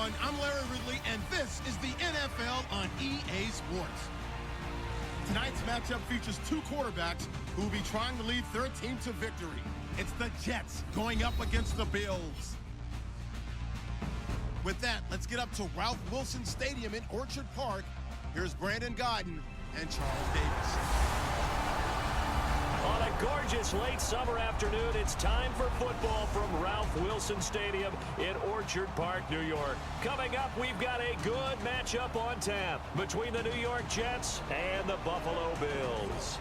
everyone. I'm Larry Ridley, and this is the NFL on EA Sports. Tonight's matchup features two quarterbacks who will be trying to lead their team to victory. It's the Jets going up against the Bills. With that, let's get up to Ralph Wilson Stadium in Orchard Park. Here's Brandon Gaudin and Charles Davis. On a gorgeous late summer afternoon, it's time for football from Ralph Wilson Stadium in Orchard Park, New York. Coming up, we've got a good matchup on tap between the New York Jets and the Buffalo Bills.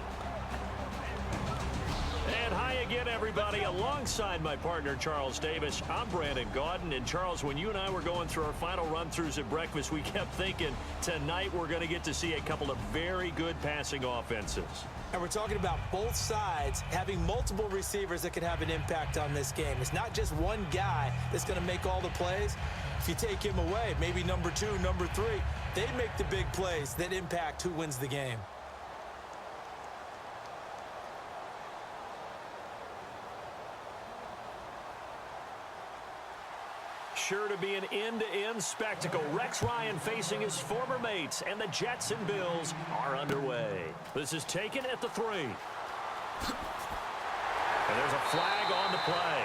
And hi again, everybody. Alongside my partner, Charles Davis, I'm Brandon Gaudin. And Charles, when you and I were going through our final run-throughs at breakfast, we kept thinking tonight we're going to get to see a couple of very good passing offenses. And we're talking about both sides having multiple receivers that can have an impact on this game. It's not just one guy that's going to make all the plays. If you take him away, maybe number 2, number 3, they make the big plays that impact who wins the game. Sure to be an end-to-end spectacle. Rex Ryan facing his former mates, and the Jets and Bills are underway. This is taken at the 3. And there's a flag on the play.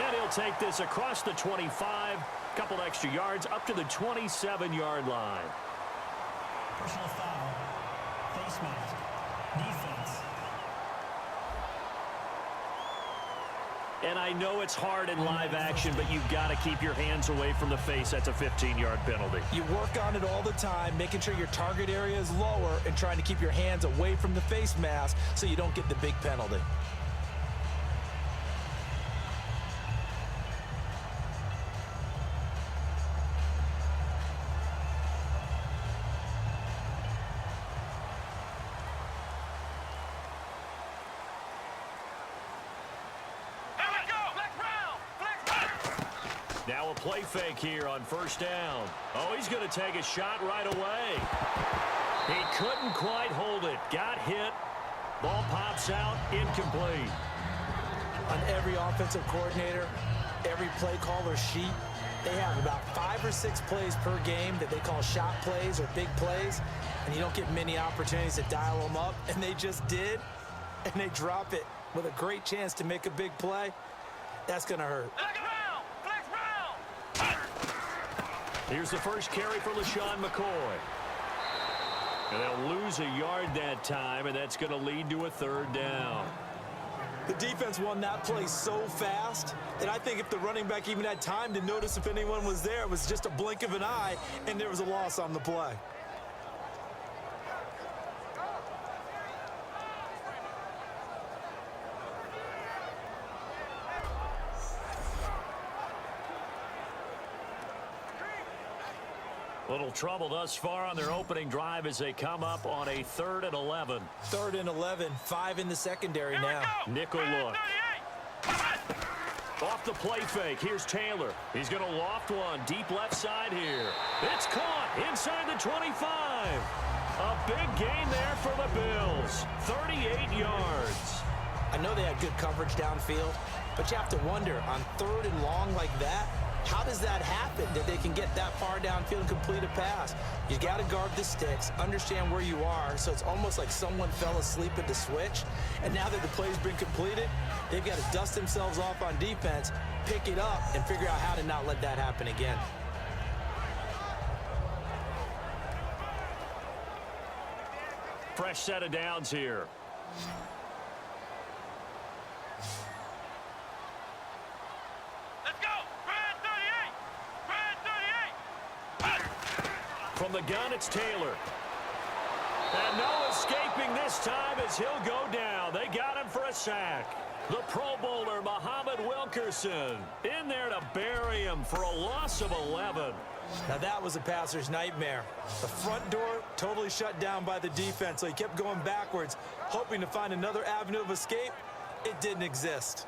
And he'll take this across the 25, couple extra yards up to the 27-yard line. Personal foul, face mask, defense. And I know it's hard in live action, but you've got to keep your hands away from the face. That's a 15-yard penalty. You work on it all the time, making sure your target area is lower and trying to keep your hands away from the face mask so you don't get the big penalty. Now a play fake here on first down. Oh, he's going to take a shot right away. He couldn't quite hold it. Got hit. Ball pops out. Incomplete. On every offensive coordinator, every play caller sheet, they have about 5 or 6 plays per game that they call shot plays or big plays, and you don't get many opportunities to dial them up, and they just did, and they drop it with a great chance to make a big play. That's going to hurt. Here's the first carry for LaShawn McCoy. And they'll lose a yard that time, and that's going to lead to a 3rd down. The defense won that play so fast that I think if the running back even had time to notice if anyone was there, it was just a blink of an eye, and there was a loss on the play. Little trouble thus far on their opening drive as they come up on a 3rd and 11. 3rd and 11, 5 in the secondary now. Nickel look. Off the play fake. Here's Taylor. He's going to loft one deep left side here. It's caught inside the 25. A big gain there for the Bills. 38 yards. I know they had good coverage downfield, but you have to wonder, on 3rd and long like that, how does that happen that they can get that far downfield and complete a pass? You got to guard the sticks, understand where you are, so it's almost like someone fell asleep at the switch, and now that the play's been completed, they've got to dust themselves off on defense, pick it up, and figure out how to not let that happen again. Fresh set of downs here. From the gun, it's Taylor. And no escaping this time as he'll go down. They got him for a sack. The Pro Bowler, Muhammad Wilkerson, in there to bury him for a loss of 11. Now that was a passer's nightmare. The front door totally shut down by the defense, so he kept going backwards, hoping to find another avenue of escape. It didn't exist.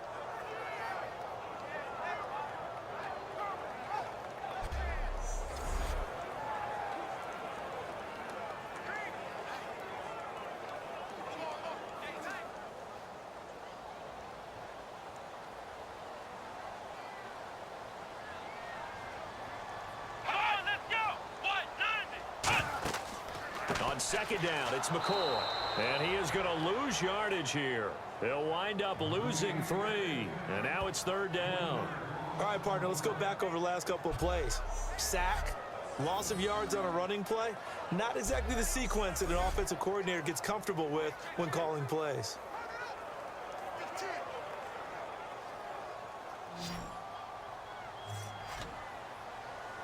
second down. It's McCoy. And he is going to lose yardage here. They'll wind up losing 3. And now it's third down. All right, partner, let's go back over the last couple of plays. Sack, loss of yards on a running play. Not exactly the sequence that an offensive coordinator gets comfortable with when calling plays.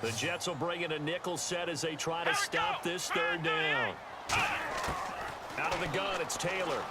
The Jets will bring in a nickel set as they try to stop this third down. Out of the gun, it's Taylor.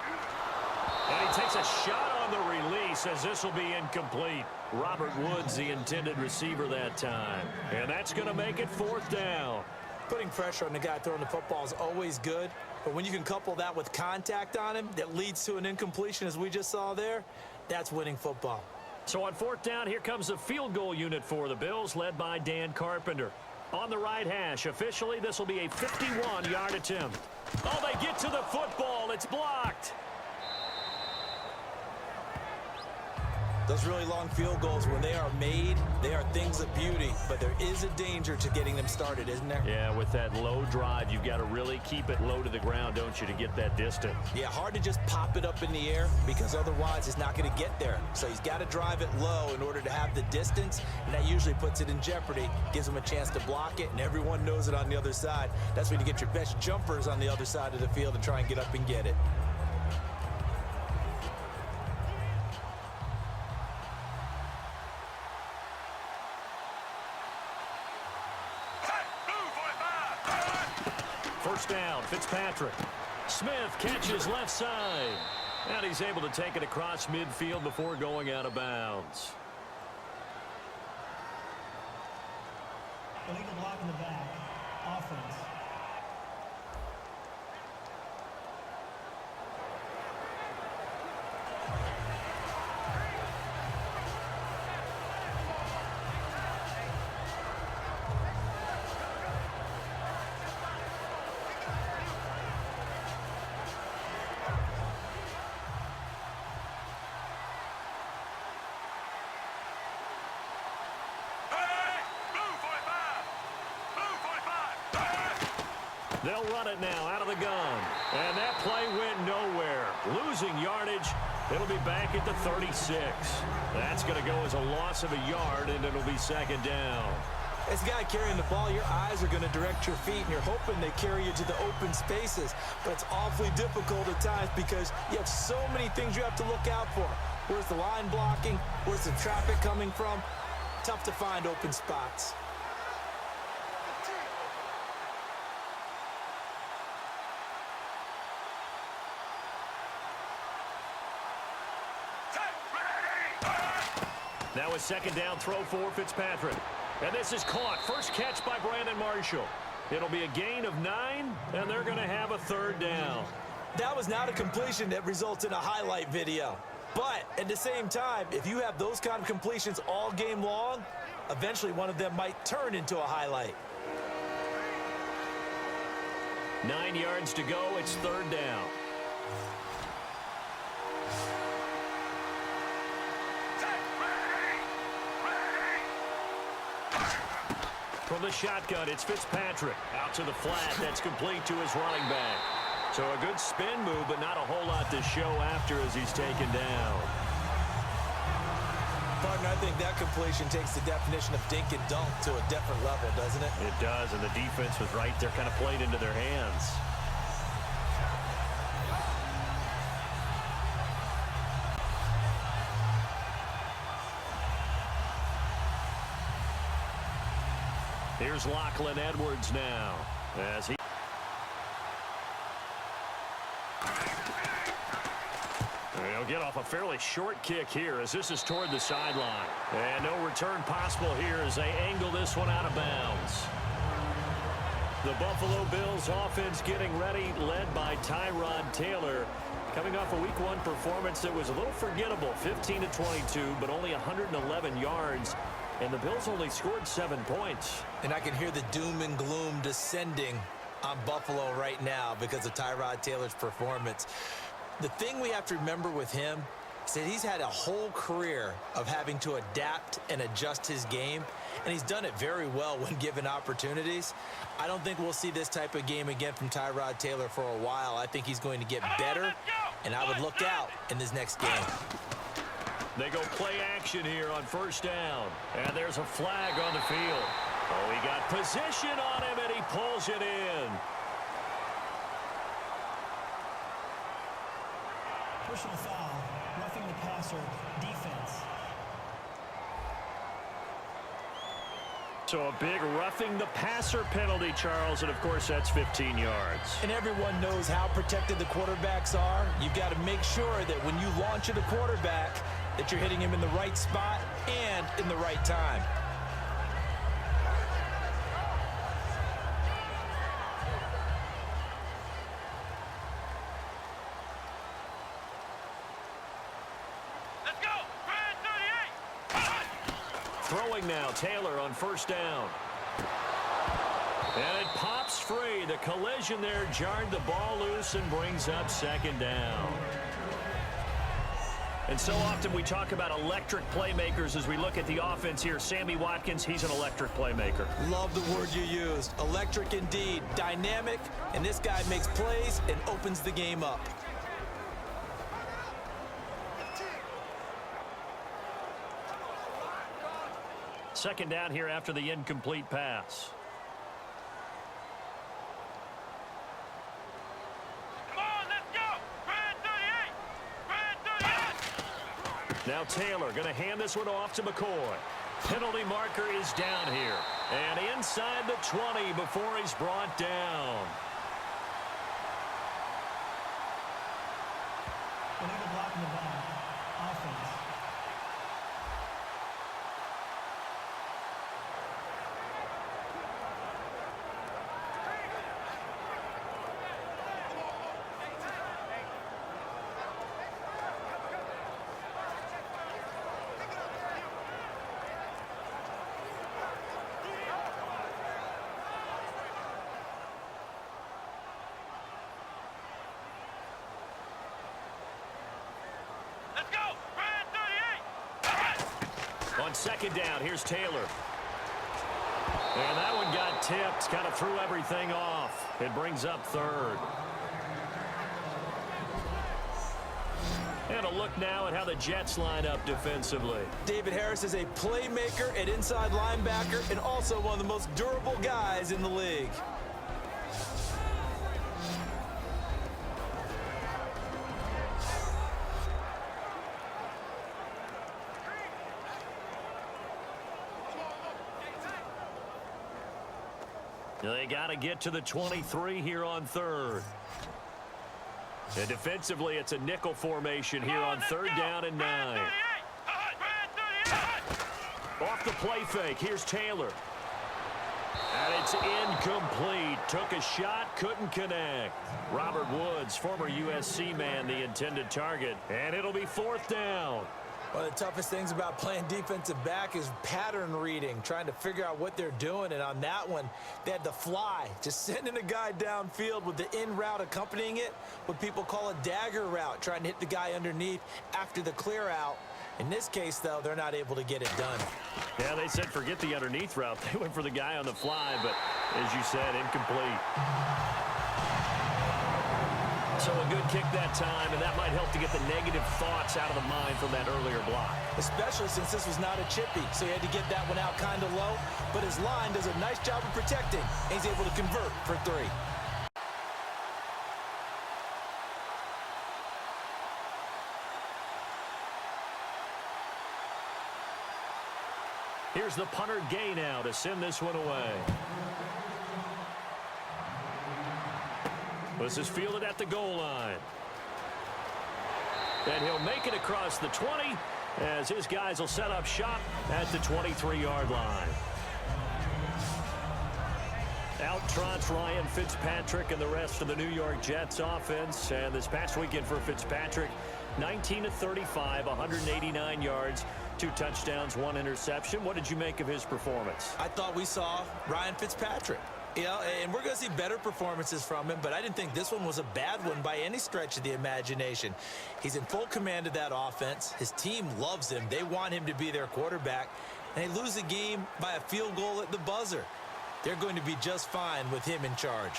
And he takes a shot on the release as this will be incomplete. Robert Woods, the intended receiver that time. And that's going to make it fourth down. Putting pressure on the guy throwing the football is always good, but when you can couple that with contact on him that leads to an incompletion as we just saw there, that's winning football. So on fourth down, here comes the field goal unit for the Bills, led by Dan Carpenter. On the right hash, officially, this will be a 51-yard attempt. Oh, they get to the football. It's blocked. Those really long field goals, when they are made, they are things of beauty, but there is a danger to getting them started, isn't there? Yeah, with that low drive, you've got to really keep it low to the ground, don't you, to get that distance. Yeah, hard to just pop it up in the air because otherwise it's not going to get there. So he's got to drive it low in order to have the distance, and that usually puts it in jeopardy, gives him a chance to block it, and everyone knows it on the other side. That's when you get your best jumpers on the other side of the field and try and get up and get it. First down, Fitzpatrick. Smith catches left side. And he's able to take it across midfield before going out of bounds. Illegal block in the back. Offense. They'll run it now out of the gun. And that play went nowhere. Losing yardage. It'll be back at the 36. That's going to go as a loss of a yard, and it'll be second down. As a guy carrying the ball, your eyes are going to direct your feet, and you're hoping they carry you to the open spaces. But it's awfully difficult at times because you have so many things you have to look out for. Where's the line blocking? Where's the traffic coming from? Tough to find open spots. Now a second down throw for Fitzpatrick. And this is caught. First catch by Brandon Marshall. It'll be a gain of 9, and they're going to have a third down. That was not a completion that results in a highlight video. But at the same time, if you have those kind of completions all game long, eventually one of them might turn into a highlight. 9 yards to go. It's third down. From the shotgun, it's Fitzpatrick. Out to the flat. That's complete to his running back. So a good spin move, but not a whole lot to show after as he's taken down. Partner, I think that completion takes the definition of dink and dunk to a different level, doesn't it? It does, and the defense was right there, kind of played into their hands. Here's Lachlan Edwards now as he... He'll get off a fairly short kick here as this is toward the sideline. And no return possible here as they angle this one out of bounds. The Buffalo Bills offense getting ready, led by Tyrod Taylor. Coming off a Week 1 performance that was a little forgettable, 15-22, but only 111 yards. And the Bills only scored 7 points. And I can hear the doom and gloom descending on Buffalo right now because of Tyrod Taylor's performance. The thing we have to remember with him, said he's had a whole career of having to adapt and adjust his game, and he's done it very well when given opportunities. I don't think we'll see this type of game again from Tyrod Taylor for a while. I think he's going to get better, and I would look out in this next game. They go play action here on first down, and there's a flag on the field. Oh, he got position on him, and he pulls it in. Personal foul, roughing the passer, defense. So a big roughing the passer penalty, Charles, and of course that's 15 yards. And everyone knows how protected the quarterbacks are. You've got to make sure that when you launch at a quarterback that you're hitting him in the right spot and in the right time. Throwing now, Taylor on first down. And it pops free. The collision there jarred the ball loose and brings up second down. And so often we talk about electric playmakers as we look at the offense here. Sammy Watkins, he's an electric playmaker. Love the word you used. Electric indeed. Dynamic, and this guy makes plays and opens the game up. Second down here after the incomplete pass. Come on, let's go! Brad 38! Now Taylor going to hand this one off to McCoy. Penalty marker is down here. And inside the 20 before he's brought down. Illegal block in the back, offense. Let's go! Brad 38! On second down, here's Taylor. And that one got tipped, kind of threw everything off. It brings up third. And a look now at how the Jets line up defensively. David Harris is a playmaker at inside linebacker and also one of the most durable guys in the league. They got to get to the 23 here on third. And defensively, it's a nickel formation here on third down and 9. Off the play fake, here's Taylor. And it's incomplete. Took a shot, couldn't connect. Robert Woods, former USC man, the intended target. And it'll be fourth down. One of the toughest things about playing defensive back is pattern reading, trying to figure out what they're doing. And on that one, they had the fly, just sending a guy downfield with the in route accompanying it, what people call a dagger route, trying to hit the guy underneath after the clear out. In this case, though, they're not able to get it done. Yeah, they said forget the underneath route. They went for the guy on the fly, but as you said, incomplete. So a good kick that time, and that might help to get the negative thoughts out of the mind from that earlier block. Especially since this was not a chippy, so he had to get that one out kind of low. But his line does a nice job of protecting, and he's able to convert for 3. Here's the punter Gay now to send this one away. This is fielded at the goal line. And he'll make it across the 20 as his guys will set up shop at the 23-yard line. Out trots Ryan Fitzpatrick and the rest of the New York Jets offense. And this past weekend for Fitzpatrick, 19 of 35, 189 yards, 2 touchdowns, 1 interception. What did you make of his performance? I thought we saw Ryan Fitzpatrick. Yeah, and we're going to see better performances from him, but I didn't think this one was a bad one by any stretch of the imagination. He's in full command of that offense. His team loves him. They want him to be their quarterback, and they lose the game by a field goal at the buzzer. They're going to be just fine with him in charge.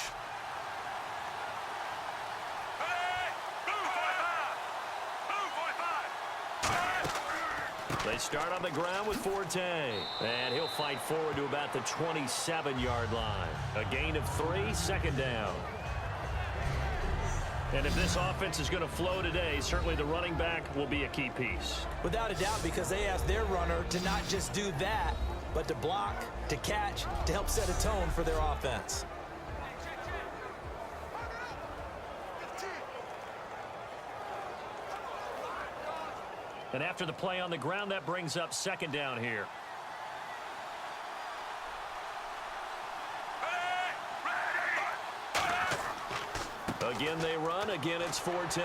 They start on the ground with Forte, and he'll fight forward to about the 27-yard line. A gain of 3, 2nd down. And if this offense is going to flow today, certainly the running back will be a key piece. Without a doubt, because they asked their runner to not just do that, but to block, to catch, to help set a tone for their offense. And after the play on the ground, that brings up 2nd down here. Again, they run. Again, it's Forte.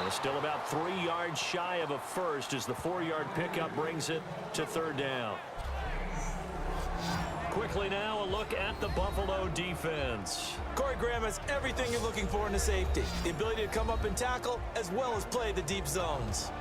And still about 3 yards shy of a first as the 4-yard pickup brings it to 3rd down. Quickly now, a look at the Buffalo defense. Corey Graham has everything you're looking for in a safety. The ability to come up and tackle, as well as play the deep zones.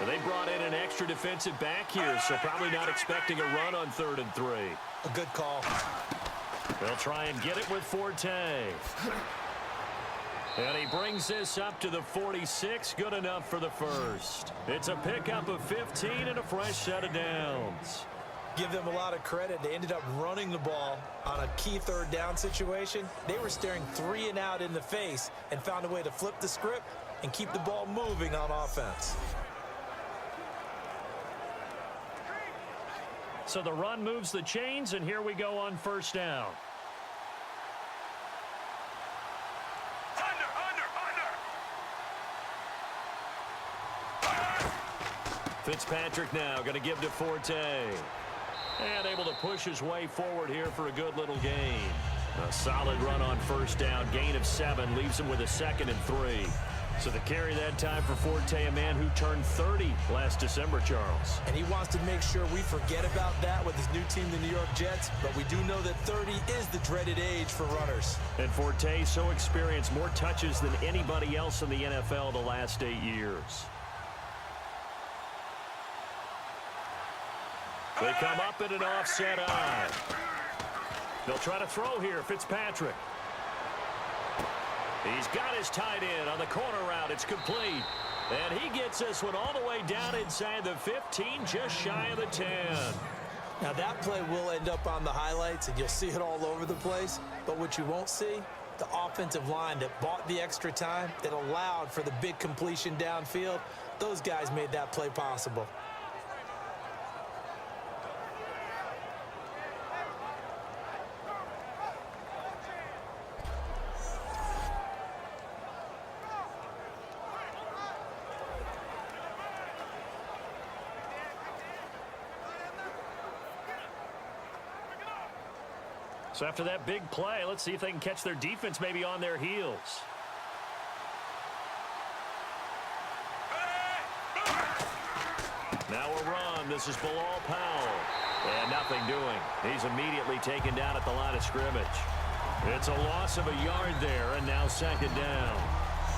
They brought in an extra defensive back here, so probably not expecting a run on 3rd and 3. A good call. They'll try and get it with Forte. And he brings this up to the 46. Good enough for the first. It's a pickup of 15 and a fresh set of downs. Give them a lot of credit. They ended up running the ball on a key 3rd down situation. They were staring 3 and out in the face and found a way to flip the script and keep the ball moving on offense. So the run moves the chains, and here we go on 1st down. Fitzpatrick now going to give to Forte. And able to push his way forward here for a good little gain. A solid run on 1st down. Gain of 7 leaves him with a 2nd and 3. So to carry that time for Forte, a man who turned 30 last December, Charles. And he wants to make sure we forget about that with his new team, the New York Jets. But we do know that 30 is the dreaded age for runners. And Forte so experienced, more touches than anybody else in the NFL the last 8 years. They come up in an offset eye. They'll try to throw here, Fitzpatrick. He's got his tight end on the corner route. It's complete. And he gets this one all the way down inside the 15, just shy of the 10. Now that play will end up on the highlights, and you'll see it all over the place. But what you won't see, the offensive line that bought the extra time, that allowed for the big completion downfield, those guys made that play possible. So after that big play, let's see if they can catch their defense maybe on their heels. Now a run. This is Bilal Powell. And nothing doing. He's immediately taken down at the line of scrimmage. It's a loss of a yard there, and now 2nd down.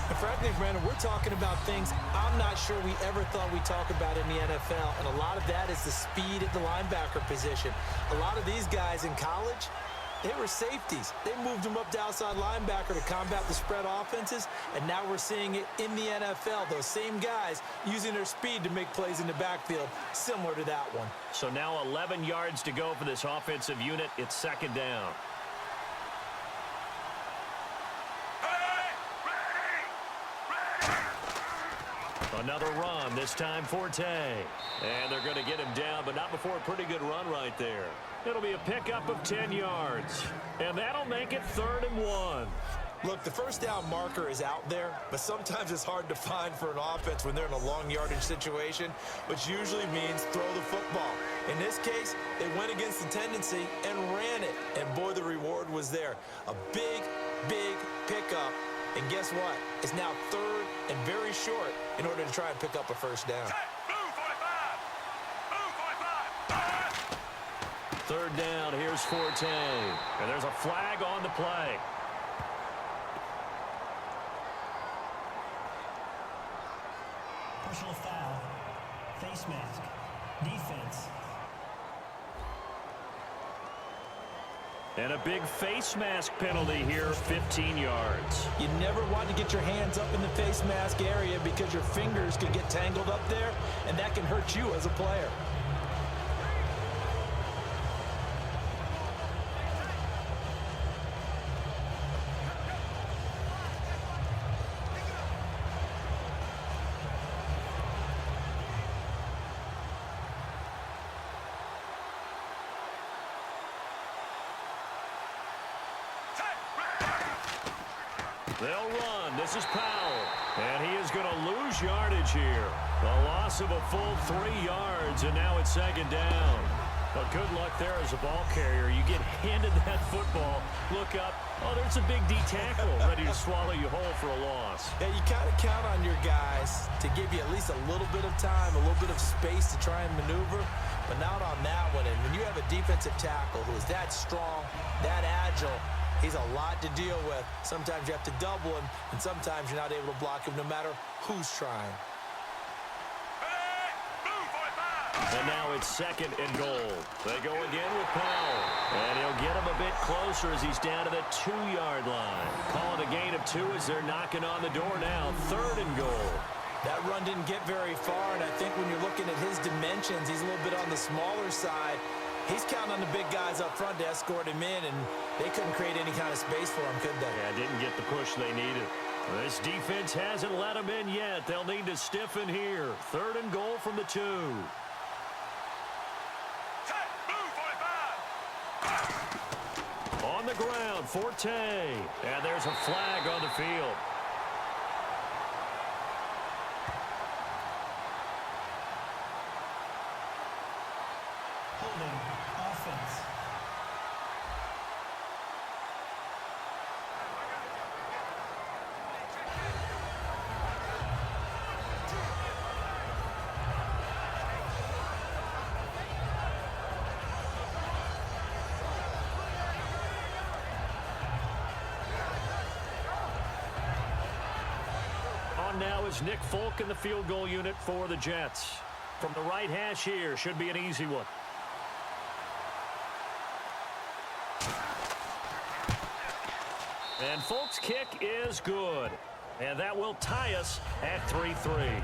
And frankly, Brandon, we're talking about things I'm not sure we ever thought we'd talk about in the NFL. And a lot of that is the speed at the linebacker position. A lot of these guys in college, they were safeties. They moved them up to outside linebacker to combat the spread offenses, and now we're seeing it in the NFL. Those same guys using their speed to make plays in the backfield, similar to that one. So now 11 yards to go for this offensive unit. It's 2nd down. Another run, this time Forte. And they're going to get him down, but not before a pretty good run right there. It'll be a pickup of 10 yards. And that'll make it 3rd and 1. Look, the first down marker is out there, but sometimes it's hard to find for an offense when they're in a long yardage situation, which usually means throw the football. In this case, they went against the tendency and ran it, and boy, the reward was there. A big, big pickup, and guess what? It's now third and very short in order to try and pick up a first down. Blue 45. Blue 45. Third down, here's Forte. And there's a flag on the play. Personal foul. Face mask. Defense. And a big face mask penalty here, 15 yards. You never want to get your hands up in the face mask area because your fingers can get tangled up there, and that can hurt you as a player. They'll run. This is Powell. And he is going to lose yardage here. A loss of a full 3 yards, and now it's second down. But good luck there as a ball carrier. You get handed that football, look up, oh, there's a big D tackle ready to swallow you whole for a loss. Yeah, you kind of count on your guys to give you at least a little bit of time, a little bit of space to try and maneuver, but not on that one. And when you have a defensive tackle who is that strong, that agile, he's a lot to deal with. Sometimes you have to double him, and sometimes you're not able to block him no matter who's trying. And now it's second and goal. They go again with Powell. And he'll get him a bit closer as he's down to the 2-yard line. Calling a gain of 2 as they're knocking on the door now. Third and goal. That run didn't get very far, and I think when you're looking at his dimensions, he's a little bit on the smaller side. He's counting on the big guys up front to escort him in, and they couldn't create any kind of space for him, could they? Yeah, didn't get the push they needed. This defense hasn't let them in yet. They'll need to stiffen here. Third and goal from the 2. On the ground, Forte. And there's a flag on the field. Holding. Offense. On now is Nick Folk in the field goal unit for the Jets. From the right hash here, should be an easy one. And Folk's kick is good. And that will tie us at 3-3.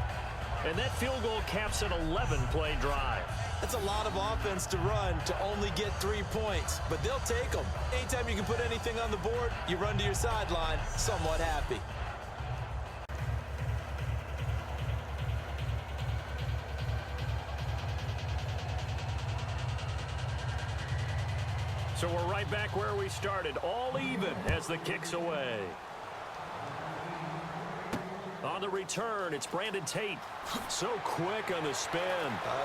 And that field goal caps an 11-play drive. That's a lot of offense to run to only get 3 points, but they'll take them. Anytime you can put anything on the board, you run to your sideline somewhat happy. So we're right back where we started, all even as the kick's away. On the return, it's Brandon Tate. So quick on the spin.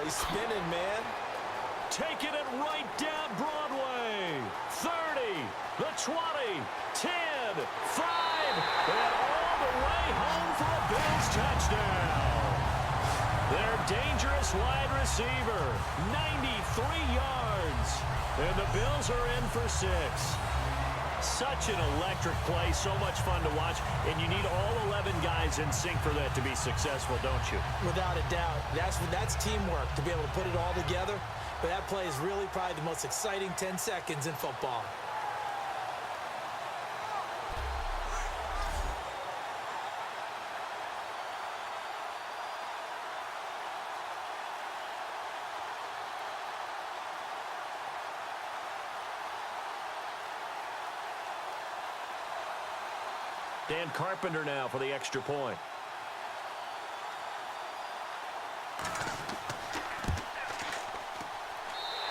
He's spinning, man. Taking it right down Broadway. 30, the 20, 10, 5, and all the way home for a Bills touchdown. Their dangerous wide receiver, 93 yards. And the Bills are in for 6. Such an electric play, so much fun to watch, and you need all 11 guys in sync for that to be successful, don't you? Without a doubt. That's teamwork to be able to put it all together. But that play is really probably the most exciting 10 seconds in football. Dan Carpenter now for the extra point.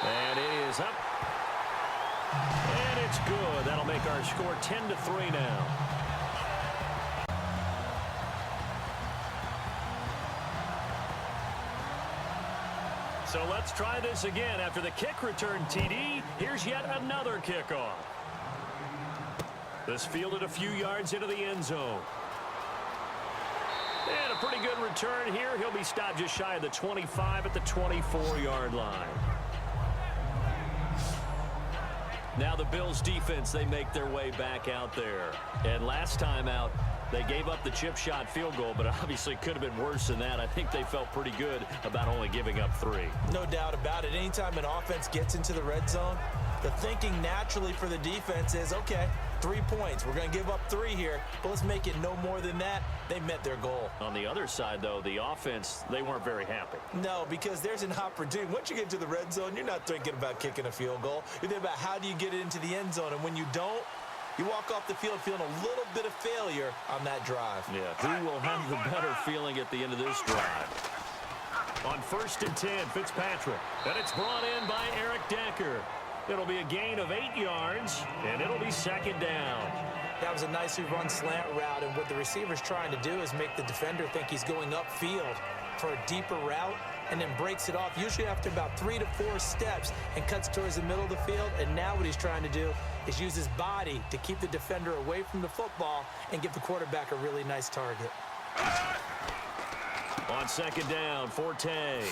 And it is up. And it's good. That'll make our score 10-3 now. So let's try this again. After the kick return TD, here's yet another kickoff. This fielded a few yards into the end zone. And a pretty good return here. He'll be stopped just shy of the 25 at the 24-yard line. Now the Bills defense, they make their way back out there. And last time out, they gave up the chip shot field goal, but obviously could have been worse than that. I think they felt pretty good about only giving up 3. No doubt about it. Anytime an offense gets into the red zone, the thinking naturally for the defense is, okay, 3 points. We're going to give up 3 here, but let's make it no more than that. They met their goal. On the other side, though, the offense, they weren't very happy. No, because there's an opportunity. Once you get to the red zone, you're not thinking about kicking a field goal. You're thinking about how do you get it into the end zone, and when you don't, you walk off the field feeling a little bit of failure on that drive. Yeah, who will have the better feeling at the end of this drive? On 1st and 10, Fitzpatrick. And it's brought in by Eric Decker. It'll be a gain of 8 yards, and it'll be 2nd down. That was a nicely run slant route, and what the receiver's trying to do is make the defender think he's going upfield for a deeper route, and then breaks it off, usually after about 3 to 4 steps, and cuts towards the middle of the field. And now what he's trying to do is use his body to keep the defender away from the football and give the quarterback a really nice target. On 2nd down, Forte.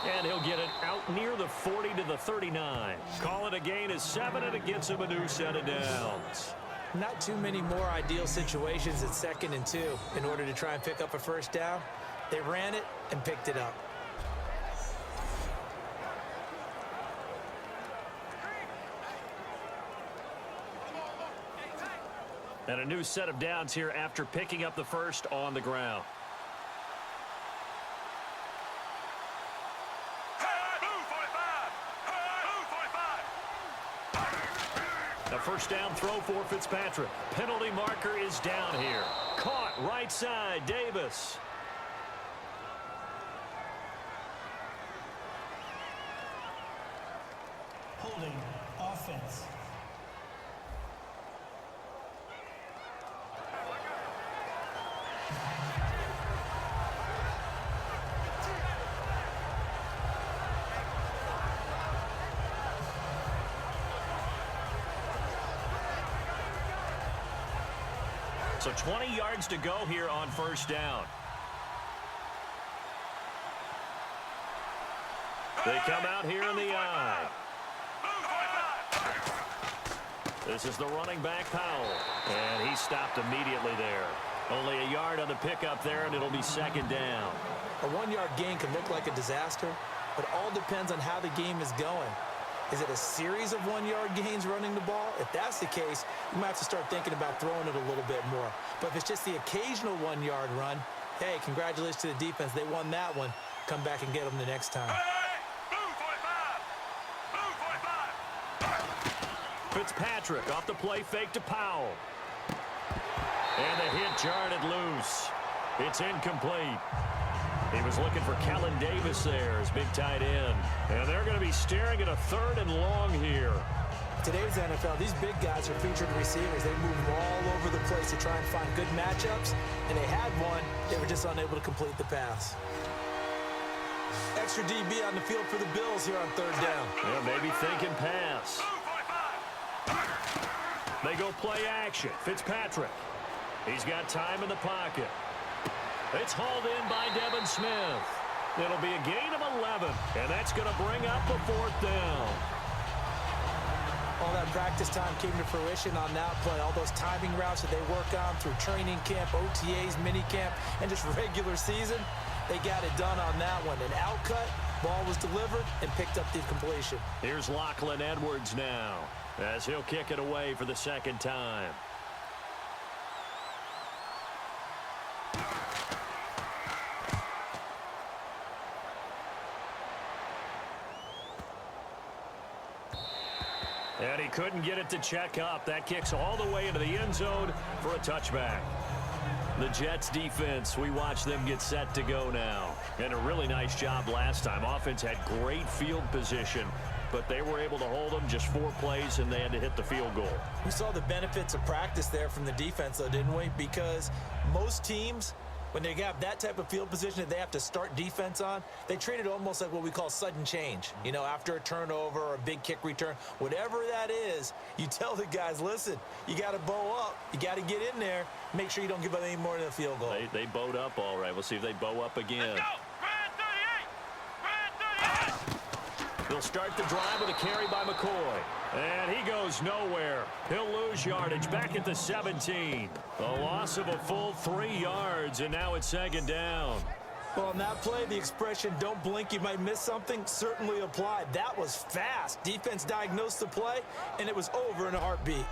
And he'll get it out near the 40 to the 39. Call it a gain of 7, and it gets him a new set of downs. Not too many more ideal situations at 2nd and 2 in order to try and pick up a 1st down. They ran it and picked it up. And a new set of downs here after picking up the 1st on the ground. A 1st down throw for Fitzpatrick. Penalty marker is down here. Caught right side, Davis. Holding offense. So 20 yards to go here on 1st down. They come out here in the eye. This is the running back, Powell. And he stopped immediately there. Only a yard on the pickup there, and it'll be 2nd down. A 1-yard gain can look like a disaster, but all depends on how the game is going. Is it a series of 1-yard gains running the ball? If that's the case, you might have to start thinking about throwing it a little bit more. But if it's just the occasional 1-yard run, hey, congratulations to the defense. They won that one. Come back and get them the next time. Fitzpatrick off the play fake to Powell. And the hit jarred it loose. It's incomplete. He was looking for Kellen Davis there as big tight end. And they're going to be staring at a 3rd and long here. Today's NFL, these big guys are featured receivers. They move all over the place to try and find good matchups. And they had one. They were just unable to complete the pass. Extra DB on the field for the Bills here on 3rd down. Yeah, maybe thinking pass. They go play action. Fitzpatrick. He's got time in the pocket. It's hauled in by Devin Smith. It'll be a gain of 11, and that's going to bring up the 4th down. All that practice time came to fruition on that play. All those timing routes that they work on through training camp, OTAs, minicamp, and just regular season, they got it done on that one. An outcut, ball was delivered, and picked up the completion. Here's Lachlan Edwards now, as he'll kick it away for the 2nd time. And he couldn't get it to check up. That kicks all the way into the end zone for a touchback. The Jets defense, we watch them get set to go now. And a really nice job last time. Offense had great field position, but they were able to hold them just 4 plays, and they had to hit the field goal. We saw the benefits of practice there from the defense, though, didn't we? Because most teams, When they have that type of field position that they have to start defense on, they treat it almost like what we call sudden change. You know, after a turnover or a big kick return, whatever that is, you tell the guys, listen, you got to bow up. You got to get in there. Make sure you don't give up any more than a field goal. They bowed up all right. We'll see if they bow up again. Let's go. Red 38. Red 38. He'll start the drive with a carry by McCoy. And he goes nowhere. He'll lose yardage back at the 17. A loss of a full 3 yards, and now it's second down. Well, on that play, the expression, don't blink, you might miss something, certainly applied. That was fast. Defense diagnosed the play, and it was over in a heartbeat.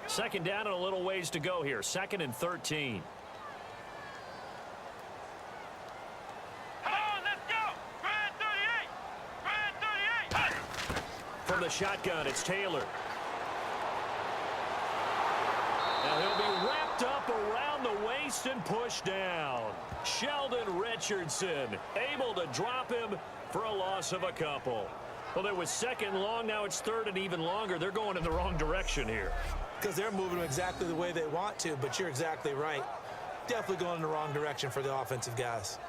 Second down and a little ways to go here. 2nd and 13. From the shotgun, it's Taylor. Now he'll be wrapped up around the waist and pushed down. Sheldon Richardson able to drop him for a loss of a couple. Well, it was 2nd long. Now it's 3rd and even longer. They're going in the wrong direction here. Because they're moving exactly the way they want to, but you're exactly right. Definitely going in the wrong direction for the offensive guys.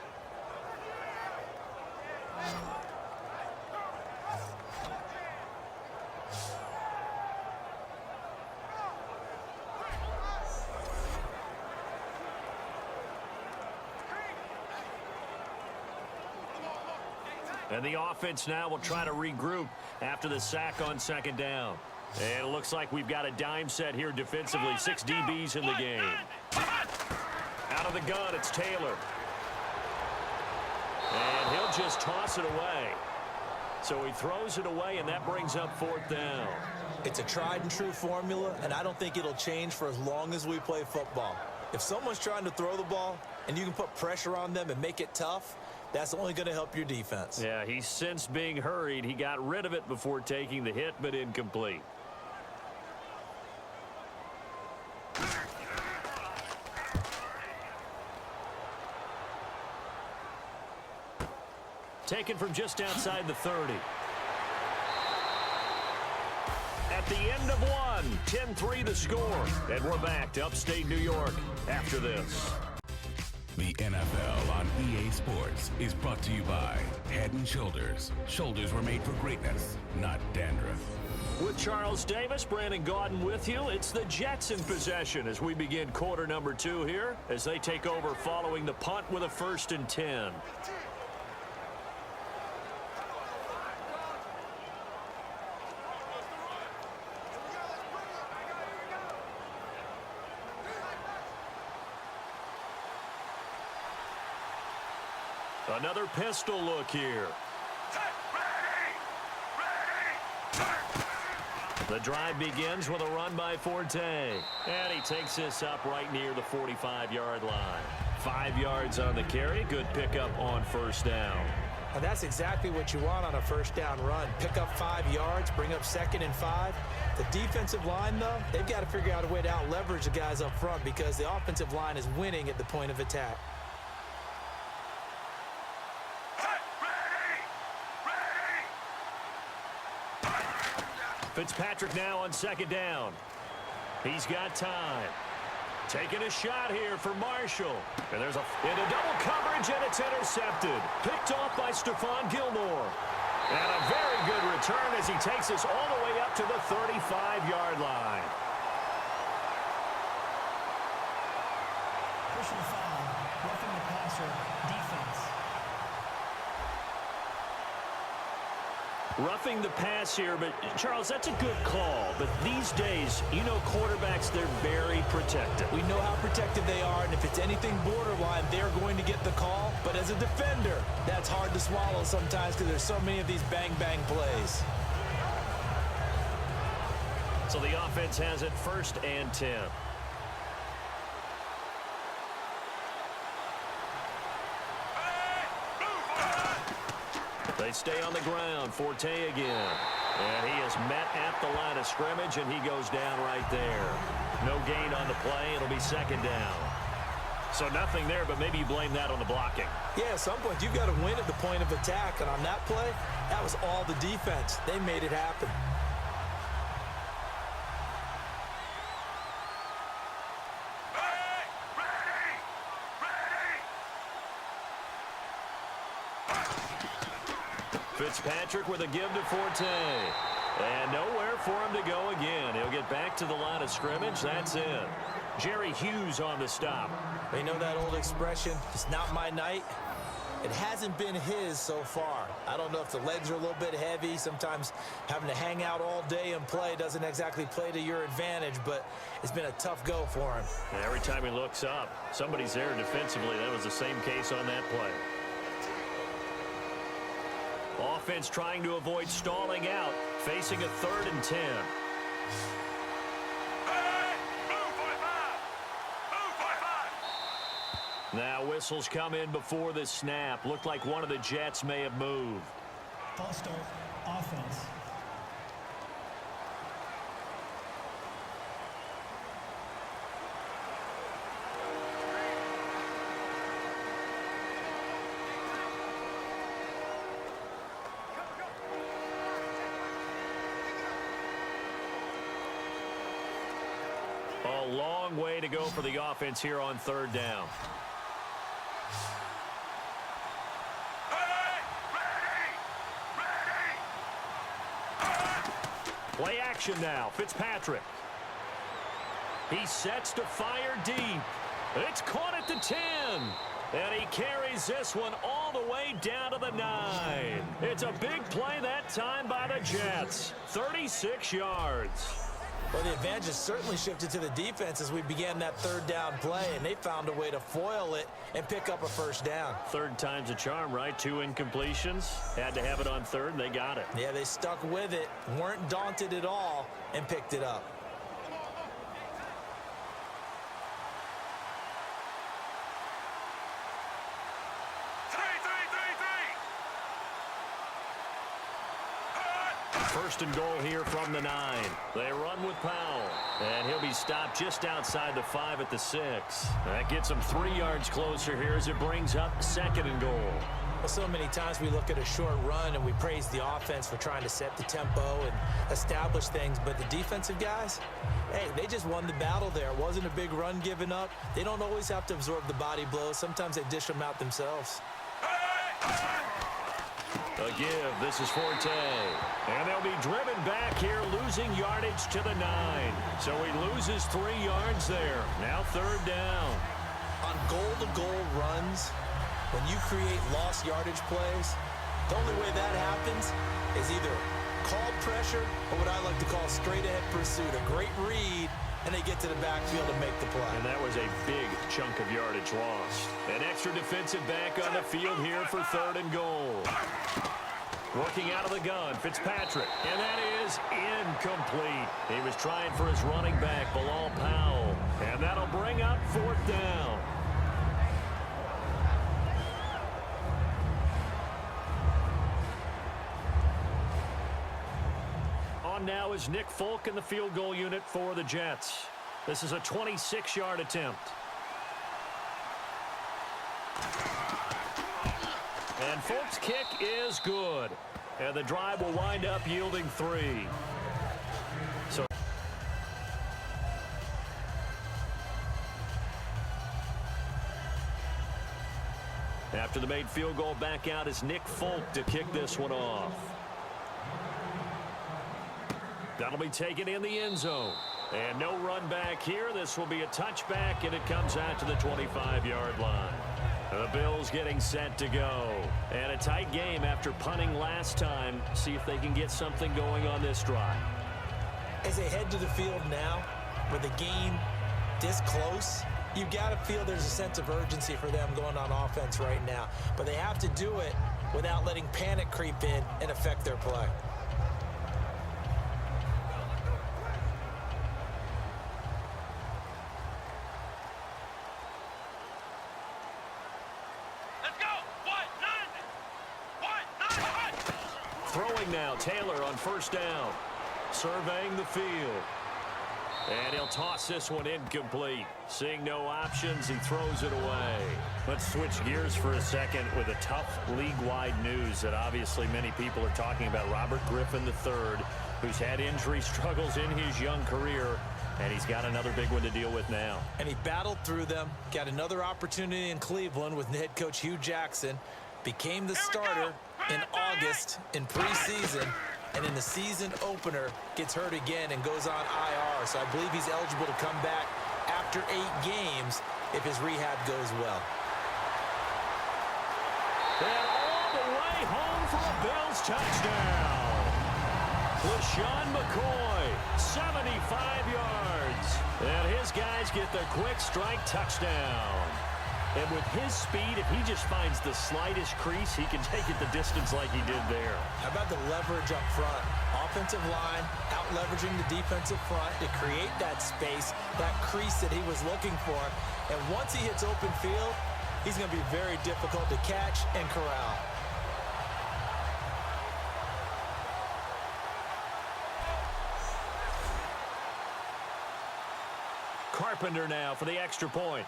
And the offense now will try to regroup after the sack on 2nd down. And it looks like we've got a dime set here defensively. 6 DBs in the game. Out of the gun, it's Taylor. And he'll just toss it away. So he throws it away, and that brings up 4th down. It's a tried and true formula, and I don't think it'll change for as long as we play football. If someone's trying to throw the ball and you can put pressure on them and make it tough, that's only going to help your defense. Yeah, he sensed being hurried. He got rid of it before taking the hit, but incomplete. Taken from just outside the 30. At the end of one, 10-3 the score. And we're back to upstate New York after this. The NFL on EA Sports is brought to you by Head & Shoulders. Shoulders were made for greatness, not dandruff. With Charles Davis, Brandon Gaudin with you. It's the Jets in possession as we begin quarter number 2 here as they take over following the punt with a 1st and 10. Another pistol look here. The drive begins with a run by Forte. And he takes this up right near the 45-yard line. 5 yards on the carry. Good pickup on 1st down. And that's exactly what you want on a 1st down run. Pick up 5 yards, bring up 2nd and 5. The defensive line, though, they've got to figure out a way to out-leverage the guys up front because the offensive line is winning at the point of attack. Fitzpatrick now on 2nd down. He's got time. Taking a shot here for Marshall. And there's into double coverage, and it's intercepted. Picked off by Stephon Gilmore. And a very good return as he takes us all the way up to the 35-yard line. Personal foul, roughing the passer, defense. Roughing the pass here, but Charles, that's a good call. But these days, you know, quarterbacks, they're very protected. We know how protected they are, and if it's anything borderline, they're going to get the call. But as a defender, that's hard to swallow sometimes because there's so many of these bang-bang plays. So the offense has it 1st and 10. They stay on the ground. Forte again. And he is met at the line of scrimmage, and he goes down right there. No gain on the play. It'll be 2nd down. So nothing there, but maybe you blame that on the blocking. Yeah, at some point, you've got to win at the point of attack. And on that play, that was all the defense. They made it happen. Fitzpatrick with a give to Forte. And nowhere for him to go again. He'll get back to the line of scrimmage. That's it. Jerry Hughes on the stop. They know that old expression, it's not my night. It hasn't been his so far. I don't know if the legs are a little bit heavy. Sometimes having to hang out all day and play doesn't exactly play to your advantage, but it's been a tough go for him. And every time he looks up, somebody's there defensively. That was the same case on that play. Offense trying to avoid stalling out, facing a 3rd and 10. Now whistles come in before the snap. Looked like one of the Jets may have moved. False start, offense. A long way to go for the offense here on 3rd down. Play action now. Fitzpatrick. He sets to fire deep. It's caught at the 10. And he carries this one all the way down to the 9. It's a big play that time by the Jets. 36 yards. Well, the advantage has certainly shifted to the defense as we began that 3rd down play, and they found a way to foil it and pick up a 1st down. 3rd time's a charm, right? 2 incompletions. Had to have it on 3rd, and they got it. Yeah, they stuck with it, weren't daunted at all, and picked it up. First and goal here from the 9. They run with Powell. And he'll be stopped just outside the 5 at the 6. That gets him 3 yards closer here as it brings up 2nd and goal. Well, so many times we look at a short run and we praise the offense for trying to set the tempo and establish things. But the defensive guys, hey, they just won the battle there. It wasn't a big run given up. They don't always have to absorb the body blows. Sometimes they dish them out themselves. A give. This is Forte. And they'll be driven back here, losing yardage to the 9. So he loses 3 yards there. Now 3rd down. On goal-to-goal runs, when you create lost yardage plays, the only way that happens is either called pressure or what I like to call straight-ahead pursuit. A great read, and they get to the backfield and make the play. And that was a big chunk of yardage lost. An extra defensive back on the field here for 3rd and goal. Working out of the gun, Fitzpatrick. And that is incomplete. He was trying for his running back, Bilal Powell. And that'll bring up 4th down. On now is Nick Folk in the field goal unit for the Jets. This is a 26-yard attempt. And Folk's kick is good. And the drive will wind up yielding 3. So after the made field goal, back out is Nick Folk to kick this one off. That'll be taken in the end zone. And no run back here. This will be a touchback, and it comes out to the 25-yard line. The Bills getting set to go. And a tight game after punting last time. See if they can get something going on this drive. As they head to the field now, with the game this close, you've got to feel there's a sense of urgency for them going on offense right now. But they have to do it without letting panic creep in and affect their play. Throwing now, Taylor on 1st down. Surveying the field. And he'll toss this one incomplete. Seeing no options, he throws it away. Let's switch gears for a second with a tough league-wide news that obviously many people are talking about. Robert Griffin III, who's had injury struggles in his young career, and he's got another big one to deal with now. And he battled through them, got another opportunity in Cleveland with head coach Hugh Jackson, became the starter, in August in preseason, and in the season opener gets hurt again and goes on IR. So I believe he's eligible to come back after 8 games if his rehab goes well. And all the way home for a Bills touchdown. LaShawn McCoy, 75 yards. And his guys get the quick strike touchdown. And with his speed, if he just finds the slightest crease, he can take it the distance like he did there. How about the leverage up front? Offensive line out-leveraging the defensive front to create that space, that crease that he was looking for. And once he hits open field, he's going to be very difficult to catch and corral. Carpenter now for the extra point.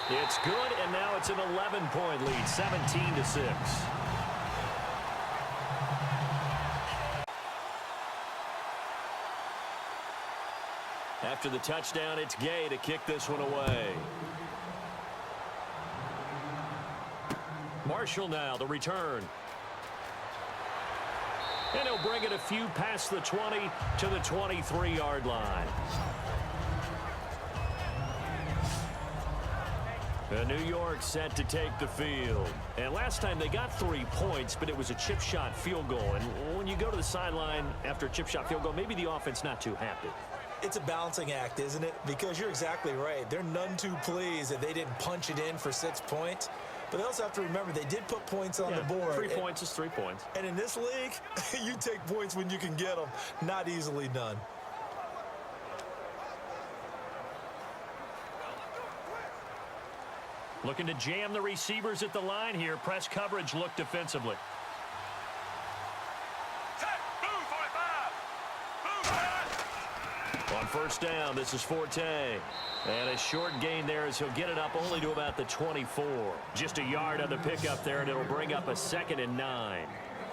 It's good, and now it's an 11-point lead, 17-6. After the touchdown, it's Gay to kick this one away. Marshall now, the return. And he'll bring it a few past the 20 to the 23-yard line. New York set to take the field. And last time they got 3 points, but it was a chip shot field goal. And when you go to the sideline after a chip shot field goal, maybe the offense not too happy. It's a balancing act, isn't it? Because you're exactly right. They're none too pleased that they didn't punch it in for 6 points. But they also have to remember they did put points on the board. 3 points is 3 points. And in this league, you take points when you can get them. Not easily done. Looking to jam the receivers at the line here. Press coverage look defensively. On first down, this is Forte. And a short gain there as he'll get it up only to about the 24. Just a yard on the pickup there, and it'll bring up a 2nd and 9.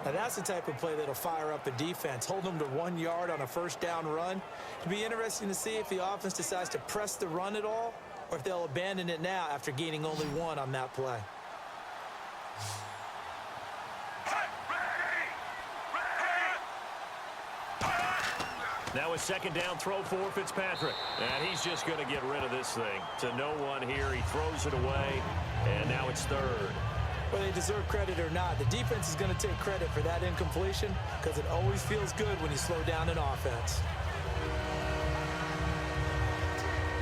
Now that's the type of play that'll fire up the defense. Hold them to 1 yard on a first down run. It'll be interesting to see if the offense decides to press the run at all, or if they'll abandon it now after gaining only 1 on that play. Now a 2nd down throw for Fitzpatrick. And he's just going to get rid of this thing. To no one here. He throws it away. And now it's 3rd. Whether they deserve credit or not, the defense is going to take credit for that incompletion because it always feels good when you slow down an offense.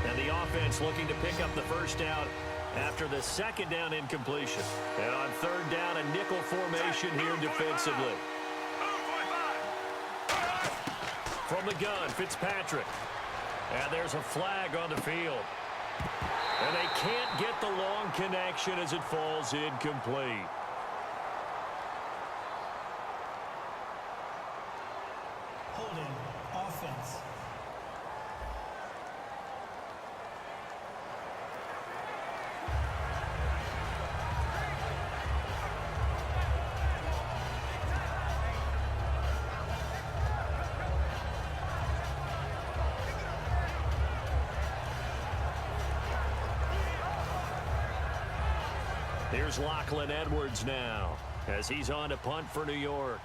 And the offense looking to pick up the first down after the 2nd down incompletion. And on 3rd down, a nickel formation here defensively. From the gun, Fitzpatrick. And there's a flag on the field. And they can't get the long connection as it falls incomplete. Holding, offense. Here's Lachlan Edwards now as he's on to punt for New York.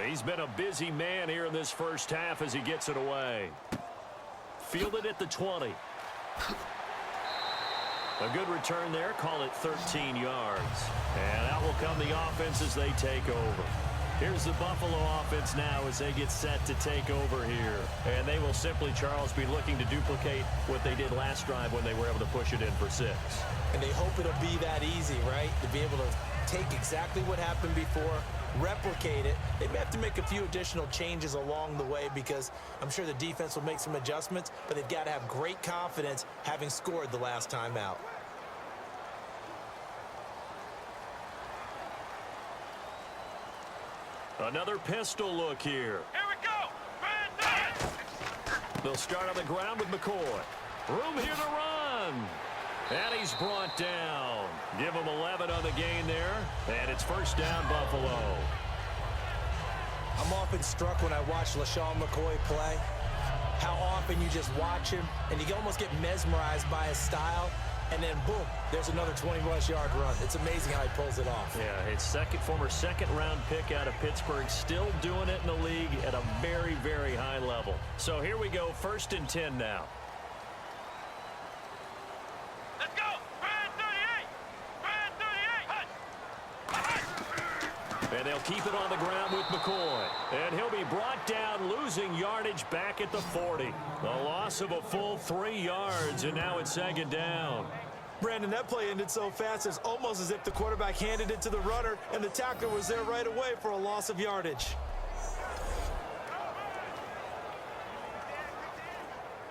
He's been a busy man here in this first half as he gets it away. Fielded at the 20. A good return there. Call it 13 yards. And out will come the offense as they take over. Here's the Buffalo offense now as they get set to take over here. And they will simply, Charles, be looking to duplicate what they did last drive when they were able to push it in for 6. And they hope it'll be that easy, right? To be able to take exactly what happened before, replicate it. They may have to make a few additional changes along the way because I'm sure the defense will make some adjustments, but they've got to have great confidence having scored the last time out. Another pistol look here. Here we go! They'll start on the ground with McCoy. Room here to run. And he's brought down. Give him 11 on the gain there. And it's first down, Buffalo. I'm often struck when I watch LaShawn McCoy play, how often you just watch him and you almost get mesmerized by his style, and then boom, there's another 20-plus yard run. It's amazing how he pulls it off. Yeah, his former second-round pick out of Pittsburgh, still doing it in the league at a very, very high level. So here we go, 1st and 10 now. Let's go! Red 38! Red 38! And they'll keep it on the ground with McCoy. And he'll be brought down, losing yardage back at the 40. A loss of a full 3 yards, and now it's 2nd down. Brandon, that play ended so fast, it's almost as if the quarterback handed it to the runner, and the tackler was there right away for a loss of yardage.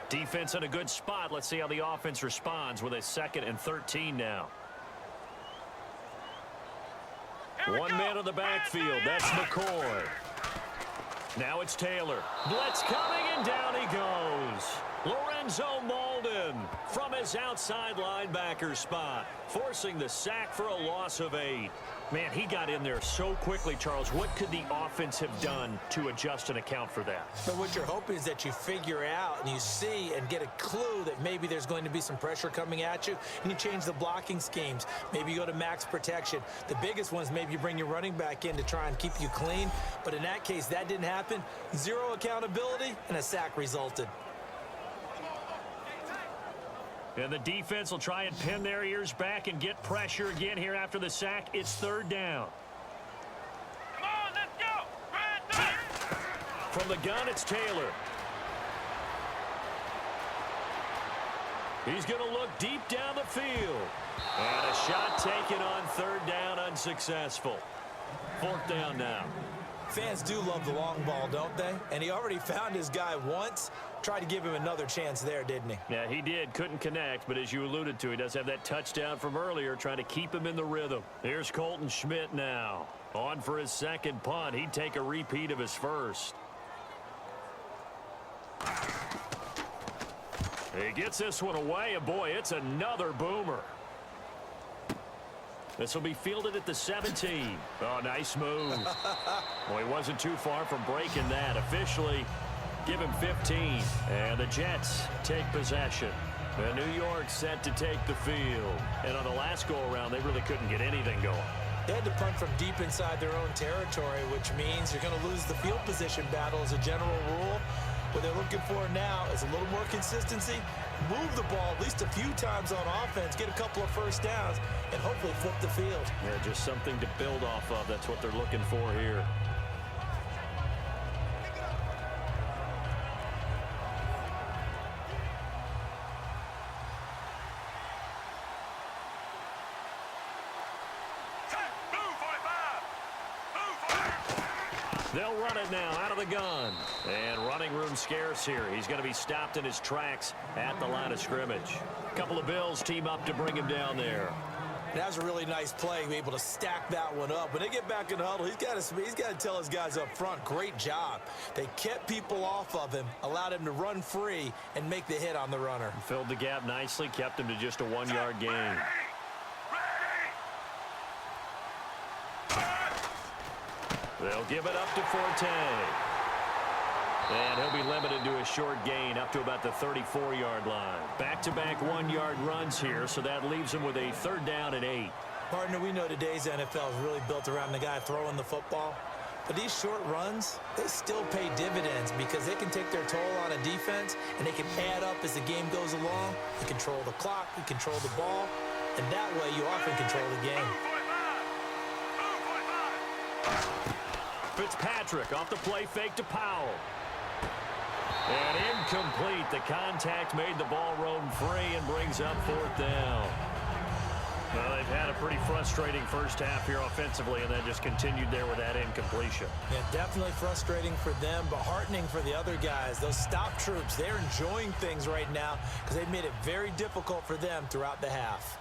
Defense in a good spot. Let's see how the offense responds with a 2nd and 13 now. 1 man on the backfield. That's McCoy. Now it's Taylor. Blitz coming, and down he goes. Lorenzo Molden from his outside linebacker spot, forcing the sack for a loss of 8. Man, he got in there so quickly, Charles. What could the offense have done to adjust and account for that? But what you're hoping is that you figure out and you see and get a clue that maybe there's going to be some pressure coming at you, and you change the blocking schemes. Maybe you go to max protection. The biggest one is maybe you bring your running back in to try and keep you clean. But in that case, that didn't happen. 0 accountability, and a sack resulted. And the defense will try and pin their ears back and get pressure again here after the sack. It's 3rd down. Come on, let's go! Red 30! From the gun, it's Taylor. He's going to look deep down the field. And a shot taken on 3rd down, unsuccessful. 4th down now. Fans do love the long ball, don't they? And he already found his guy once. Tried to give him another chance there, didn't he? Yeah, he did. Couldn't connect, but as you alluded to, he does have that touchdown from earlier, trying to keep him in the rhythm. Here's Colton Schmidt now. On for his 2nd punt. He'd take a repeat of his 1st. He gets this one away, and boy, it's another boomer. This will be fielded at the 17. Oh, nice move. Well, he wasn't too far from breaking that. Officially, give him 15. And the Jets take possession. And New York set to take the field. And on the last go-around, they really couldn't get anything going. They had to punt from deep inside their own territory, which means you're going to lose the field position battle as a general rule. What they're looking for now is a little more consistency, move the ball at least a few times on offense, get a couple of 1st downs, and hopefully flip the field. Yeah, just something to build off of. That's what they're looking for here. They'll run it now out of the gun. And running room scarce here. He's going to be stopped in his tracks at the line of scrimmage. A couple of Bills team up to bring him down there. That was a really nice play, be able to stack that one up. When they get back in the huddle, he's got to tell his guys up front, great job. They kept people off of him, allowed him to run free and make the hit on the runner. Filled the gap nicely, kept him to just a 1-yard gain. They'll give it up to Forte. And he'll be limited to a short gain up to about the 34-yard line. Back-to-back 1-yard runs here, so that leaves him with a 3rd down and 8. Partner, we know today's NFL is really built around the guy throwing the football. But these short runs, they still pay dividends because they can take their toll on a defense, and they can add up as the game goes along. You control the clock, you control the ball, and that way you often control the game. Fitzpatrick off the play fake to Powell. And incomplete. The contact made the ball roam free and brings up 4th down. Well, they've had a pretty frustrating first half here offensively, and then just continued there with that incompletion. Yeah, definitely frustrating for them, but heartening for the other guys. Those stop troops, they're enjoying things right now because they've made it very difficult for them throughout the half.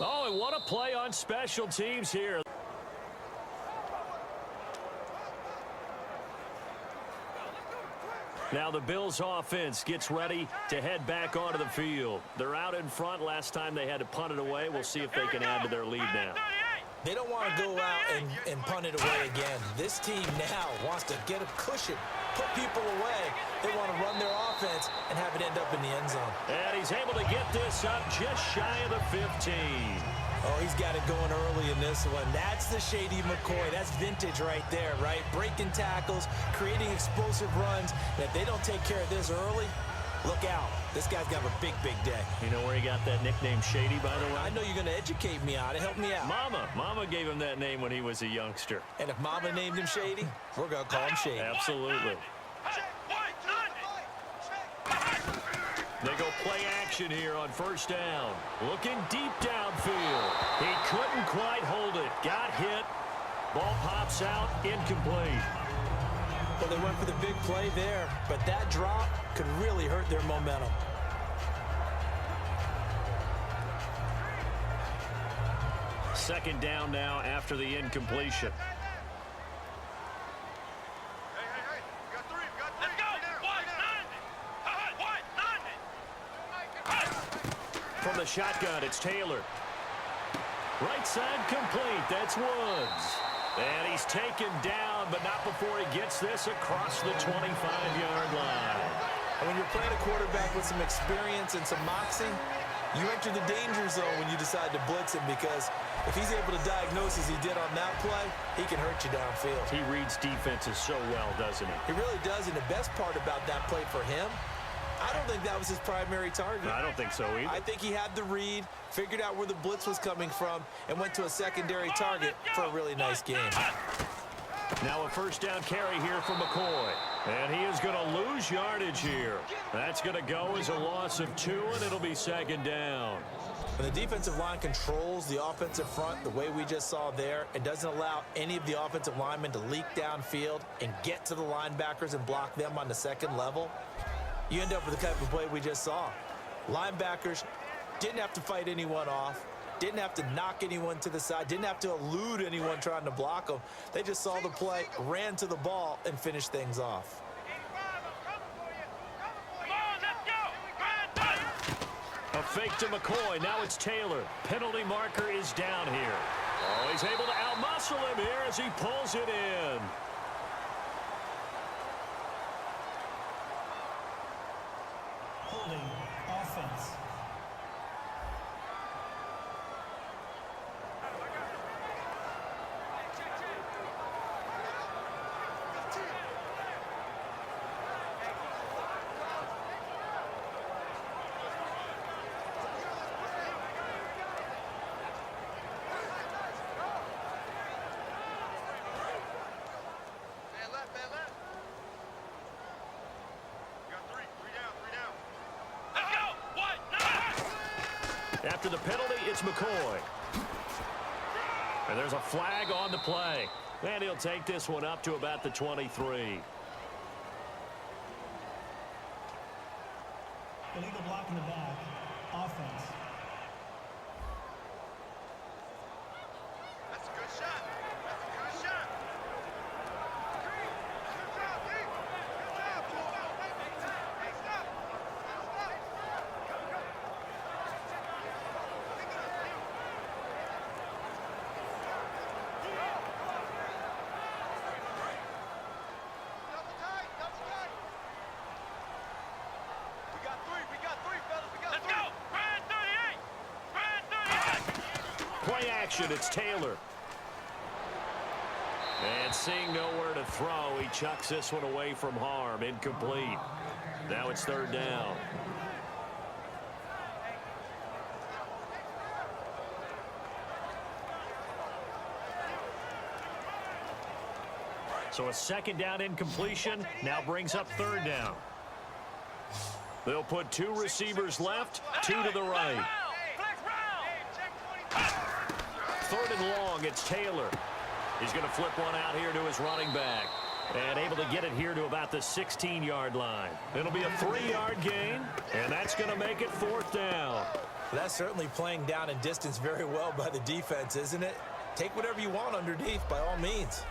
Oh, and what a play on special teams here. Now the Bills offense gets ready to head back onto the field. They're out in front. Last time they had to punt it away. We'll see if they can add to their lead now. They don't want to go out and punt it away again. This team now wants to get a cushion, put people away. They want to run their offense and have it end up in the end zone. And he's able to get this up just shy of the 15. Oh, he's got it going early in this one. That's the Shady McCoy. That's vintage right there, right? Breaking tackles, creating explosive runs. And if they don't take care of this early, look out. This guy's got a big, big day. You know where he got that nickname Shady, by the way? I know you're going to educate me on it. Help me out. Mama gave him that name when he was a youngster. And if Mama named him Shady, we're going to call him Shady. Absolutely. They go play action here on first down. Looking deep downfield. He couldn't quite hold it. Got hit. Ball pops out. Incomplete. Well, they went for the big play there, but that drop could really hurt their momentum. Second down now after the incompletion. From the shotgun, it's Taylor. Right side complete. That's Woods. And he's taken down, but not before he gets this across the 25-yard line. And when you're playing a quarterback with some experience and some moxie, you enter the danger zone when you decide to blitz him, because if he's able to diagnose as he did on that play, he can hurt you downfield. He reads defenses so well, doesn't he? He really does, and the best part about that play for him, I don't think that was his primary target. I don't think so either. I think he had the read, figured out where the blitz was coming from, and went to a secondary target for a really nice game. Now a first down carry here for McCoy. And he is going to lose yardage here. That's going to go as a loss of 2, and it'll be second down. When the defensive line controls the offensive front the way we just saw there, and doesn't allow any of the offensive linemen to leak downfield and get to the linebackers and block them on the second level, you end up with the type of play we just saw. Linebackers didn't have to fight anyone off, didn't have to knock anyone to the side, didn't have to elude anyone trying to block them. They just saw the play, ran to the ball, and finished things off. A fake to McCoy. Now it's Taylor. Penalty marker is down here. Oh, he's able to outmuscle him here as he pulls it in. Holding offense. After the penalty, it's McCoy. And there's a flag on the play. And he'll take this one up to about the 23. Illegal block in the back. Offense. That's a good shot. That's a good shot. Good job, D. Good job. Hey, stop. Stop. Double tight. We got three, fellas. We got three. Let's go. Brad 38. Brad 38. Play action, it's Taylor. And seeing nowhere to throw, he chucks this one away from harm. Incomplete. Now it's third down. So a second down incompletion now brings up third down. They'll put 2 receivers left, 2 to the right. Third and long, it's Taylor. He's going to flip one out here to his running back. And able to get it here to about the 16-yard line. It'll be a 3-yard gain, and that's going to make it fourth down. That's certainly playing down and distance very well by the defense, isn't it? Take whatever you want underneath, by all means.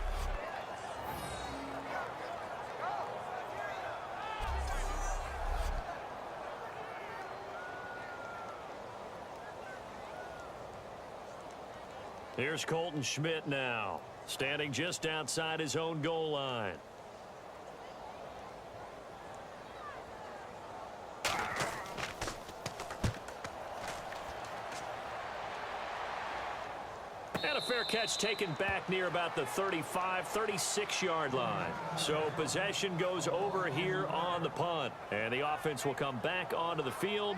Here's Colton Schmidt now, standing just outside his own goal line. And a fair catch taken back near about the 35, 36-yard line. So possession goes over here on the punt. And the offense will come back onto the field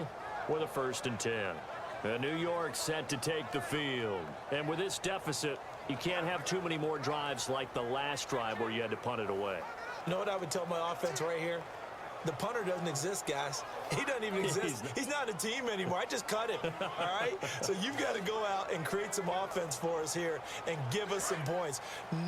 with a 1st and 10. And New York set to take the field. And with this deficit, you can't have too many more drives like the last drive where you had to punt it away. You know what I would tell my offense right here? The punter doesn't exist, guys. He doesn't even exist. He's not a team anymore. I just cut him, all right? So you've got to go out and create some offense for us here and give us some points.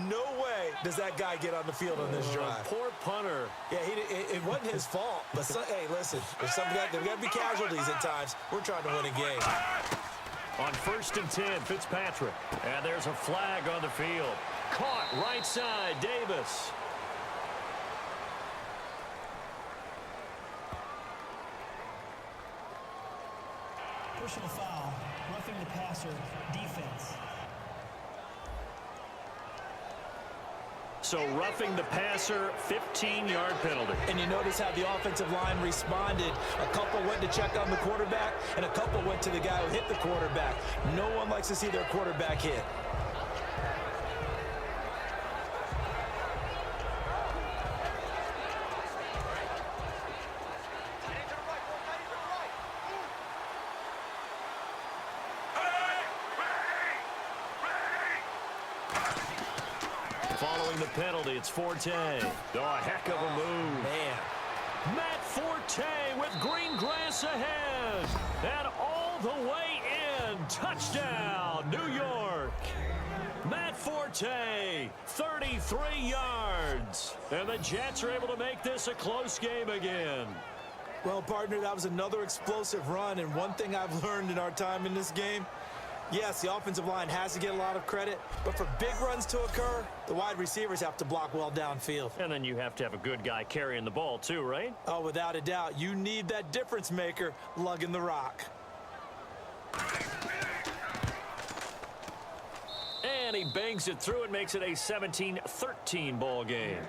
No way does that guy get on the field on this drive. Poor punter. Yeah, it wasn't his fault. But, hey, listen, there's got to be casualties at times. We're trying to win a game. On 1st and 10, Fitzpatrick. And there's a flag on the field. Caught right side, Davis. Personal foul, roughing the passer, defense. So roughing the passer, 15-yard penalty. And you notice how the offensive line responded. A couple went to check on the quarterback, and a couple went to the guy who hit the quarterback. No one likes to see their quarterback hit. Following the penalty, it's Forte. Oh, a heck of a move. Man. Matt Forte with green grass ahead. And all the way in. Touchdown, New York. Matt Forte, 33 yards. And the Jets are able to make this a close game again. Well, partner, that was another explosive run. And one thing I've learned in our time in this game, yes, the offensive line has to get a lot of credit, but for big runs to occur, the wide receivers have to block well downfield. And then you have to have a good guy carrying the ball too, right? Oh, without a doubt. You need that difference maker lugging the rock. And he bangs it through and makes it a 17-13 ball game.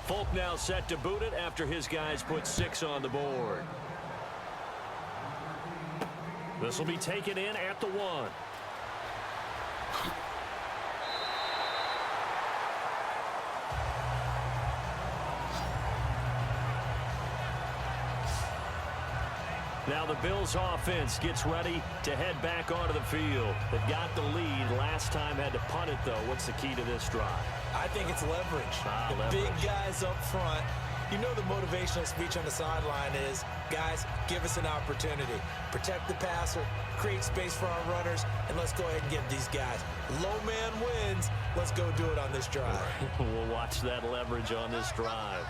Folk now set to boot it after his guys put 6 on the board. This will be taken in at the 1. Now the Bills offense gets ready to head back onto the field. They've got the lead. Last time had to punt it, though. What's the key to this drive? I think it's leverage. Leverage. Big guys up front. You know the motivational speech on the sideline is, guys, give us an opportunity. Protect the passer, create space for our runners, and let's go ahead and give these guys. Low man wins. Let's go do it on this drive. We'll watch that leverage on this drive.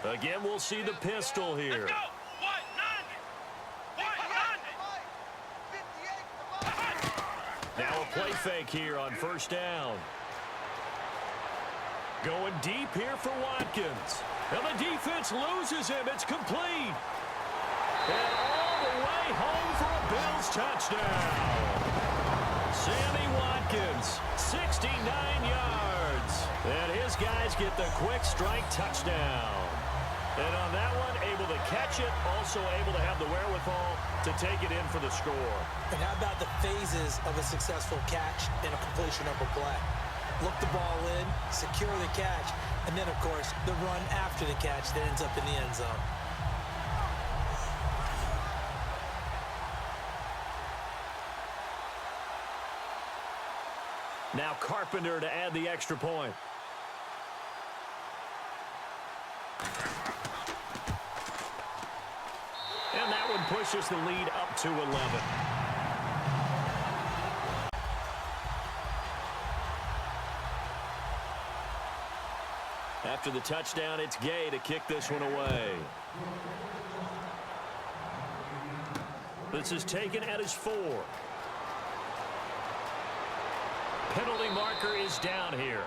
Again, we'll see the pistol here. Let's go! 190! Now a play fake here on 1st down. Going deep here for Watkins. And the defense loses him. It's complete. And all the way home for a Bills touchdown. Sammy Watkins, 69 yards. And his guys get the quick strike touchdown. And on that one, able to catch it, also able to have the wherewithal to take it in for the score. And how about the phases of a successful catch and a completion of a play? Look the ball in, secure the catch, and then, of course, the run after the catch that ends up in the end zone. Now Carpenter to add the extra point. And that one pushes the lead up to 11. After the touchdown, it's Gay to kick this one away. This is taken at his 4. Penalty marker is down here.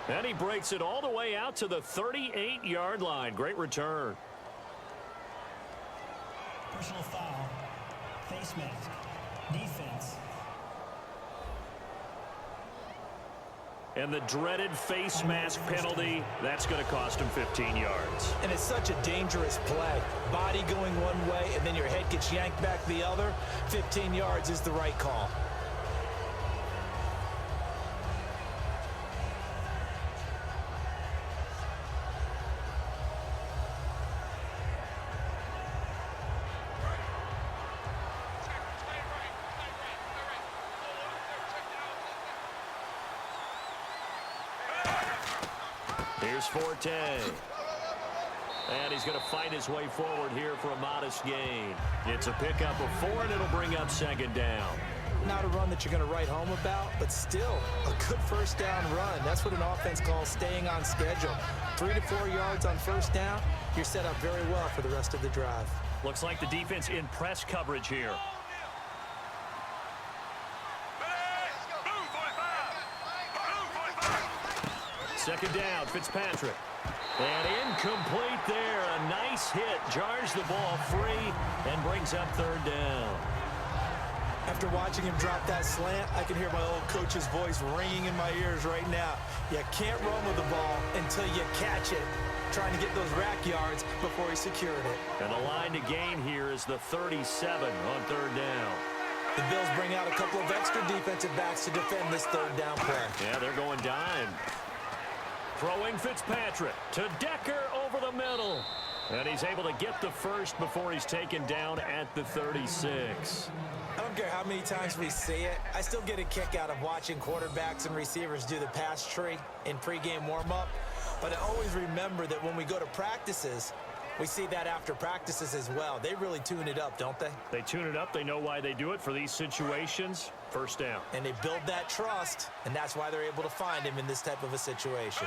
And he breaks it all the way out to the 38-yard line. Great return. Personal foul. Face mask. Defense. And the dreaded face mask penalty, that's going to cost him 15 yards. And it's such a dangerous play. Body going one way, and then your head gets yanked back the other. 15 yards is the right call. Here's Forte. And he's going to fight his way forward here for a modest gain. It's a pickup of 4, and it'll bring up second down. Not a run that you're going to write home about, but still a good first down run. That's what an offense calls staying on schedule. 3 to 4 yards on first down, you're set up very well for the rest of the drive. Looks like the defense in press coverage here. Second down, Fitzpatrick. And incomplete there. A nice hit. Jars the ball free and brings up third down. After watching him drop that slant, I can hear my old coach's voice ringing in my ears right now. You can't run with the ball until you catch it. Trying to get those rack yards before he secured it. And the line to gain here is the 37 on third down. The Bills bring out a couple of extra defensive backs to defend this third down play. Yeah, they're going dime. Throwing Fitzpatrick to Decker over the middle. And he's able to get the first before he's taken down at the 36. I don't care how many times we see it. I still get a kick out of watching quarterbacks and receivers do the pass tree in pregame warm-up. But I always remember that when we go to practices, we see that after practices as well. They really tune it up, don't they? They tune it up. They know why they do it for these situations. First down. And they build that trust, and that's why they're able to find him in this type of a situation.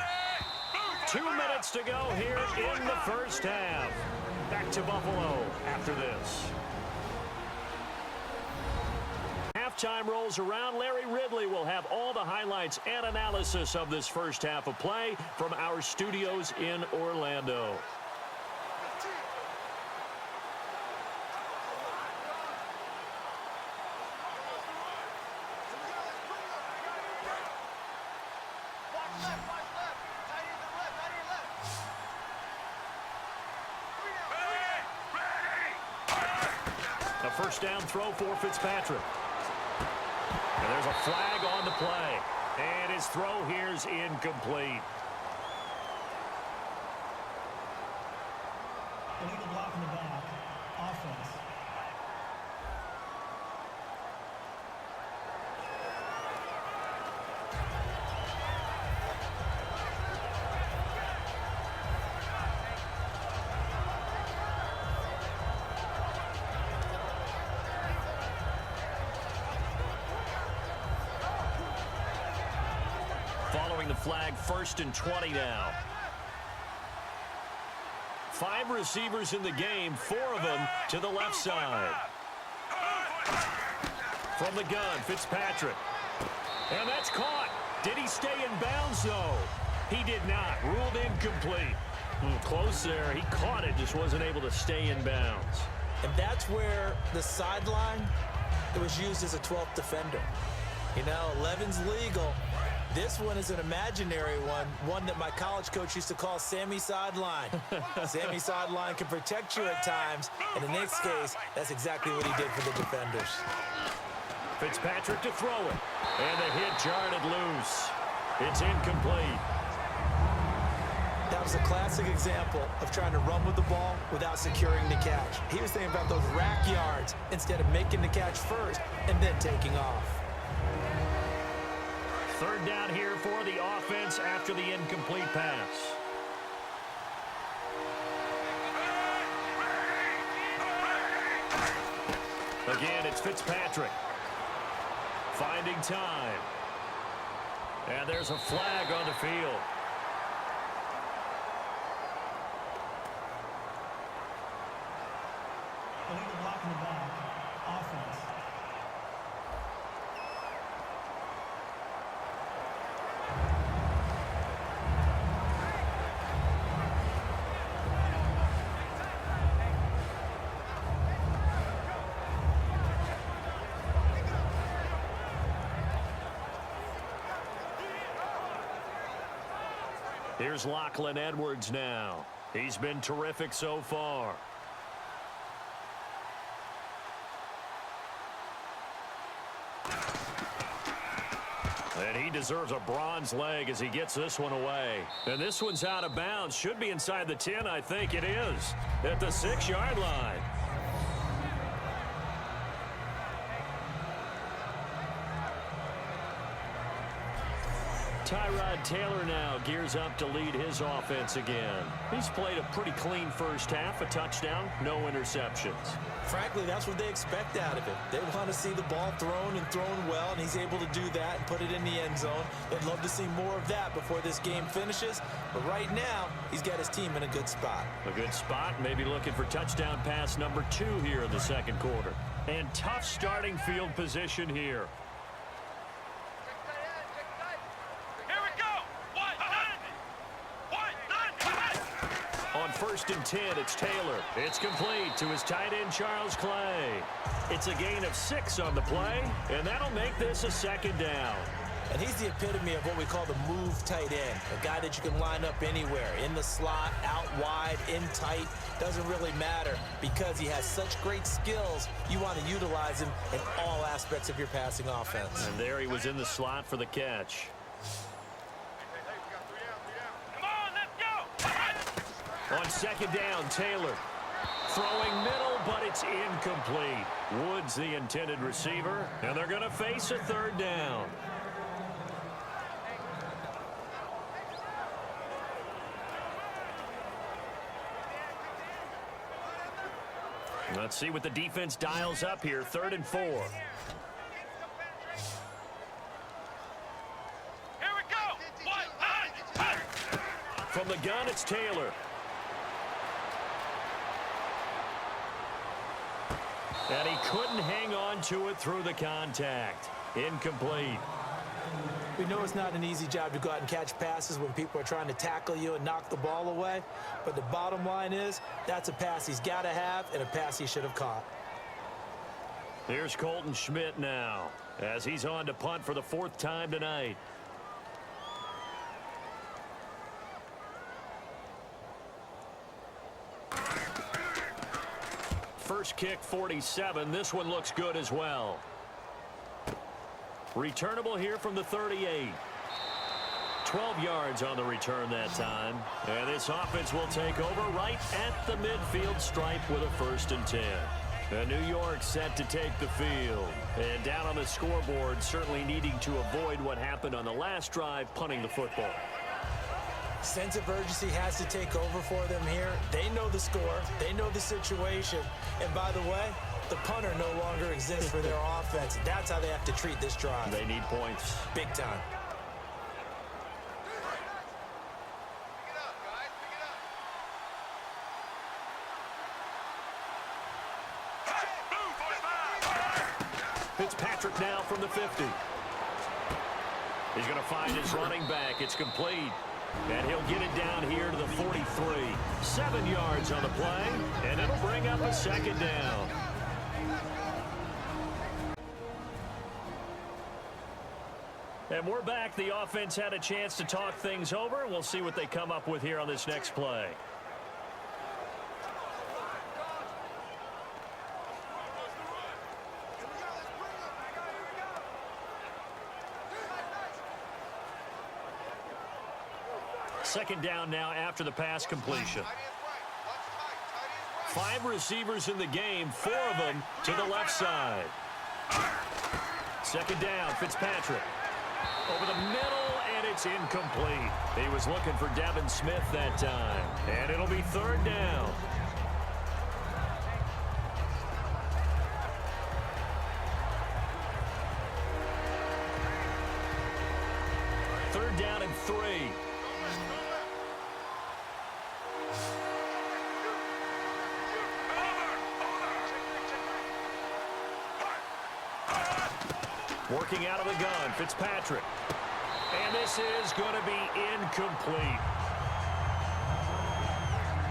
2 minutes to go here in the first half. Back to Buffalo after this. Halftime rolls around. Larry Ridley will have all the highlights and analysis of this first half of play from our studios in Orlando. A first down throw for Fitzpatrick. And there's a flag on the play. And his throw here is incomplete. Illegal block in the back. Offense. Following the flag, 1st and 20 now. 5 receivers in the game, 4 of them to the left side. From the gun, Fitzpatrick. And that's caught. Did he stay in bounds, though? He did not. Ruled incomplete. Close there. He caught it, just wasn't able to stay in bounds. And that's where the sideline, it was used as a 12th defender. You know, 11's legal. This one is an imaginary one that my college coach used to call Sammy Sideline. Sammy Sideline can protect you at times, and in this case, that's exactly what he did for the defenders. Fitzpatrick to throw it, and the hit jarred it loose. It's incomplete. That was a classic example of trying to run with the ball without securing the catch. He was thinking about those rack yards instead of making the catch first and then taking off. Third down here for the offense after the incomplete pass. Again, it's Fitzpatrick. Finding time. And there's a flag on the field. Illegal block in the back. Offense. Here's Lachlan Edwards now. He's been terrific so far. And he deserves a bronze leg as he gets this one away. And this one's out of bounds. Should be inside the 10, I think it is. At the 6-yard line. Tyrod Taylor now gears up to lead his offense again. He's played a pretty clean first half, a touchdown, no interceptions. Frankly, that's what they expect out of him. They want to see the ball thrown and thrown well, and he's able to do that and put it in the end zone. They'd love to see more of that before this game finishes, but right now, he's got his team in a good spot. A good spot, maybe looking for touchdown pass number 2 here in the second quarter. And tough starting field position here. On 1st and 10, it's Taylor. It's complete to his tight end, Charles Clay. It's a gain of 6 on the play, and that'll make this a 2nd down. And he's the epitome of what we call the move tight end, a guy that you can line up anywhere, in the slot, out wide, in tight, doesn't really matter because he has such great skills. You want to utilize him in all aspects of your passing offense. And there he was in the slot for the catch. On 2nd down, Taylor throwing middle, but it's incomplete. Woods the intended receiver, and they're going to face a 3rd down. Let's see what the defense dials up here. 3rd and 4. Here we go. From the gun, it's Taylor. And he couldn't hang on to it through the contact. Incomplete. We know it's not an easy job to go out and catch passes when people are trying to tackle you and knock the ball away. But the bottom line is, that's a pass he's got to have and a pass he should have caught. Here's Colton Schmidt now, as he's on to punt for the 4th time tonight. First kick, 47. This one looks good as well. Returnable here from the 38. 12 yards on the return that time. And this offense will take over right at the midfield stripe with a 1st and 10. And New York set to take the field. And down on the scoreboard, certainly needing to avoid what happened on the last drive, punting the football. Sense of urgency has to take over for them here. They know the score. They know the situation. And by the way, the punter no longer exists for their offense. That's how they have to treat this drive. They need points. Big time. Fitzpatrick now from the 50. He's going to find his running back. It's complete. And he'll get it down here to the 43. 7 yards on the play, and it'll bring up a 2nd down. And we're back. The offense had a chance to talk things over. We'll see what they come up with here on this next play. Second down now after the pass completion. 5 receivers in the game, 4 of them to the left side. Second down, Fitzpatrick. Over the middle, and it's incomplete. He was looking for Devin Smith that time. And it'll be 3rd down. Third down and 3. Working out of the gun, Fitzpatrick. And this is going to be incomplete.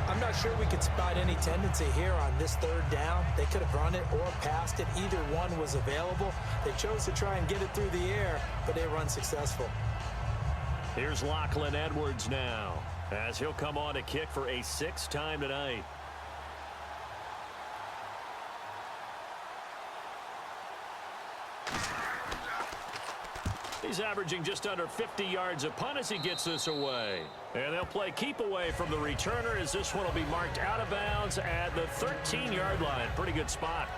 I'm not sure we could spot any tendency here on this 3rd down. They could have run it or passed it. Either one was available. They chose to try and get it through the air, but they were unsuccessful. Here's Lachlan Edwards now, as he'll come on to kick for a 6th time tonight. He's averaging just under 50 yards a punt as he gets this away. And they'll play keep away from the returner as this one will be marked out of bounds at the 13-yard line. Pretty good spot.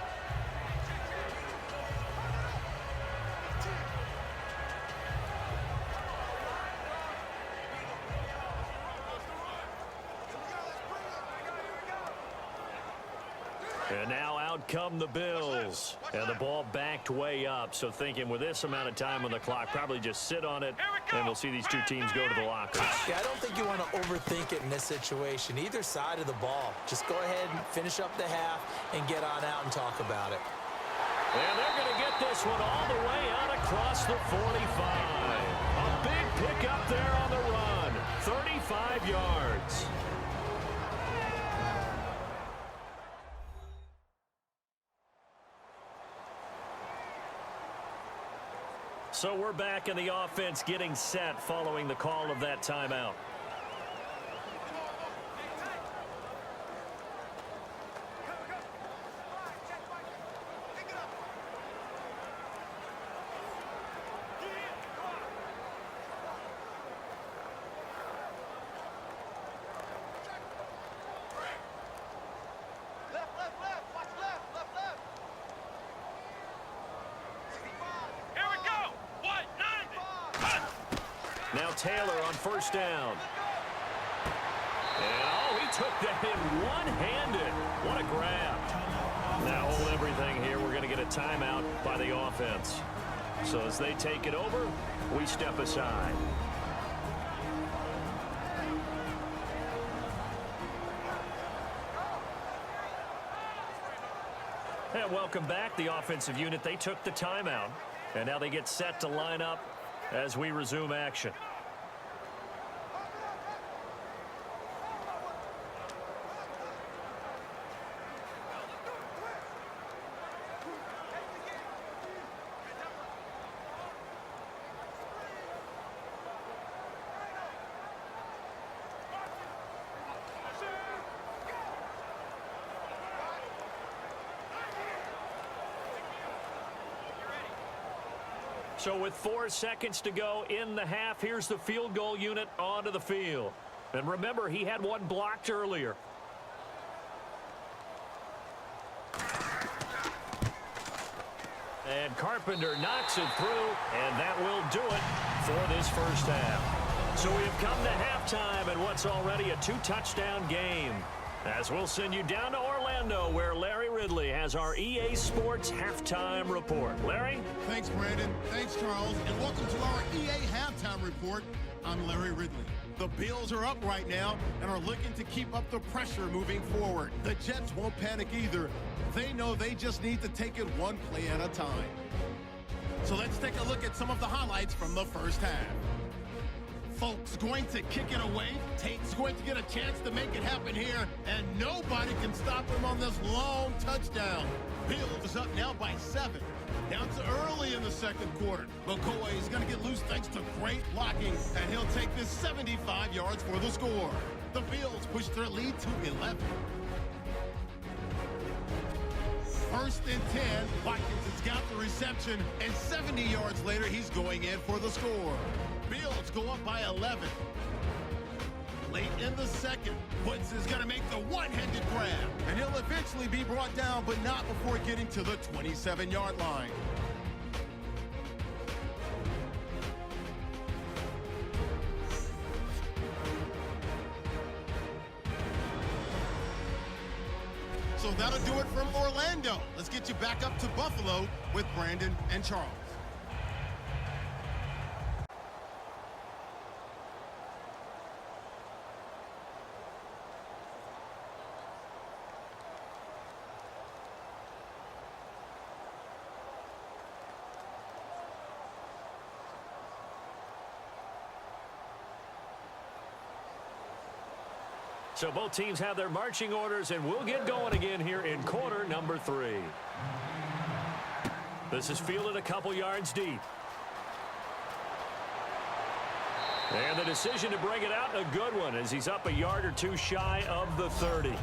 And now out come the Bills. And the ball backed way up. So thinking with this amount of time on the clock, probably just sit on it, and we'll see these two teams go to the lockers. Yeah, I don't think you want to overthink it in this situation. Either side of the ball. Just go ahead and finish up the half and get on out and talk about it. And they're going to get this one all the way out across the 45. A big pickup there on the run. 35 yards. So we're back in the offense getting set following the call of that timeout. Now Taylor on first down. And, oh, he took that in one-handed. What a grab. Now hold everything here. We're going to get a timeout by the offense. So as they take it over, we step aside. And welcome back, the offensive unit. They took the timeout, and now they get set to line up as we resume action. So with 4 seconds to go in the half, here's the field goal unit onto the field. And remember, he had one blocked earlier. And Carpenter knocks it through, and that will do it for this first half. So we have come to halftime in what's already a 2-touchdown game. As we'll send you down to Orlando, where Larry Ridley has our EA Sports Halftime Report. Larry? Thanks, Brandon. Thanks, Charles. And welcome to our EA Halftime Report. I'm Larry Ridley. The Bills are up right now and are looking to keep up the pressure moving forward. The Jets won't panic either. They know they just need to take it one play at a time. So let's take a look at some of the highlights from the first half. Folks going to kick it away. Tate's going to get a chance to make it happen here, and nobody can stop him on this long touchdown. Bills is up now by 7. Down to early in the second quarter. McCoy is going to get loose thanks to great blocking, and he'll take this 75 yards for the score. The Bills push their lead to 11. First and 10, Watkins has got the reception, and 70 yards later, he's going in for the score. Bills go up by 11. Late in the second, Woods is going to make the one-handed grab, and he'll eventually be brought down, but not before getting to the 27-yard line. So that'll do it from Orlando. Let's get you back up to Buffalo with Brandon and Charles. So both teams have their marching orders, and we'll get going again here in quarter number 3. This is fielded a couple yards deep. And the decision to bring it out, a good one, as he's up a yard or two shy of the 30.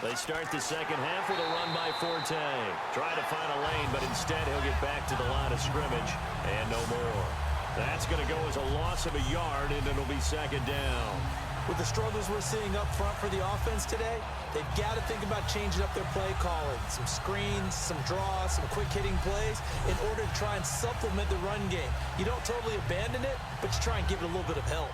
They start the second half with a run by Forte. Trying to find a lane, but instead he'll get back to the line of scrimmage and no more. That's going to go as a loss of a yard, and it'll be second down. With the struggles we're seeing up front for the offense today, they've got to think about changing up their play calling. Some screens, some draws, some quick-hitting plays in order to try and supplement the run game. You don't totally abandon it, but you try and give it a little bit of help.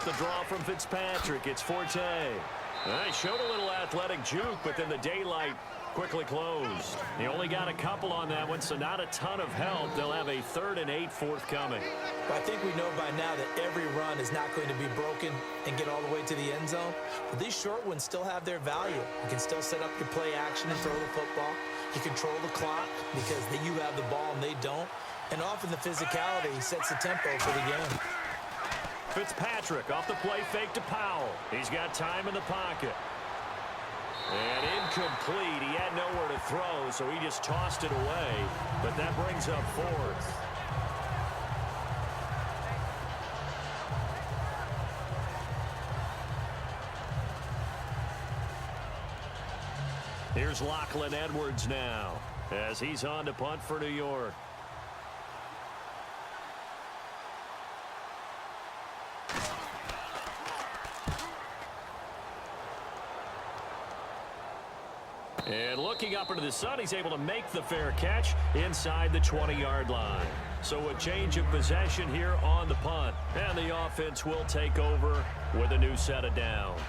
The draw from Fitzpatrick. It's Forte. He showed a little athletic juke, but then the daylight quickly closed. He only got a couple on that one, so not a ton of help. They'll have a 3rd and 8 forthcoming. I think we know by now that every run is not going to be broken and get all the way to the end zone. But these short ones still have their value. You can still set up your play action and throw the football. You control the clock because you have the ball and they don't. And often the physicality sets the tempo for the game. Fitzpatrick off the play fake to Powell. He's got time in the pocket. And incomplete. He had nowhere to throw, so he just tossed it away. But that brings up 4th. Here's Lachlan Edwards now as he's on to punt for New York. And looking up into the sun, he's able to make the fair catch inside the 20-yard line. So a change of possession here on the punt. And the offense will take over with a new set of downs.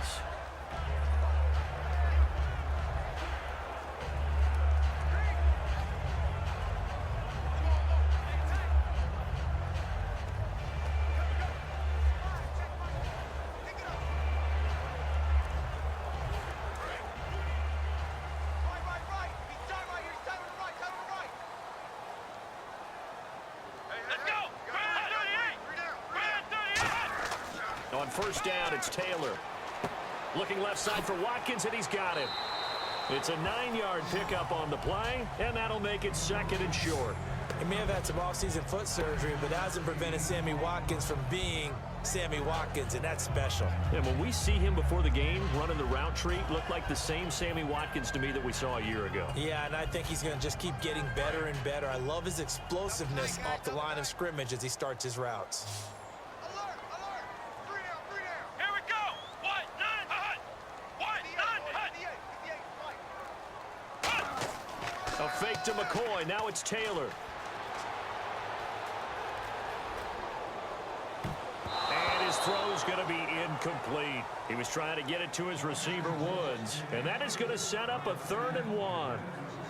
On first down, it's Taylor. Looking left side for Watkins, and he's got him. It's a 9-yard pickup on the play, and that'll make it 2nd and short. He may have had some offseason foot surgery, but that hasn't prevented Sammy Watkins from being Sammy Watkins, and that's special. And when we see him before the game running the route tree, looked like the same Sammy Watkins to me that we saw a year ago. Yeah, and I think he's going to just keep getting better and better. I love his explosiveness off the line of scrimmage as he starts his routes. A fake to McCoy. Now it's Taylor. And his throw's going to be incomplete. He was trying to get it to his receiver, Woods. And that is going to set up a 3rd and 1.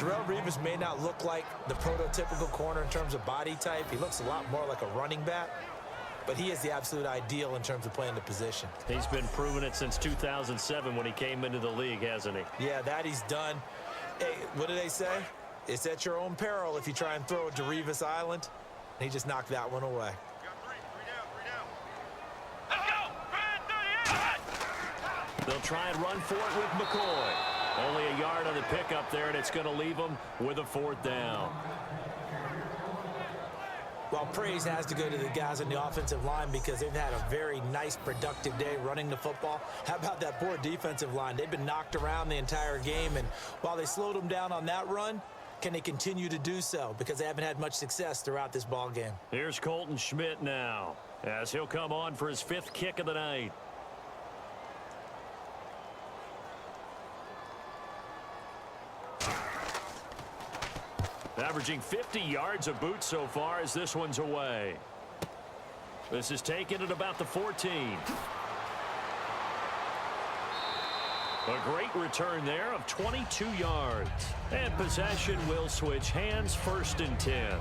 Darrelle Revis may not look like the prototypical corner in terms of body type. He looks a lot more like a running back. But he is the absolute ideal in terms of playing the position. He's been proving it since 2007 when he came into the league, hasn't he? Yeah, that he's done. Hey, what do they say? It's at your own peril if you try and throw it to Revis Island. And he just knocked that one away. They'll try and run for it with McCoy. Only a yard on the pickup there, and it's going to leave them with a 4th down. Well, praise has to go to the guys on the offensive line because they've had a very nice, productive day running the football. How about that poor defensive line? They've been knocked around the entire game, and while they slowed them down on that run, can they continue to do so? Because they haven't had much success throughout this ball game. Here's Colton Schmidt now, as he'll come on for his 5th kick of the night. Averaging 50 yards a boot so far as this one's away. This is taken at about the 14. A great return there of 22 yards. And possession will switch hands, 1st and 10.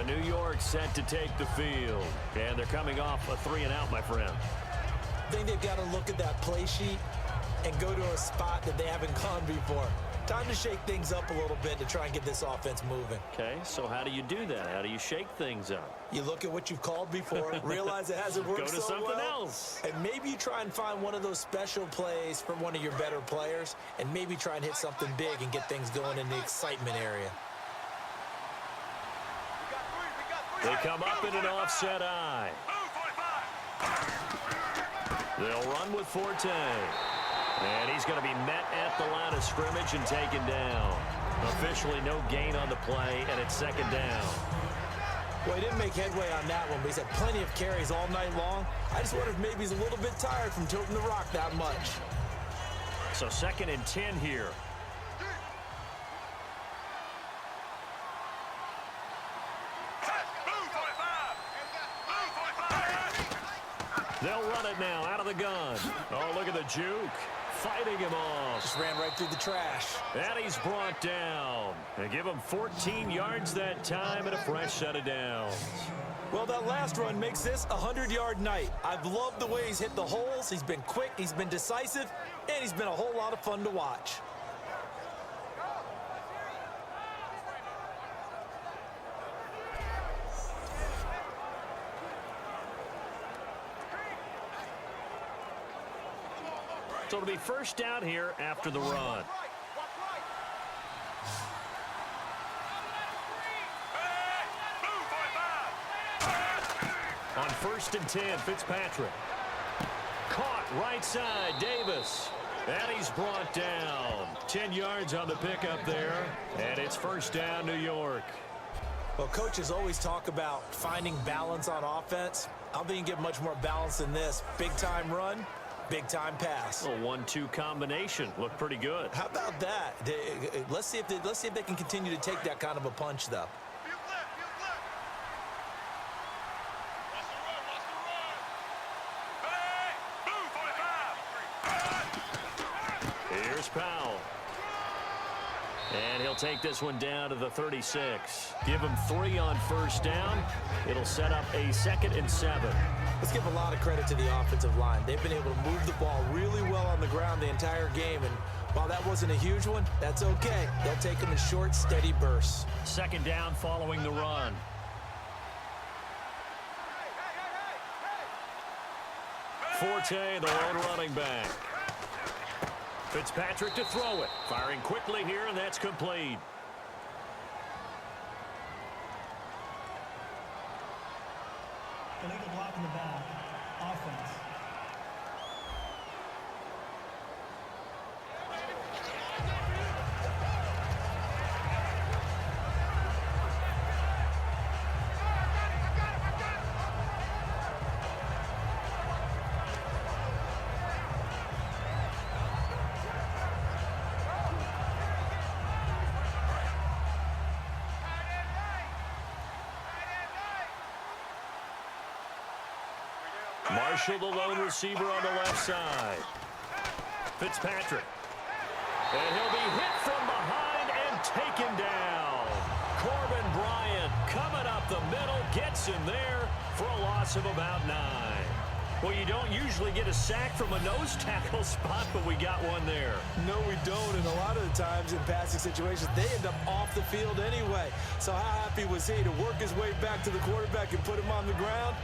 New York set to take the field. And they're coming off a 3-and-out, my friend. I think they've got to look at that play sheet and go to a spot that they haven't gone before. Time to shake things up a little bit to try and get this offense moving. Okay, so how do you do that? How do you shake things up? You look at what you've called before, realize it hasn't worked Go to so something well, else. and maybe you try and find one of those special plays from one of your better players, and maybe try and hit something big and get things going in the excitement area. They come up in an offset eye. They'll run with Forte. And he's going to be met at the line of scrimmage and taken down. Officially no gain on the play, and it's 2nd down. Well, he didn't make headway on that one, but he's had plenty of carries all night long. I just wonder if maybe he's a little bit tired from tilting the rock that much. So 2nd and 10 here. They'll run it now out of the gun. Oh, look at the juke. Fighting him off. Just ran right through the trash. And he's brought down. They give him 14 yards that time and a fresh set of downs. Well, that last run makes this a 100-yard night. I've loved the way he's hit the holes. He's been quick, he's been decisive, and he's been a whole lot of fun to watch. So it'll be 1st down here after the run. On 1st and 10, Fitzpatrick. Caught right side, Davis. And he's brought down. 10 yards on the pickup there. And it's 1st down, New York. Well, coaches always talk about finding balance on offense. I don't think you get much more balance than this. Big-time run, big-time pass. A 1-2 combination. Looked pretty good. How about that? Let's see if they can continue to take that kind of a punch, though. Here's Powell. And he'll take this one down to the 36. Give him 3 on 1st down. It'll set up a 2nd and 7. Let's give a lot of credit to the offensive line. They've been able to move the ball really well on the ground the entire game. And while that wasn't a huge one, that's okay. They'll take them in short, steady bursts. 2nd down following the run. Forte, the lone running back. Fitzpatrick to throw it. Firing quickly here, and that's complete. Illegal block in the back. Offense. Marshall, the lone receiver on the left side. Fitzpatrick. And he'll be hit from behind and taken down. Corbin Bryant coming up the middle, gets him there for a loss of about 9. Well, you don't usually get a sack from a nose tackle spot, but we got one there. No, we don't, and a lot of the times in passing situations, they end up off the field anyway. So how happy was he to work his way back to the quarterback and put him on the ground?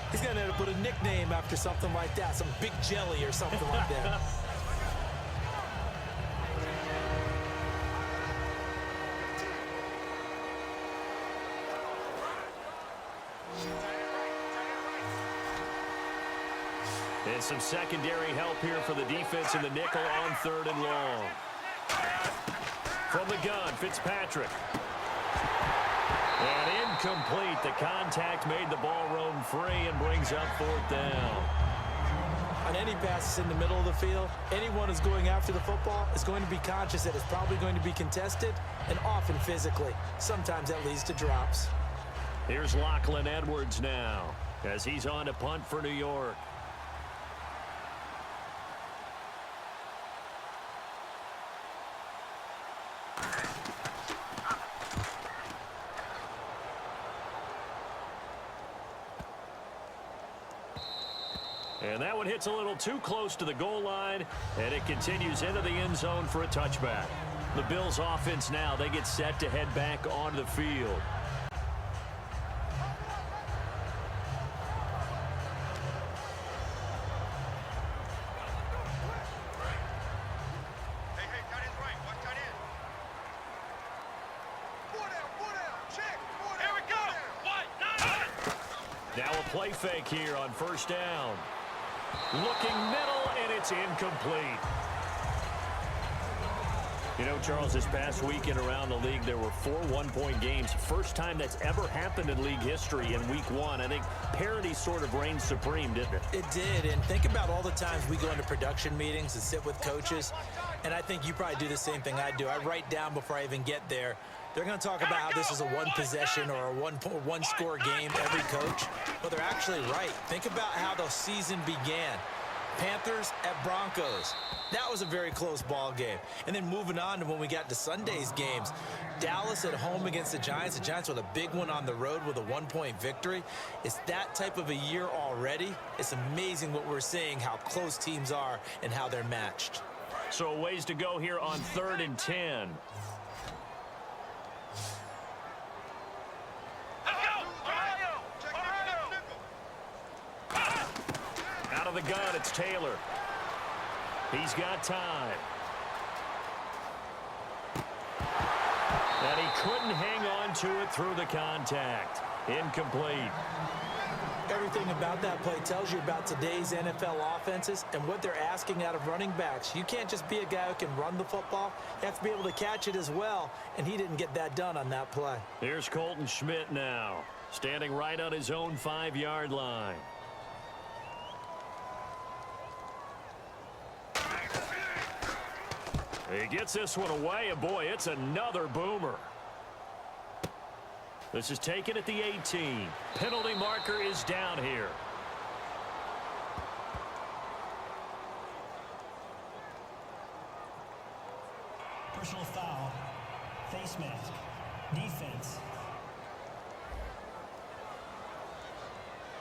He's going to end up with a nickname after something like that, some Big Jelly or something like that. And some secondary help here for the defense in the nickel on 3rd and long. From the gun, Fitzpatrick. And incomplete. The contact made the ball roam free and brings up 4th down. On any passes in the middle of the field, anyone who's going after the football is going to be conscious that it's probably going to be contested and often physically. Sometimes that leads to drops. Here's Lachlan Edwards now as he's on to punt for New York. And that one hits a little too close to the goal line, and it continues into the end zone for a touchback. The Bills offense now, they get set to head back onto the field. Hey, tight end's right. Watch tight end. Four down, check. Here we go. Now a play fake here on first down. Looking middle, and it's incomplete. You know, Charles, this past weekend around the league, there were 4 one-point games. First time that's ever happened in league history in week 1. I think parity sort of reigned supreme, didn't it? It did, and think about all the times we go into production meetings and sit with coaches, and I think you probably do the same thing I do. I write down before I even get there. They're going to talk about how this is a one-possession or a one-score game, every coach, but they're actually right. Think about how the season began. Panthers at Broncos. That was a very close ball game. And then moving on to when we got to Sunday's games, Dallas at home against the Giants with a big one on the road with a 1-point victory. It's that type of a year already. It's amazing what we're seeing, how close teams are and how they're matched. So a ways to go here on 3rd and 10. Out of the gun, it's Taylor. He's got time. And he couldn't hang on to it through the contact. Incomplete. Everything about that play tells you about today's NFL offenses and what they're asking out of running backs. You can't just be a guy who can run the football. You have to be able to catch it as well, and he didn't get that done on that play. Here's Colton Schmidt now, standing right on his own 5-yard line. He gets this one away, and boy, it's another boomer. This is taken at the 18. Penalty marker is down here. Personal foul. Face mask. Defense.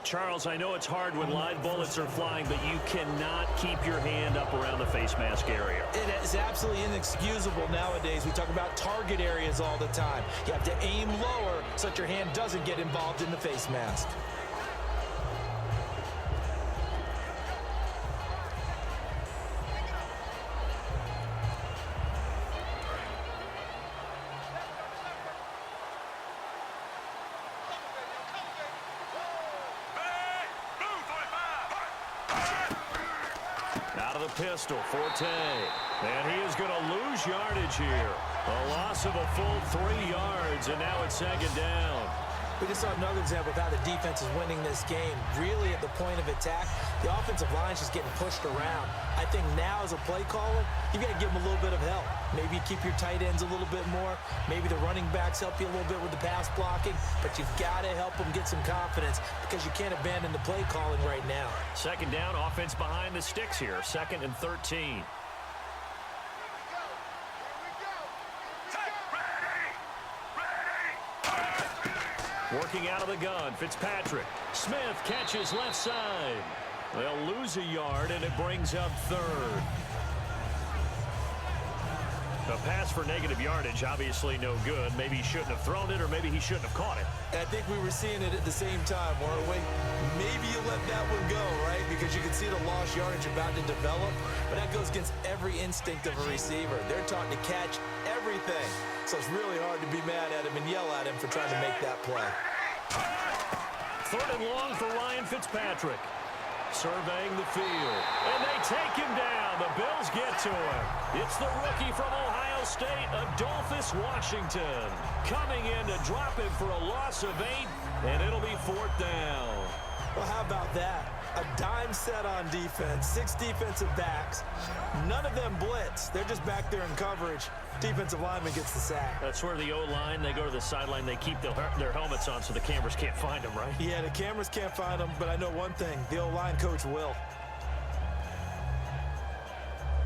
Charles, I know it's hard when live bullets are flying, but you cannot keep your hand up around the face mask area. It is absolutely inexcusable nowadays. We talk about target areas all the time. You have to aim lower so that your hand doesn't get involved in the face mask. Pistol, Forte, and he is going to lose yardage here. A loss of a full 3 yards, and now it's 2nd down. We just saw another example of how the defense is winning this game. Really at the point of attack, the offensive line is just getting pushed around. I think now as a play caller, you've got to give them a little bit of help. Maybe you keep your tight ends a little bit more. Maybe the running backs help you a little bit with the pass blocking, but you've got to help them get some confidence because you can't abandon the play calling right now. 2nd down, offense behind the sticks here. 2nd and 13. Working out of the gun, Fitzpatrick. Smith catches left side. They'll lose a yard, and it brings up 3rd. A pass for negative yardage, obviously no good. Maybe he shouldn't have thrown it, or maybe he shouldn't have caught it. And I think we were seeing it at the same time, weren't we? Maybe you let that one go, right? Because you can see the lost yardage about to develop. But that goes against every instinct of a receiver. They're taught to catch everything. So it's really hard to be mad at him and yell at him for trying to make that play. 3rd and long for Ryan Fitzpatrick. Surveying the field. And they take him down. The Bills get to him. It's the rookie from Ohio State, Adolphus Washington. Coming in to drop him for a loss of 8, and it'll be 4th down. Well, how about that? A dime set on defense, 6 defensive backs. None of them blitz. They're just back there in coverage. Defensive lineman gets the sack. That's where the O-line, they go to the sideline, they keep their helmets on so the cameras can't find them, right? Yeah, the cameras can't find them, but I know one thing. The O-line coach will.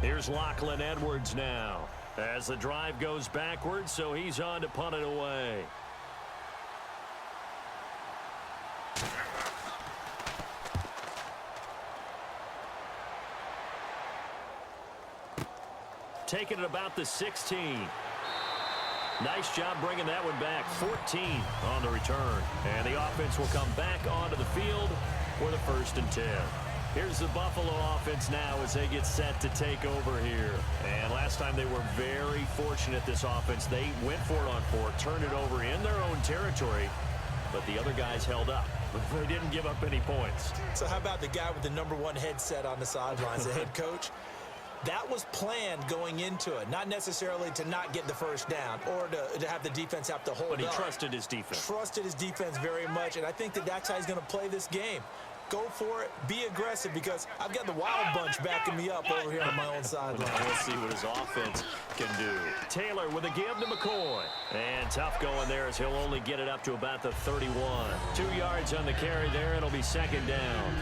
Here's Lachlan Edwards now as the drive goes backwards, so he's on to punt it away. Taking it about the 16. Nice job bringing that one back. 14 on the return. And the offense will come back onto the field for the 1st and 10. Here's the Buffalo offense now as they get set to take over here. And last time they were very fortunate, this offense. They went for it on 4, turned it over in their own territory, but the other guys held up. They didn't give up any points. So how about the guy with the #1 headset on the sidelines, the head coach? That was planned going into it, not necessarily to not get the 1st down or to have the defense have to hold up. But he trusted his defense. Trusted his defense very much, and I think that's how he's going to play this game. Go for it, be aggressive, because I've got the wild bunch backing me up over here on my own sideline. We'll see what his offense can do. Taylor with a give to McCoy. And tough going there as he'll only get it up to about the 31. 2 yards on the carry there. It'll be 2nd down.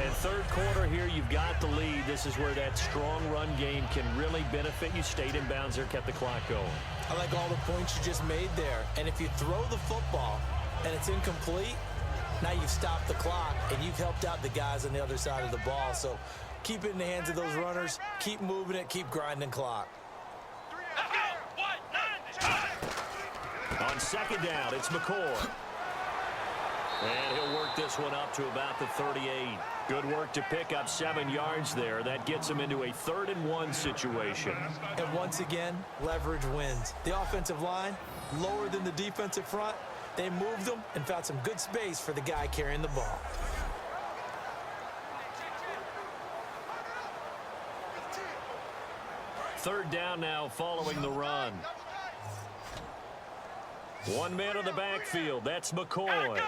And 3rd quarter here, you've got the lead. This is where that strong run game can really benefit you. Stayed in bounds there, kept the clock going. I like all the points you just made there. And if you throw the football and it's incomplete, now you've stopped the clock and you've helped out the guys on the other side of the ball. So keep it in the hands of those runners. Keep moving it. Keep grinding clock. On 2nd down, it's McCoy. And he'll work this one up to about the 38. Good work to pick up 7 yards there. That gets him into a 3rd and 1 situation. And once again, leverage wins. The offensive line, lower than the defensive front. They moved them and found some good space for the guy carrying the ball. Third down now following the run. 1 man on the backfield. That's McCoy.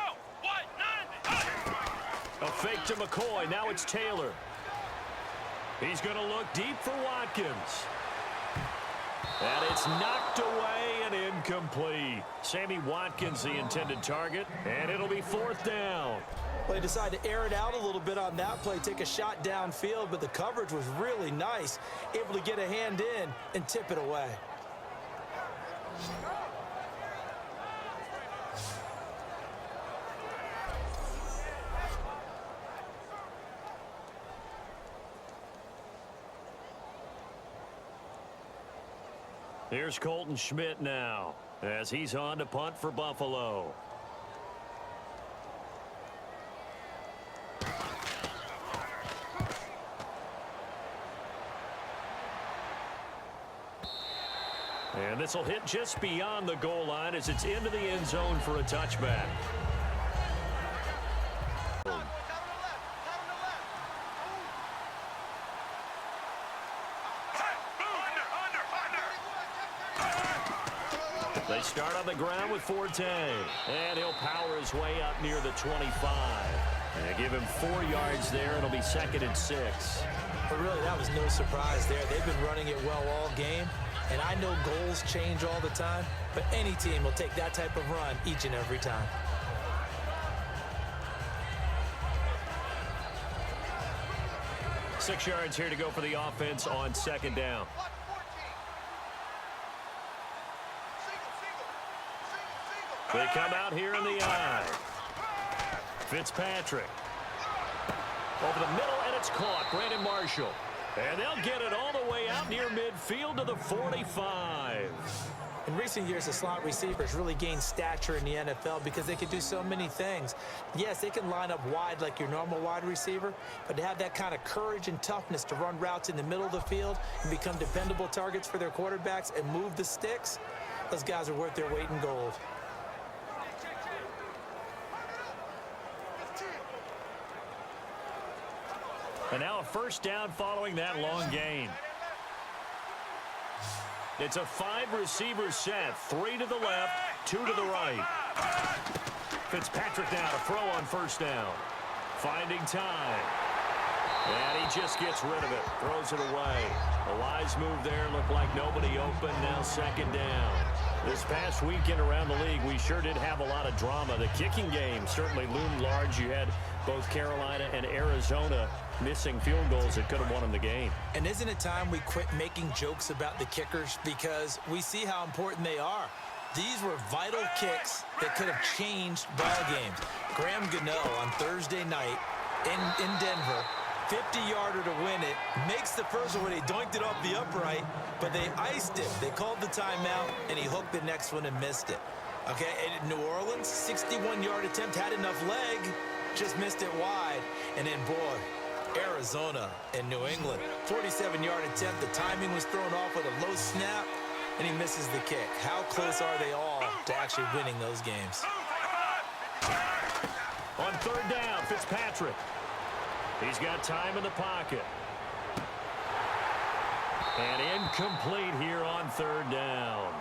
A fake to McCoy. Now it's Taylor. He's going to look deep for Watkins. And it's knocked away and incomplete. Sammy Watkins, the intended target, and it'll be 4th down. Well, they decided to air it out a little bit on that play, take a shot downfield, but the coverage was really nice, able to get a hand in and tip it away. Here's Colton Schmidt now as he's on to punt for Buffalo. And this will hit just beyond the goal line as it's into the end zone for a touchback. They start on the ground with Forte, and he'll power his way up near the 25. And they give him 4 yards there. It'll be 2nd and 6. But really, that was no surprise there. They've been running it well all game, and I know goals change all the time, but any team will take that type of run each and every time. Six yards here to go for the offense on 2nd down. They come out here in the eye. Fitzpatrick. Over the middle, and it's caught. Brandon Marshall. And they'll get it all the way out near midfield to the 45. In recent years, the slot receivers really gained stature in the NFL because they can do so many things. Yes, they can line up wide like your normal wide receiver, but to have that kind of courage and toughness to run routes in the middle of the field and become dependable targets for their quarterbacks and move the sticks, those guys are worth their weight in gold. And now a 1st down following that long gain. It's a 5-receiver set. 3 to the left, 2 to the right. Fitzpatrick now to throw on 1st down. Finding time. And he just gets rid of it, throws it away. A wise move there, looked like nobody open, now second down. This past weekend around the league, we sure did have a lot of drama. The kicking game certainly loomed large. You had both Carolina and Arizona missing field goals that could have won them the game. And isn't it time we quit making jokes about the kickers, because we see how important they are. These were vital kicks that could have changed ball games. Graham Gano on Thursday night in Denver, 50-yarder to win it, makes the first one when he doinked it off the upright, but they iced him. They called the timeout, and he hooked the next one and missed it. Okay, and in New Orleans, 61-yard attempt, had enough leg, just missed it wide. And then, boy, Arizona and New England, 47-yard attempt. The timing was thrown off with a low snap, and he misses the kick. How close are they all to actually winning those games? On third down, Fitzpatrick. He's got time in the pocket. And incomplete here on third down.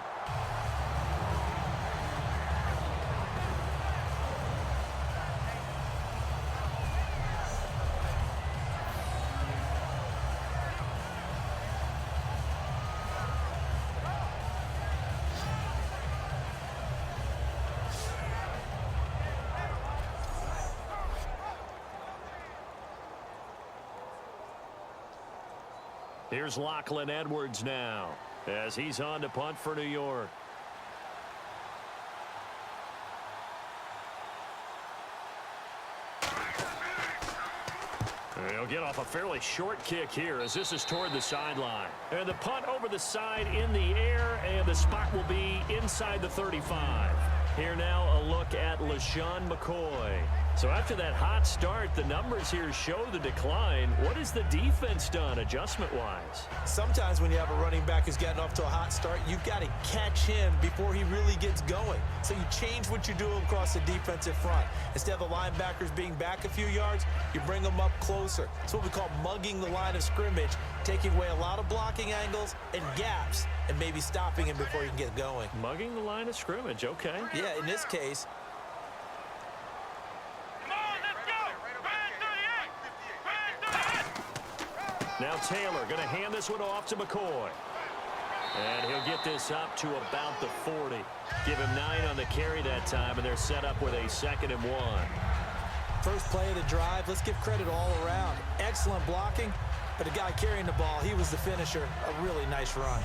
Here's Lachlan Edwards now as he's on to punt for New York. He'll get off a fairly short kick here as this is toward the sideline. And the punt over the side in the air, and the spot will be inside the 35. Here now a look at LaShawn McCoy. So after that hot start, the numbers here show the decline. What has the defense done adjustment-wise? Sometimes when you have a running back who's gotten off to a hot start, you've got to catch him before he really gets going. So you change what you do across the defensive front. Instead of the linebackers being back a few yards, you bring them up closer. It's what we call mugging the line of scrimmage, taking away a lot of blocking angles and gaps, and maybe stopping him before he can get going. Mugging the line of scrimmage, okay. Yeah, in this case, now Taylor going to hand this one off to McCoy. And he'll get this up to about the 40. Give him 9 on the carry that time, and they're set up with a 2nd and 1. First play of the drive, let's give credit all around. Excellent blocking, but the guy carrying the ball, he was the finisher. A really nice run.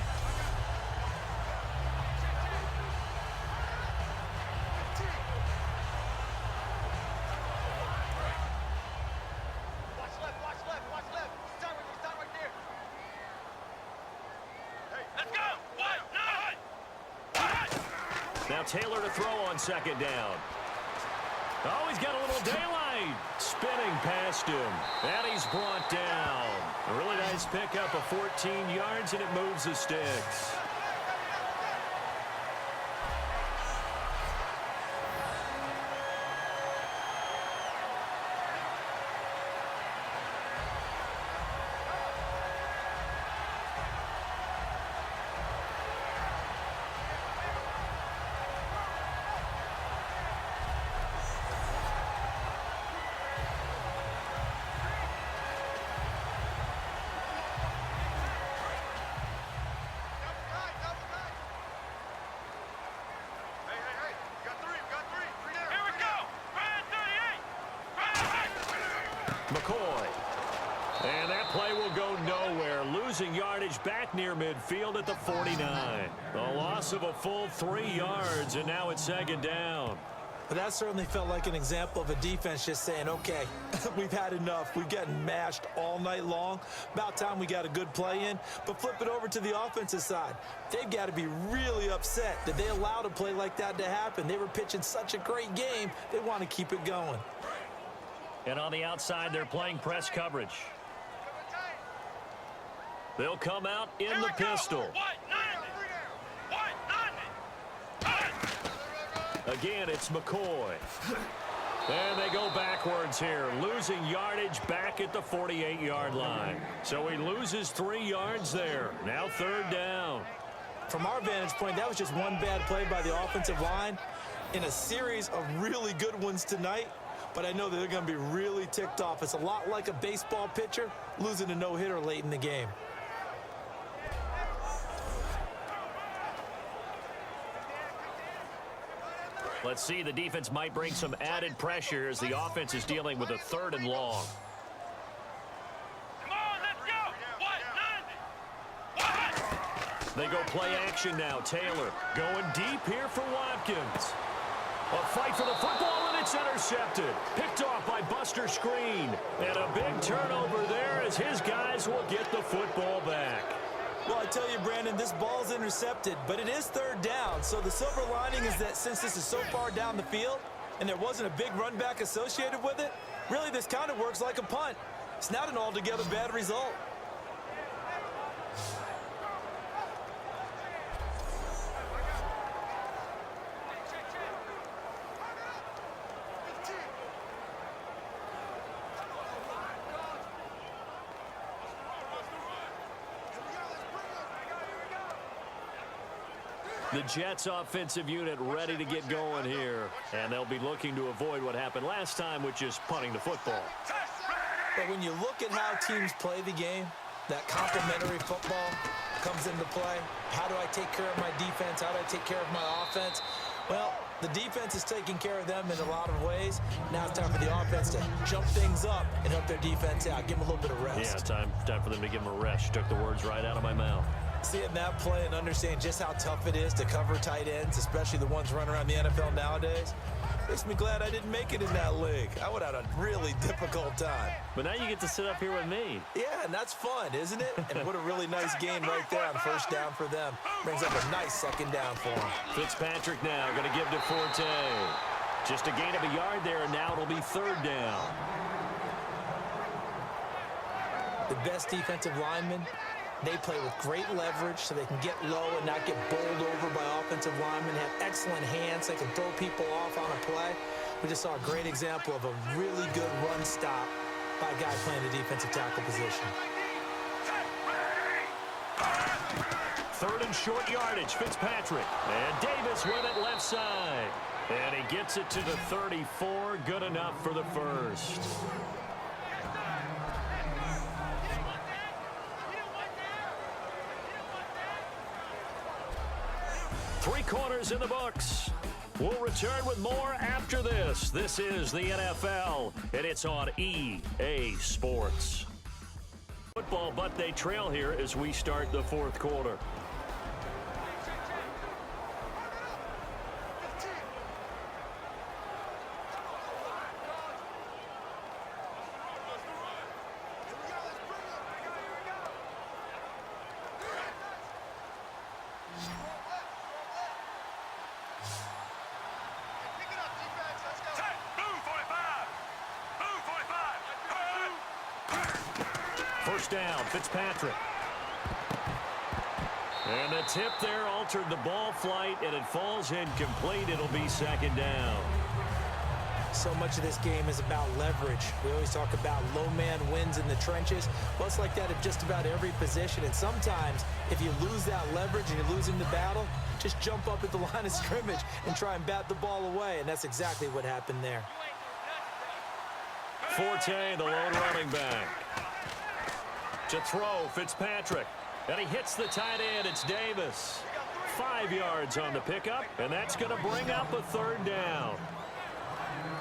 Now Taylor to throw on 2nd down. Oh, he's got a little daylight. Spinning past him. And he's brought down. A really nice pickup of 14 yards, and it moves the sticks. McCoy. And that play will go nowhere. Losing yardage back near midfield at the 49. A loss of a full 3 yards, and now it's 2nd down. But that certainly felt like an example of a defense just saying, okay, we've had enough. We've gotten mashed all night long. About time we got a good play in. But flip it over to the offensive side. They've got to be really upset that they allowed a play like that to happen. They were pitching such a great game. They want to keep it going. And on the outside, they're playing press coverage. They'll come out in the pistol. Again, it's McCoy. And they go backwards here, losing yardage back at the 48-yard line. So he loses 3 yards there. Now 3rd down. From our vantage point, that was just one bad play by the offensive line in a series of really good ones tonight. but I know that they're going to be really ticked off. It's a lot like a baseball pitcher losing a no-hitter late in the game. Let's see, the defense might bring some added pressure as the offense is dealing with a 3rd and long. Come on, let's go. What? They go play action now. Taylor going deep here for Watkins. A fight for the football, and it's intercepted. Picked off by Buster Screen. And a big turnover there as his guys will get the football back. Well, I tell you, Brandon, this ball's intercepted, but it is 3rd down. So the silver lining is that since this is so far down the field and there wasn't a big run back associated with it, really this kind of works like a punt. It's not an altogether bad result. The Jets offensive unit ready to get going here. And they'll be looking to avoid what happened last time, which is punting the football. But when you look at how teams play the game, that complementary football comes into play. How do I take care of my defense? How do I take care of my offense? Well, the defense is taking care of them in a lot of ways. Now it's time for the offense to jump things up and help their defense out. Give them a little bit of rest. Yeah, time for them to give them a rest. Took the words right out of my mouth. Seeing that play and understanding just how tough it is to cover tight ends, especially the ones running around the NFL nowadays, makes me glad I didn't make it in that league. I would have had a really difficult time. But now you get to sit up here with me. Yeah, and that's fun, isn't it? And what a really nice game right there on 1st down for them. Brings up a nice 2nd down for them. Fitzpatrick now going to give to Forte. Just a gain of a yard there, and now it'll be 3rd down. The best defensive linemen, they play with great leverage so they can get low and not get bowled over by offensive linemen, have excellent hands. They can throw people off on a play. We just saw a great example of a really good run stop by a guy playing the defensive tackle position. 3rd and short yardage, Fitzpatrick. And Davis with it left side. And he gets it to the 34. Good enough for the 1st. Three quarters in the books. We'll return with more after this. This is the NFL, and it's on EA Sports. Football, but they trail here as we start the 4th quarter. First down, Fitzpatrick. And the tip there altered the ball flight, and it falls incomplete. It'll be 2nd down. So much of this game is about leverage. We always talk about low man wins in the trenches. Well, it's like that at just about every position. And sometimes, if you lose that leverage and you're losing the battle, just jump up at the line of scrimmage and try and bat the ball away. And that's exactly what happened there. Forte, the lone running back. To throw, Fitzpatrick. And he hits the tight end. It's Davis. 5 yards on the pickup, and that's going to bring up a 3rd down.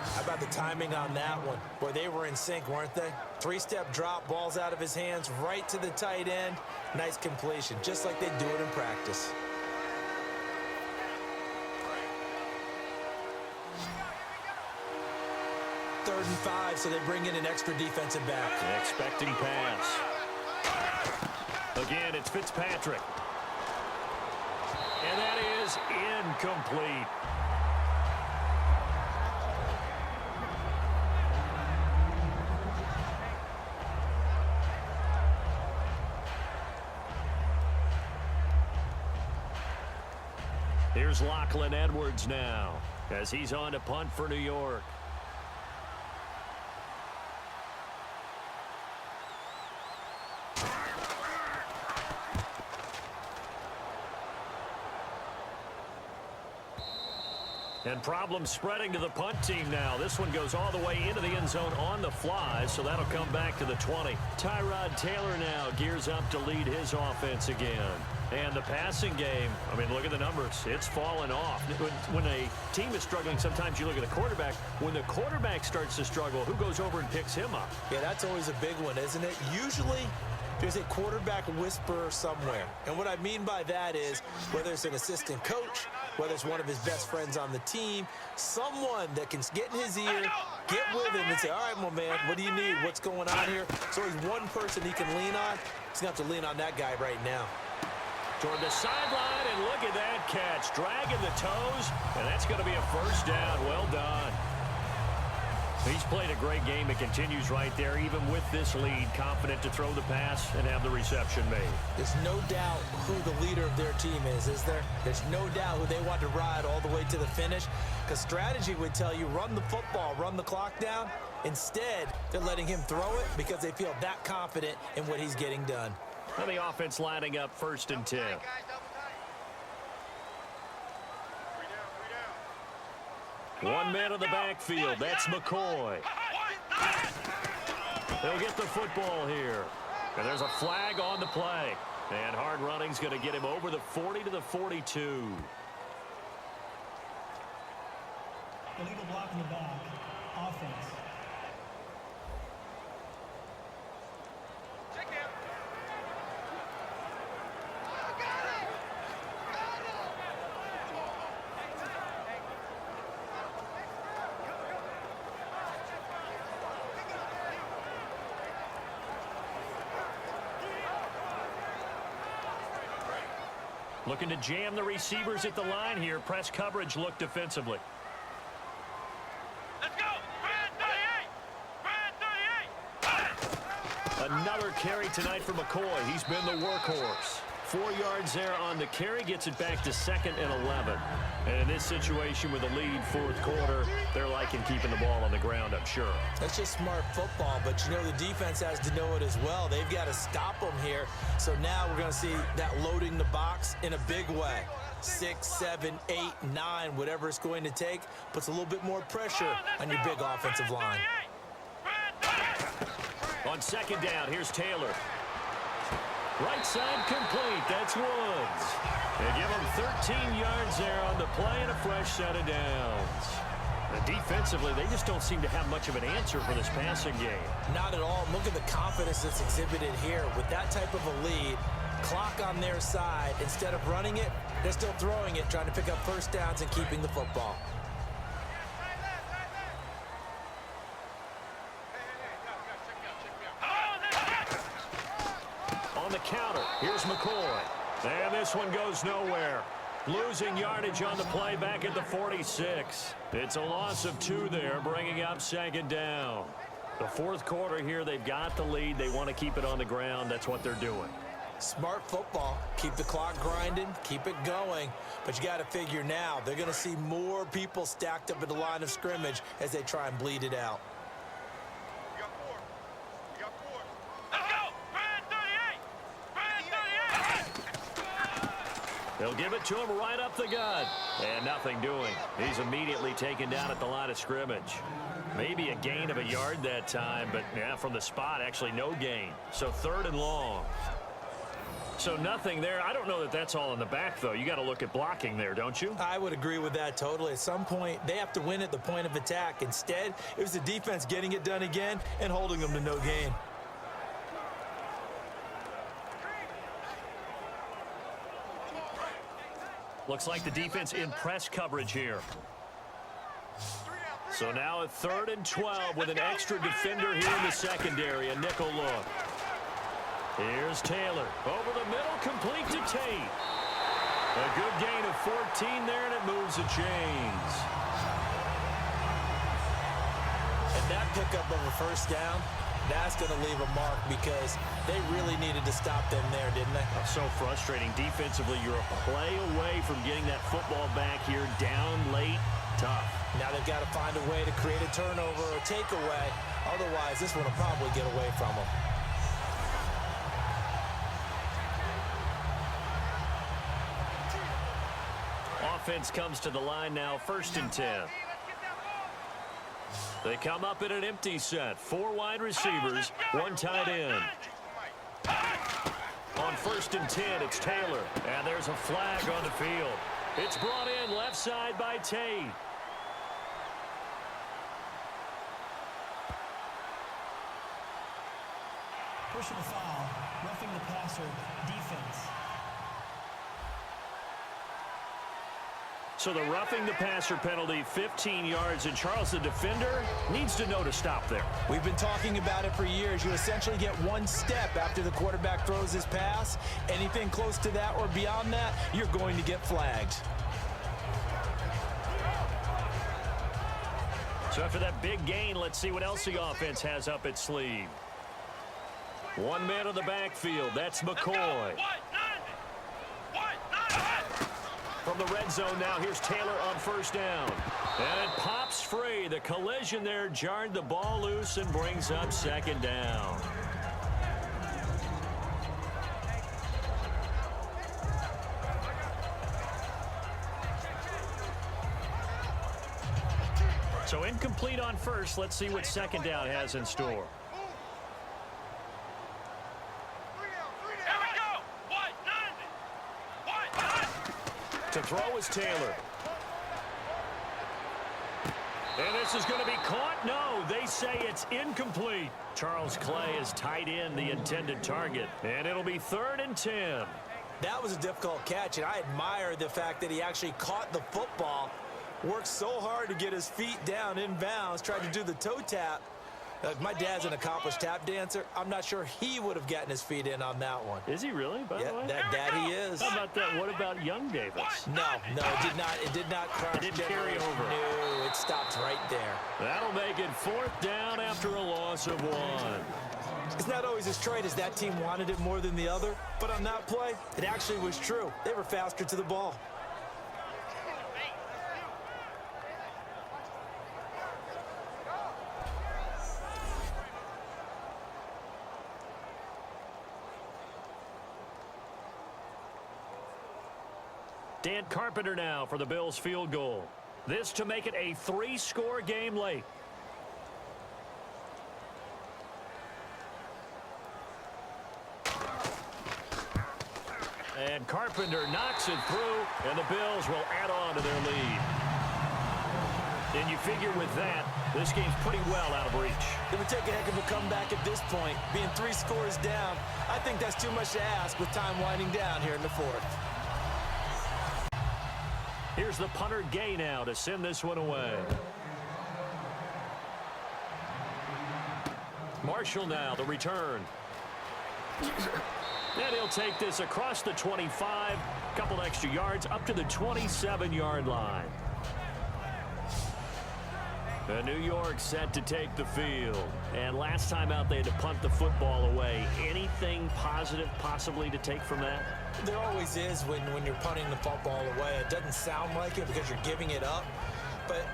How about the timing on that one? Boy, they were in sync, weren't they? 3-step drop, balls out of his hands, right to the tight end. Nice completion, just like they do it in practice. Third and 5, so they bring in an extra defensive back. Expecting pass. Again, it's Fitzpatrick. And that is incomplete. Here's Lachlan Edwards now as he's on to punt for New York. And problems spreading to the punt team now. This one goes all the way into the end zone on the fly, so that'll come back to the 20. Tyrod Taylor now gears up to lead his offense again. And the passing game, I mean, look at the numbers. It's fallen off. When a team is struggling, sometimes you look at the quarterback. When the quarterback starts to struggle, who goes over and picks him up? Yeah, that's always a big one, isn't it? Usually, there's a quarterback whisperer somewhere. And what I mean by that is, whether it's an assistant coach, whether it's one of his best friends on the team, someone that can get in his ear, get with him and say, all right, my man, what do you need? What's going on here? So he's one person he can lean on. He's going to have to lean on that guy right now. Toward the sideline, and look at that catch. Dragging the toes, and that's going to be a first down. Well done. He's played a great game. It continues right there, even with this lead, confident to throw the pass and have the reception made. There's no doubt who the leader of their team is there? There's no doubt who they want to ride all the way to the finish, because strategy would tell you run the football, run the clock down. Instead, they're letting him throw it because they feel that confident in what he's getting done. And the offense lining up 1st and 10. Guys, double tight. 1 man on the backfield. That's McCoy. They'll get the football here. And there's a flag on the play. And hard running's going to get him over the 40 to the 42. Illegal block in the back. Offense. Check him. Looking to jam the receivers at the line here. Press coverage look defensively. Let's go. Brad 38. Another carry tonight for McCoy. He's been the workhorse. 4 yards there on the carry. Gets it back to 2nd and 11. And in this situation with a lead 4th quarter, they're liking keeping the ball on the ground, I'm sure. That's just smart football, but you know the defense has to know it as well. They've got to stop them here. So now we're going to see that loading the box in a big way. 6, 7, 8, 9, whatever it's going to take, puts a little bit more pressure on your big offensive line. On 2nd down, here's Taylor. Right side complete. That's Woods. They give him 13 yards there on the play and a fresh set of downs. And defensively, they just don't seem to have much of an answer for this passing game. Not at all. Look at the confidence that's exhibited here. With that type of a lead, clock on their side, instead of running it, they're still throwing it, trying to pick up first downs and keeping the football. On the counter, here's McCoy. And this one goes nowhere. Losing yardage on the play back at the 46. It's a loss of 2 there, bringing up 2nd down. The 4th quarter here, they've got the lead. They want to keep it on the ground. That's what they're doing. Smart football. Keep the clock grinding. Keep it going. But you got to figure now, they're going to see more people stacked up at the line of scrimmage as they try and bleed it out. We got 4. We got 4. Let's go. Brad 38. Brad 38. They'll give it to him right up the gut. And nothing doing. He's immediately taken down at the line of scrimmage. Maybe a gain of a yard that time, but yeah, from the spot, actually no gain. So 3rd and long. So nothing there. I don't know that that's all in the back, though. You got to look at blocking there, don't you? I would agree with that totally. At some point, they have to win at the point of attack. Instead, it was the defense getting it done again and holding them to no gain. Looks like the defense in press coverage here. So now a 3rd and 12 with an extra defender here in the secondary. A nickel look. Here's Taylor. Over the middle, complete to Tate. A good gain of 14 there, and it moves the chains. And that pickup of a first down, that's going to leave a mark because they really needed to stop them there, didn't they? So frustrating. Defensively, you're a play away from getting that football back here down late. Tough. Now they've got to find a way to create a turnover or takeaway. Otherwise, this one will probably get away from them. offense comes to the line now, 1st and 10. They come up in an empty set. 4 wide receivers, 1 tight end. On 1st and 10, it's Taylor. And there's a flag on the field. It's brought in left side by Tate. Personal foul, roughing the passer, defense. So the roughing the passer penalty, 15 yards. And Charles, the defender, needs to know to stop there. We've been talking about it for years. You essentially get 1 step after the quarterback throws his pass. Anything close to that or beyond that, you're going to get flagged. So after that big gain, let's see what else the offense has up its sleeve. 1 man on the backfield. That's McCoy. From the red zone now, here's Taylor on 1st down. And it pops free. The collision there jarred the ball loose and brings up 2nd down. So incomplete on 1st. Let's see what 2nd down has in store. To throw is Taylor. And this is going to be caught. No, they say it's incomplete. Charles Clay is tight end, the intended target. And it'll be 3rd and 10. That was a difficult catch, and I admire the fact that he actually caught the football, worked so hard to get his feet down inbounds, tried to do the toe tap. My dad's an accomplished tap dancer. I'm not sure he would have gotten his feet in on that one. Is he really, by the way? That he is. How about that? What about young Davis? No, it did not cross. It didn't carry over. No, it stopped right there. That'll make it 4th down after a loss of 1. It's not always as trite as that team wanted it more than the other, but on that play, it actually was true. They were faster to the ball. Dan Carpenter now for the Bills field goal. This to make it a 3-score game late. And Carpenter knocks it through, and the Bills will add on to their lead. And you figure with that, this game's pretty well out of reach. It would take a heck of a comeback at this point. Being 3 scores down, I think that's too much to ask with time winding down here in the 4th. Here's the punter Gay now to send this one away. Marshall now, the return. And he'll take this across the 25, couple extra yards up to the 27-yard line. And New York set to take the field. And last time out, they had to punt the football away. Anything positive possibly to take from that? There always is when you're punting the football away. It doesn't sound like it because you're giving it up, but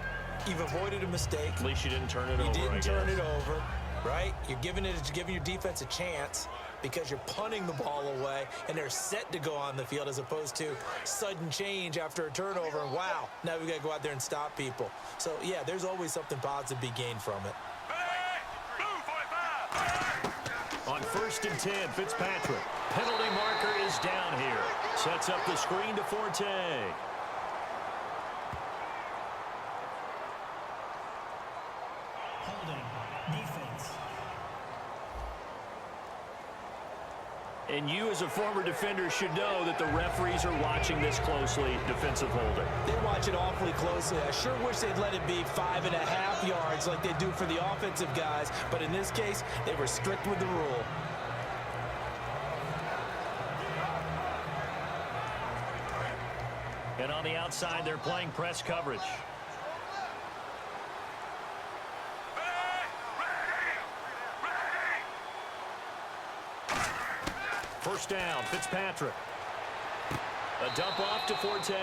you've avoided a mistake. At least you didn't turn it over, You didn't turn it over, right? You're giving your defense a chance because you're punting the ball away, and they're set to go on the field as opposed to sudden change after a turnover. And wow, now we got to go out there and stop people. So, yeah, there's always something positive to be gained from it. On 1st and 10, Fitzpatrick. Penalty marker is down here. Sets up the screen to Forte. Holding, defense. And you as a former defender should know that the referees are watching this closely. Defensive holding. They watch it awfully closely. I sure wish they'd let it be 5.5 yards like they do for the offensive guys. But in this case, they were strict with the rule. And on the outside, they're playing press coverage. First down, Fitzpatrick. A dump off to Forte.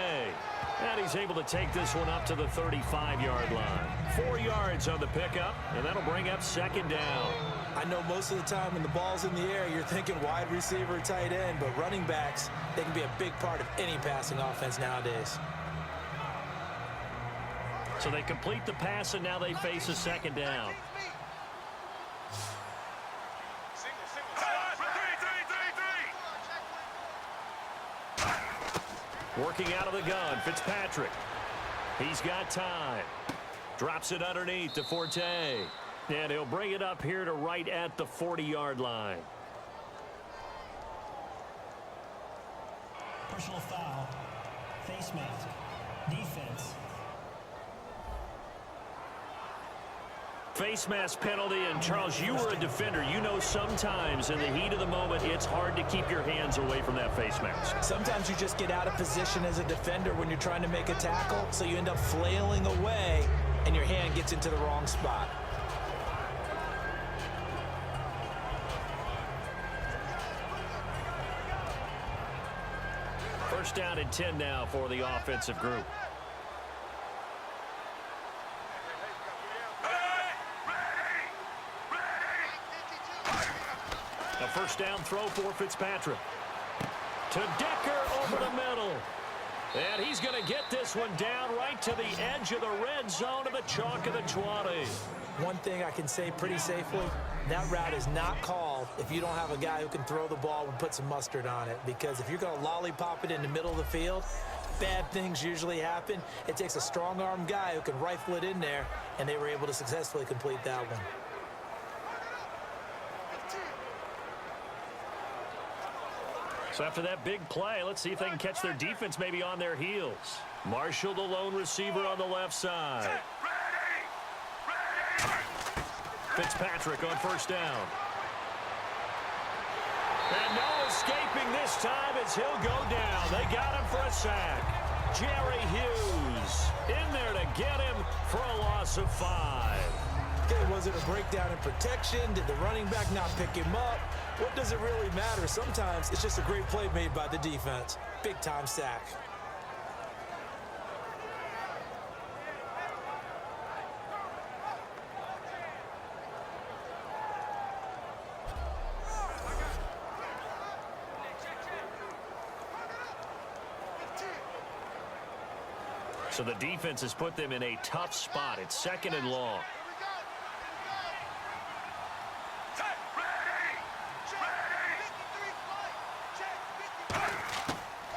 And he's able to take this one up to the 35-yard line. 4 yards on the pickup, and that'll bring up 2nd down. I know most of the time when the ball's in the air, you're thinking wide receiver, tight end, but running backs, they can be a big part of any passing offense nowadays. So they complete the pass, and now they face a second down. Working out of the gun, Fitzpatrick. He's got time. Drops it underneath to Forte. And he'll bring it up here to right at the 40-yard line. Personal foul. Face mask. Defense. Face mask penalty, and Charles, you were a defender. You know sometimes in the heat of the moment, it's hard to keep your hands away from that face mask. Sometimes you just get out of position as a defender when you're trying to make a tackle, so you end up flailing away, and your hand gets into the wrong spot. First down and 10 now for the offensive group. A first down throw for Fitzpatrick. To Decker over the middle. And he's going to get this one down right to the edge of the red zone of the chalk of the 20. One thing I can say pretty safely, that route is not called if you don't have a guy who can throw the ball and put some mustard on it. Because if you're going to lollipop it in the middle of the field, bad things usually happen. It takes a strong-arm guy who can rifle it in there, and they were able to successfully complete that one. So after that big play, let's see if they can catch their defense maybe on their heels. Marshall, the lone receiver on the left side. Fitzpatrick on first down. And no escaping this time as he'll go down. They got him for a sack. Jerry Hughes in there to get him for a loss of 5. Okay, was it a breakdown in protection? Did the running back not pick him up? What does it really matter? Sometimes it's just a great play made by the defense. Big-time sack. So the defense has put them in a tough spot. It's second and long.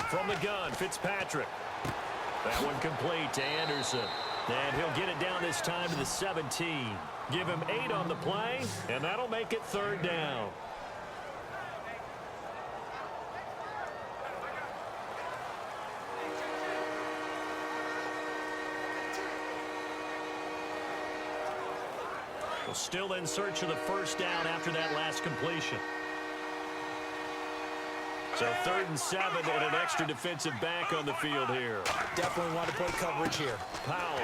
From the gun, Fitzpatrick. That one complete to Anderson. And he'll get it down this time to the 17. Give him 8 on the play, and that'll make it third down. Well, still in search of the first down after that last completion. So 3rd and 7 and an extra defensive back on the field here. Definitely want to play coverage here. Powell.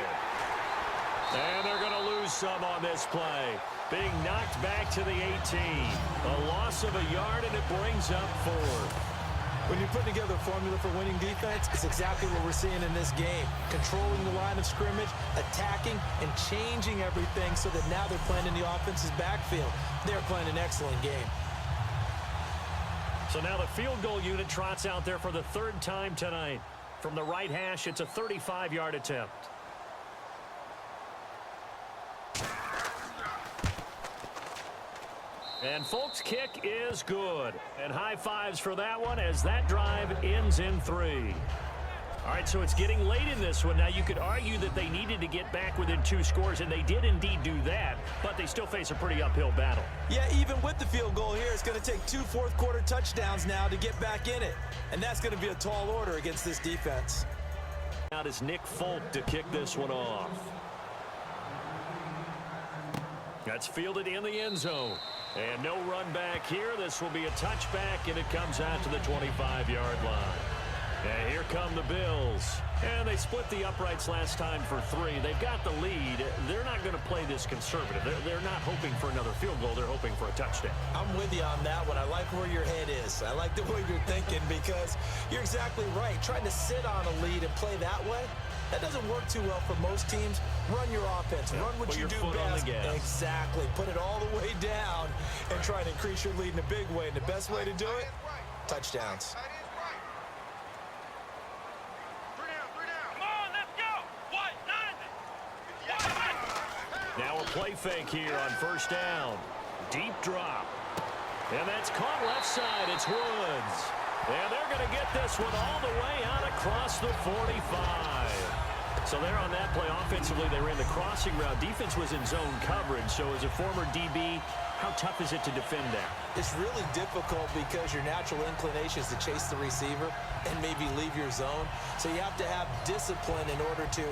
And they're going to lose some on this play. Being knocked back to the 18. A loss of a yard, and it brings up 4. When you put together a formula for winning defense, it's exactly what we're seeing in this game. Controlling the line of scrimmage, attacking, and changing everything so that now they're playing in the offense's backfield. They're playing an excellent game. So now the field goal unit trots out there for the 3rd time tonight. From the right hash, it's a 35-yard attempt. And Folk's kick is good. And high fives for that one as that drive ends in 3. All right, so it's getting late in this one. Now, you could argue that they needed to get back within 2 scores, and they did indeed do that, but they still face a pretty uphill battle. Yeah, even with the field goal here, it's going to take 2 fourth-quarter touchdowns now to get back in it. And that's going to be a tall order against this defense. Out is Nick Folk to kick this one off. That's fielded in the end zone. And no run back here. This will be a touchback, and it comes out to the 25-yard line. And here come the Bills. And they split the uprights last time for 3. They've got the lead. They're not going to play this conservative. They're not hoping for another field goal. They're hoping for a touchdown. I'm with you on that one. I like where your head is. I like the way you're thinking because you're exactly right. Trying to sit on a lead and play that way, that doesn't work too well for most teams. Run your offense. Yeah, run what put you your do foot on best. the gas. Exactly. Put it all the way down and try to increase your lead in a big way. And the best way to do it, touchdowns. Now a play fake here on first down. Deep drop. And that's caught left side. It's Woods. And they're going to get this one all the way out across the 45. So there on that play, offensively, they ran the crossing route. Defense was in zone coverage. So as a former DB, how tough is it to defend that? It's really difficult because your natural inclination is to chase the receiver and maybe leave your zone. So you have to have discipline in order to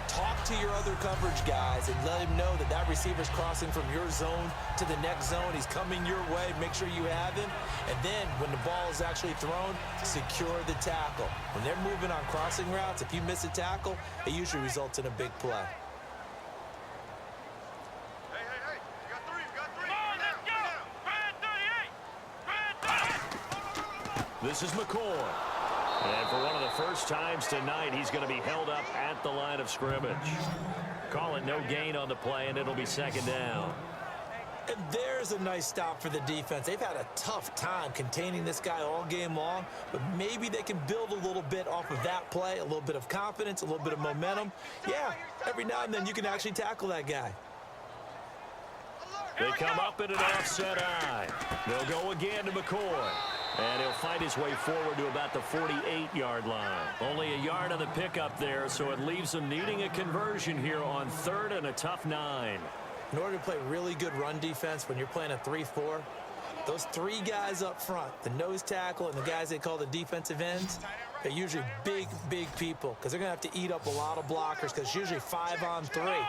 talk to your other coverage guys and let him know that that receiver's crossing from your zone to the next zone. He's coming your way. Make sure you have him. And then when the ball is actually thrown, secure the tackle. When they're moving on crossing routes, if you miss a tackle, it usually results in a big play. Hey, you got three, Come on, let's go! Brad 38! This is McCoy. And for one of the first times tonight, he's going to be held up at the line of scrimmage. Call it no gain on the play, and it'll be second down. And there's a nice stop for the defense. They've had a tough time containing this guy all game long, but maybe they can build a little bit off of that play, a little bit of confidence, a little bit of momentum. Yeah, every now and then you can actually tackle that guy. They come up in an offset eye. They'll go again to McCoy. And he'll fight his way forward to about the 48-yard line. Only a yard on the pickup there, so it leaves them needing a conversion here on third and a tough 9. In order to play really good run defense when you're playing a 3-4, those three guys up front, the nose tackle and the guys they call the defensive ends, they're usually big people because they're going to have to eat up a lot of blockers because it's usually 5-on-3.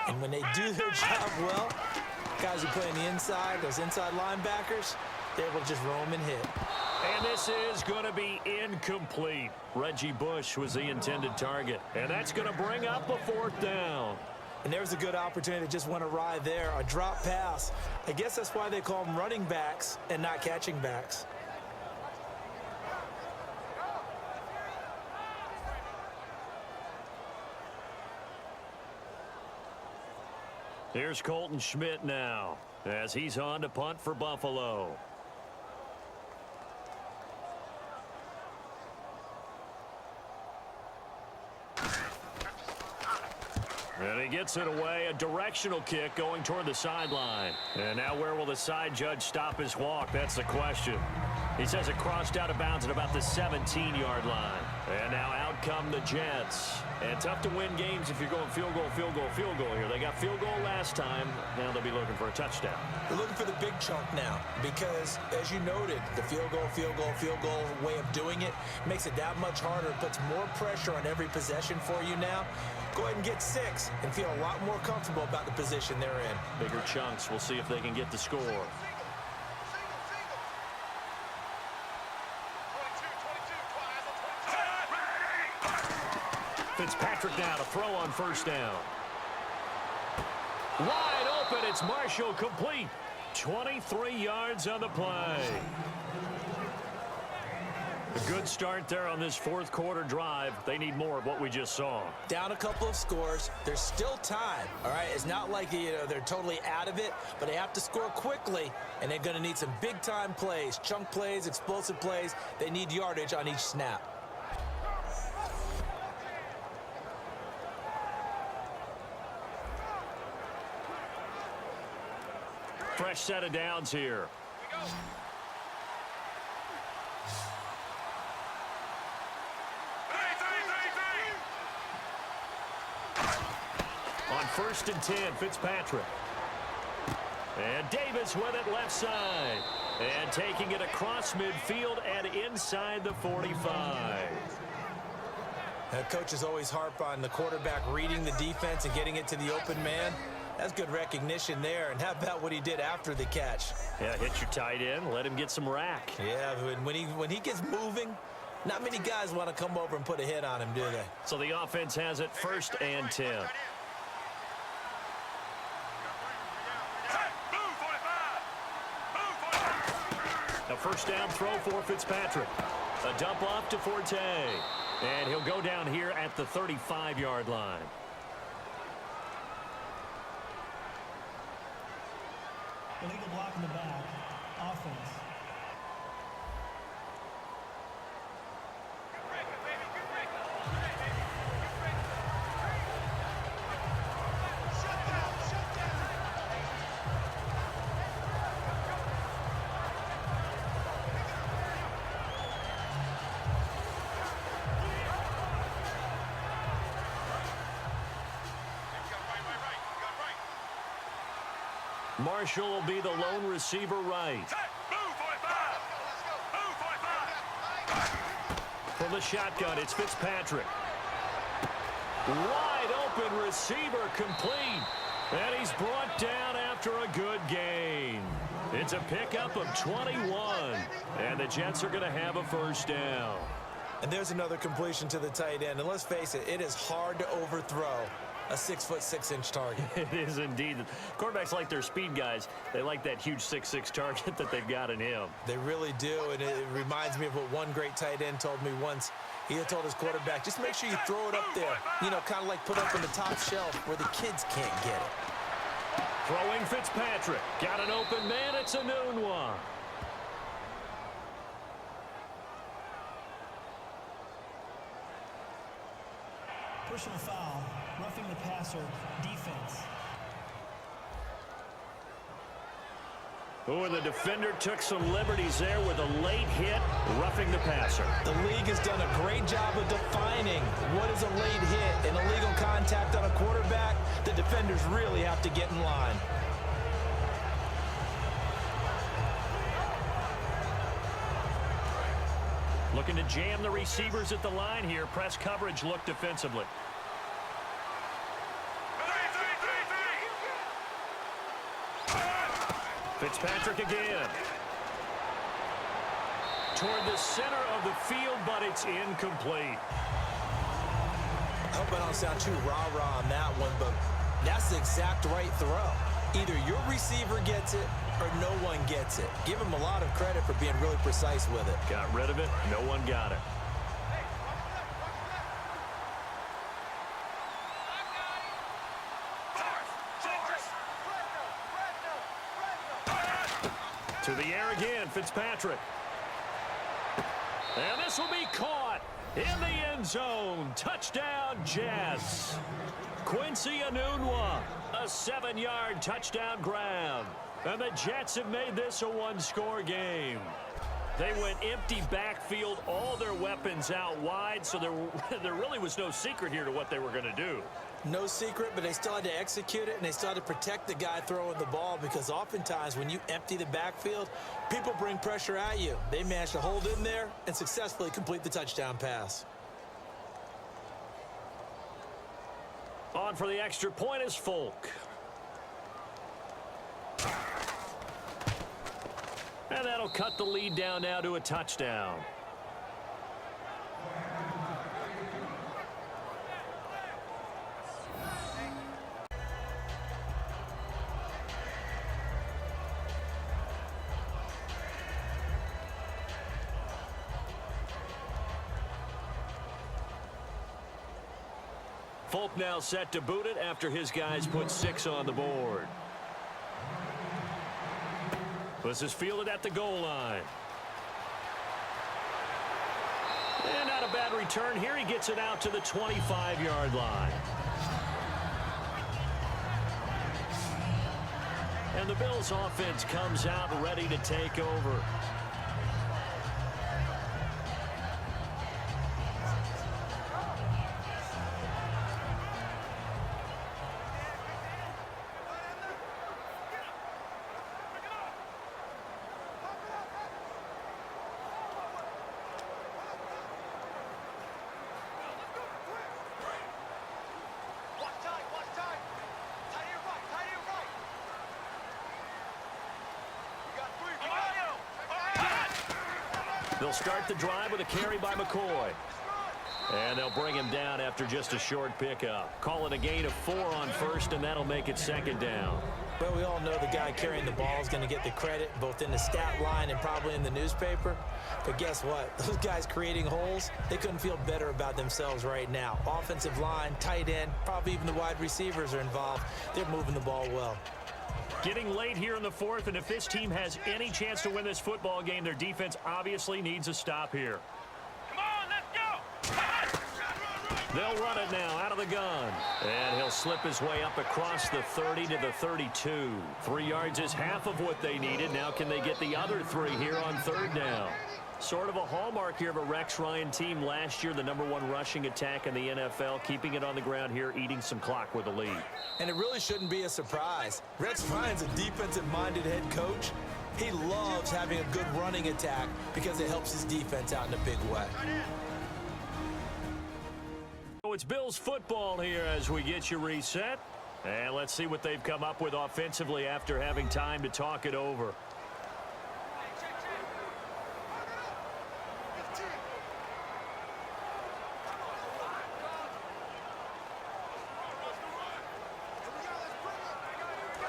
And when they do their job well, guys who play on the inside, those inside linebackers, they're able to just roam and hit. And this is going to be incomplete. Reggie Bush was the intended target. And that's going to bring up a fourth down. And there's a good opportunity that just went awry there. A drop pass. I guess that's why they call them running backs and not catching backs. Here's Colton Schmidt now as he's on to punt for Buffalo. And he gets it away, a directional kick going toward the sideline. And now where will the side judge stop his walk? That's the question. He says it crossed out of bounds at about the 17-yard line. And now out come the Jets. And tough to win games if you're going field goal here. They got field goal last time. Now they'll be looking for a touchdown. They're looking for the big chunk now because, as you noted, the field goal way of doing it makes it that much harder. It puts more pressure on every possession for you now. Go ahead and get 6 and feel a lot more comfortable about the position they're in. Bigger chunks. We'll see if they can get the score. Fitzpatrick now to throw on first down. Wide open. It's Marshall, complete. 23 yards on the play. A good start there on this fourth quarter drive. They need more of what we just saw. Down a couple of scores. There's still time. All right, it's not like they're totally out of it, but they have to score quickly, and they're going to need some big-time plays, chunk plays, explosive plays. They need yardage on each snap. Fresh set of downs here. On first and 10, Fitzpatrick. And Davis with it left side. And taking it across midfield and inside the 45. Coaches always harp on the quarterback reading the defense and getting it to the open man. That's good recognition there. And how about what he did after the catch? Yeah, hit your tight end. Let him get some rack. Yeah, when he gets moving, not many guys want to come over and put a hit on him, do they? So the offense has it first and 10. A first down throw for Fitzpatrick. A dump off to Forte. And he'll go down here at the 35-yard line. Illegal block in the back. Offense. Marshall will be the lone receiver right. Move, 45. Move, 45. From the shotgun, it's Fitzpatrick. Wide open receiver complete. And he's brought down after a good gain. It's a pickup of 21. And the Jets are going to have a first down. And there's another completion to the tight end. And let's face it, it is hard to overthrow a 6'6" target. It is indeed. Quarterbacks like their speed guys. They like that huge 6'6" target that they've got in him. They really do, and it reminds me of what one great tight end told me once. He had told his quarterback, just make sure you throw it up there. You know, kind of like put up on the top shelf where the kids can't get it. Throwing Fitzpatrick. Got an open man. It's a noon one. Personal foul, roughing the passer, defense. Oh, and the defender took some liberties there with a late hit, roughing the passer. The league has done a great job of defining what is a late hit. An illegal contact on a quarterback, the defenders really have to get in line. Looking to jam the receivers at the line here. Press coverage look defensively. Fitzpatrick again. Toward the center of the field, but it's incomplete. I hope I don't sound too rah-rah on that one, but that's the exact right throw. Either your receiver gets it or no one gets it. Give him a lot of credit for being really precise with it. Got rid of it. No one got it. To the air again, Fitzpatrick. And this will be caught in the end zone. Touchdown, Jets. Quincy Enunwa, a 7-yard touchdown grab. And the Jets have made this a one-score game. They went empty backfield, all their weapons out wide, so there really was no secret here to what they were going to do. No secret, but they still had to execute it, and they still had to protect the guy throwing the ball, because oftentimes when you empty the backfield, people bring pressure at you. They managed to hold in there and successfully complete the touchdown pass. On for the extra point is Folk. And that'll cut the lead down now to a touchdown. Folk now set to boot it after his guys put 6 on the board. This is fielded at the goal line. And not a bad return here. He gets it out to the 25-yard line. And the Bills offense comes out ready to take over. They'll start the drive with a carry by McCoy. And they'll bring him down after just a short pickup. Call it a gain of 4 on first, and that'll make it second down. Well, we all know the guy carrying the ball is going to get the credit, both in the stat line and probably in the newspaper. But guess what? Those guys creating holes, they couldn't feel better about themselves right now. Offensive line, tight end, probably even the wide receivers are involved. They're moving the ball well. Getting late here in the fourth, and if this team has any chance to win this football game, their defense obviously needs a stop here. Come on, let's go! They'll run it now out of the gun. And he'll slip his way up across the 30 to the 32. 3 yards is half of what they needed. Now can they get the other 3 here on third down? Sort of a hallmark here of a Rex Ryan team last year, the #1 rushing attack in the NFL, keeping it on the ground here, eating some clock with a lead. And it really shouldn't be a surprise. Rex Ryan's a defensive-minded head coach. He loves having a good running attack because it helps his defense out in a big way. So it's Bills football here as we get you reset. And let's see what they've come up with offensively after having time to talk it over.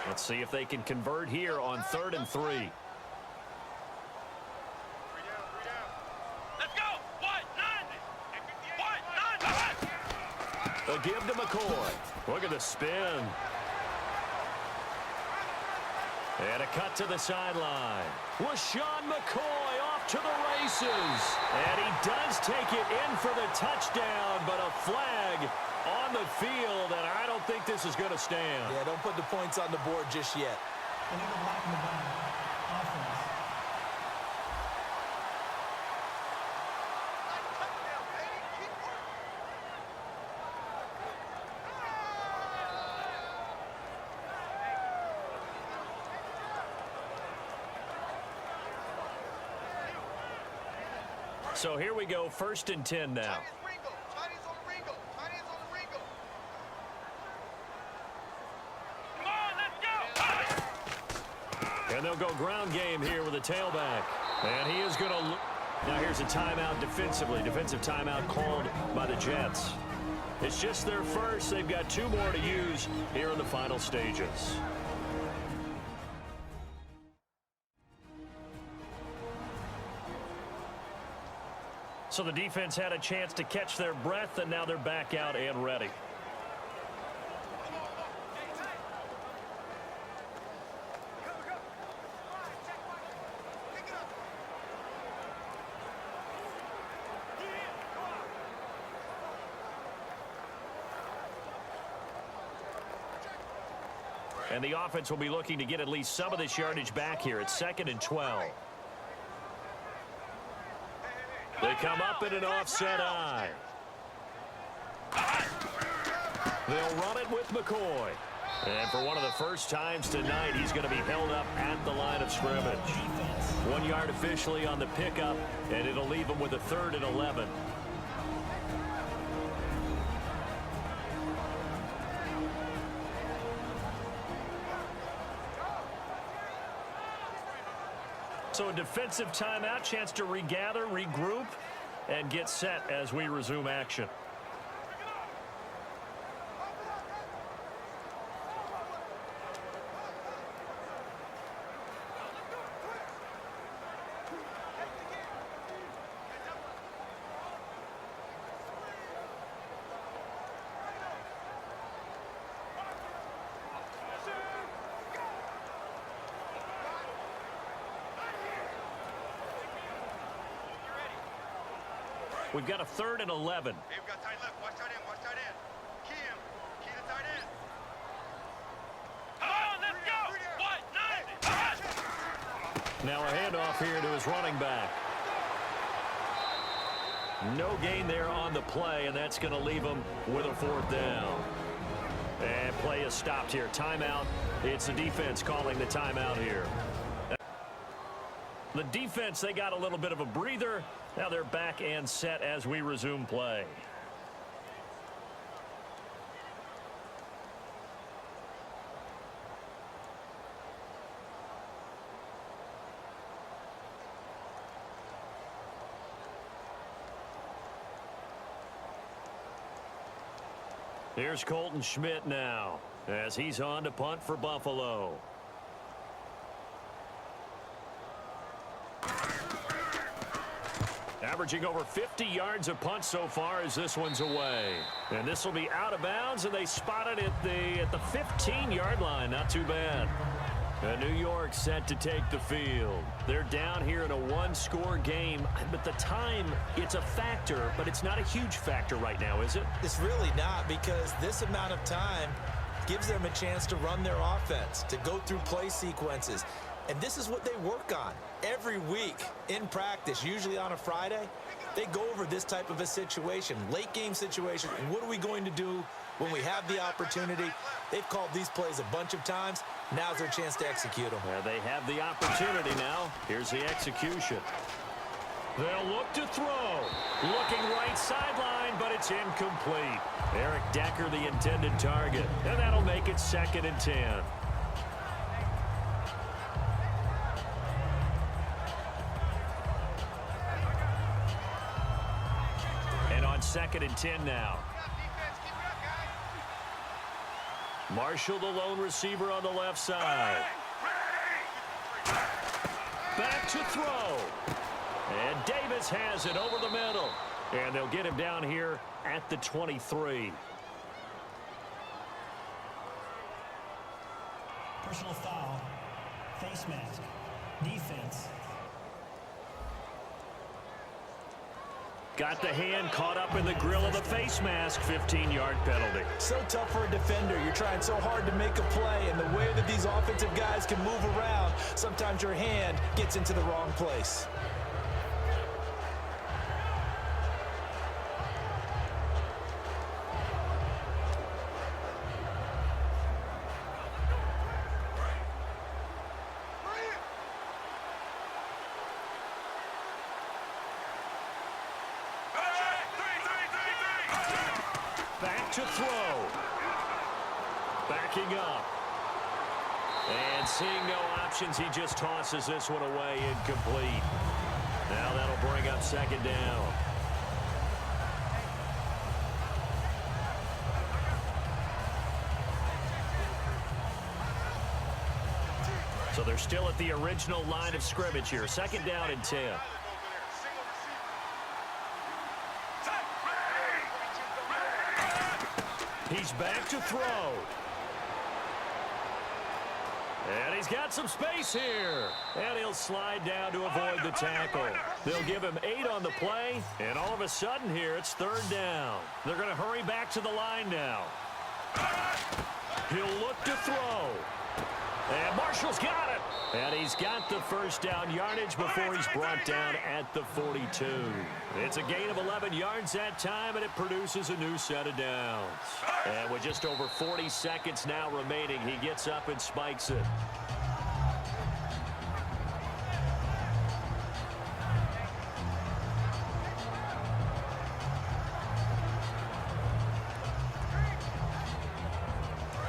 Let's see if they can convert here on 3rd and 3. Let's go! A give to McCoy. Look at the spin. And a cut to the sideline. LaShawn McCoy off to the races. And he does take it in for the touchdown, but a flag on the field, and I don't think this is going to stand. Yeah, don't put the points on the board just yet. Illegal block in the back. Offense. Touchdown, baby. Keep working. So here we go, 1st and 10 now. Chinese on the Ringo. Chinese on the Ringo. Come on, let's go. And they'll go ground game here with a tailback. And he is going to... Now here's a timeout defensively. Defensive timeout called by the Jets. It's just their first. They've got 2 more to use here in the final stages. So the defense had a chance to catch their breath, and now they're back out and ready. And the offense will be looking to get at least some of this yardage back here. It's 2nd and 12. They come up in an offset eye. They'll run it with McCoy. And for one of the first times tonight, he's going to be held up at the line of scrimmage. 1 yard officially on the pickup, and it'll leave him with a 3rd and 11. So a defensive timeout, chance to regather, regroup, and get set as we resume action. We've got a 3rd and 11. Hey, we've got tight left. Watch tight end. Watch tight end. Key him. Key the tight end. Come on, let's go. What? 9. Now a handoff here to his running back. No gain there on the play, and that's going to leave him with a 4th down. And play is stopped here. Timeout. It's the defense calling the timeout here. The defense, they got a little bit of a breather. Now they're back and set as we resume play. Here's Colton Schmidt now as he's on to punt for Buffalo. Averaging over 50 yards a punt so far as this one's away. And this will be out of bounds, and they spot it at the 15-yard line. Not too bad. And New York set to take the field. They're down here in a 1-score game, but the time, it's a factor, but it's not a huge factor right now, is it? It's really not, because this amount of time gives them a chance to run their offense, to go through play sequences. And this is what they work on every week in practice, usually on a Friday. They go over this type of a situation, late game situation. What are we going to do when we have the opportunity? They've called these plays a bunch of times. Now's their chance to execute them. They have the opportunity now. Here's the execution. They'll look to throw. Looking right sideline, but it's incomplete. Eric Decker, the intended target. And that'll make it 2nd and 10. And on 2nd and 10 now. Marshall, the lone receiver on the left side. Back to throw. And Davis has it over the middle. And they'll get him down here at the 23. Personal foul. Face mask. Defense. Got the hand caught up in the grill of the face mask. 15-yard penalty. So tough for a defender. You're trying so hard to make a play, and the way that these offensive guys can move around, sometimes your hand gets into the wrong place. Back to throw. Backing up. And seeing no options, he just tosses this one away, incomplete. Now that'll bring up 2nd down. So they're still at the original line of scrimmage here. 2nd down and 10. He's back to throw. And he's got some space here. And he'll slide down to avoid the tackle. They'll give him 8 on the play. And all of a sudden here, it's 3rd down. They're going to hurry back to the line now. He'll look to throw. And Marshall's got it. And he's got the 1st down yardage before he's brought down at the 42. It's a gain of 11 yards that time, and it produces a new set of downs. And with just over 40 seconds now remaining, he gets up and spikes it.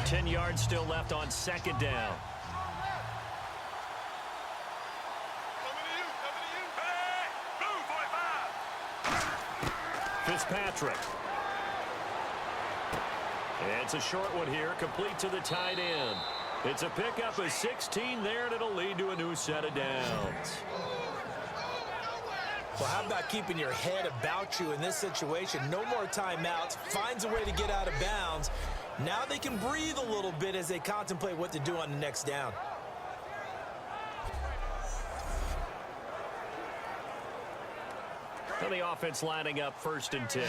Ten yards still left on 2nd down. Fitzpatrick. It's a short one here, complete to the tight end. It's a pickup of 16 there, and it'll lead to a new set of downs. Well, how about keeping your head about you in this situation? No more timeouts. Finds a way to get out of bounds. Now they can breathe a little bit as they contemplate what to do on the next down. And the offense lining up 1st and 10.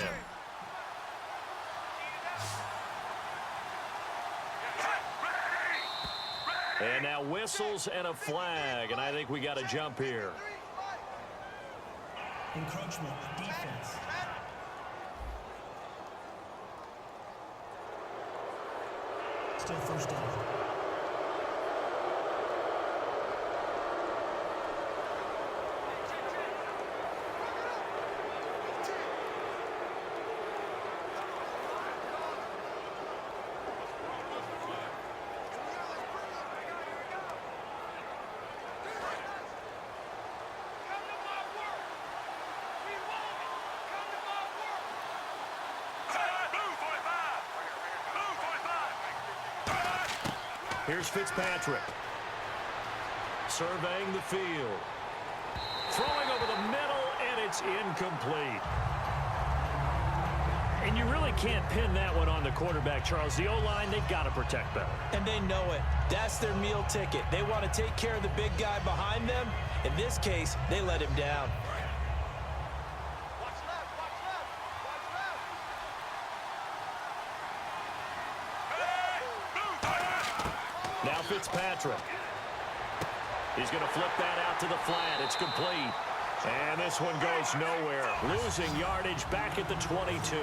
And now whistles and a flag, and I think we got a jump here. Encroachment. Defense. Still 1st down. Here's Fitzpatrick. Surveying the field. Throwing over the middle, and it's incomplete. And you really can't pin that one on the quarterback, Charles. The O-line, they've got to protect better. And they know it. That's their meal ticket. They want to take care of the big guy behind them. In this case, they let him down. Now Fitzpatrick. He's going to flip that out to the flat. It's complete. And this one goes nowhere. Losing yardage back at the 22.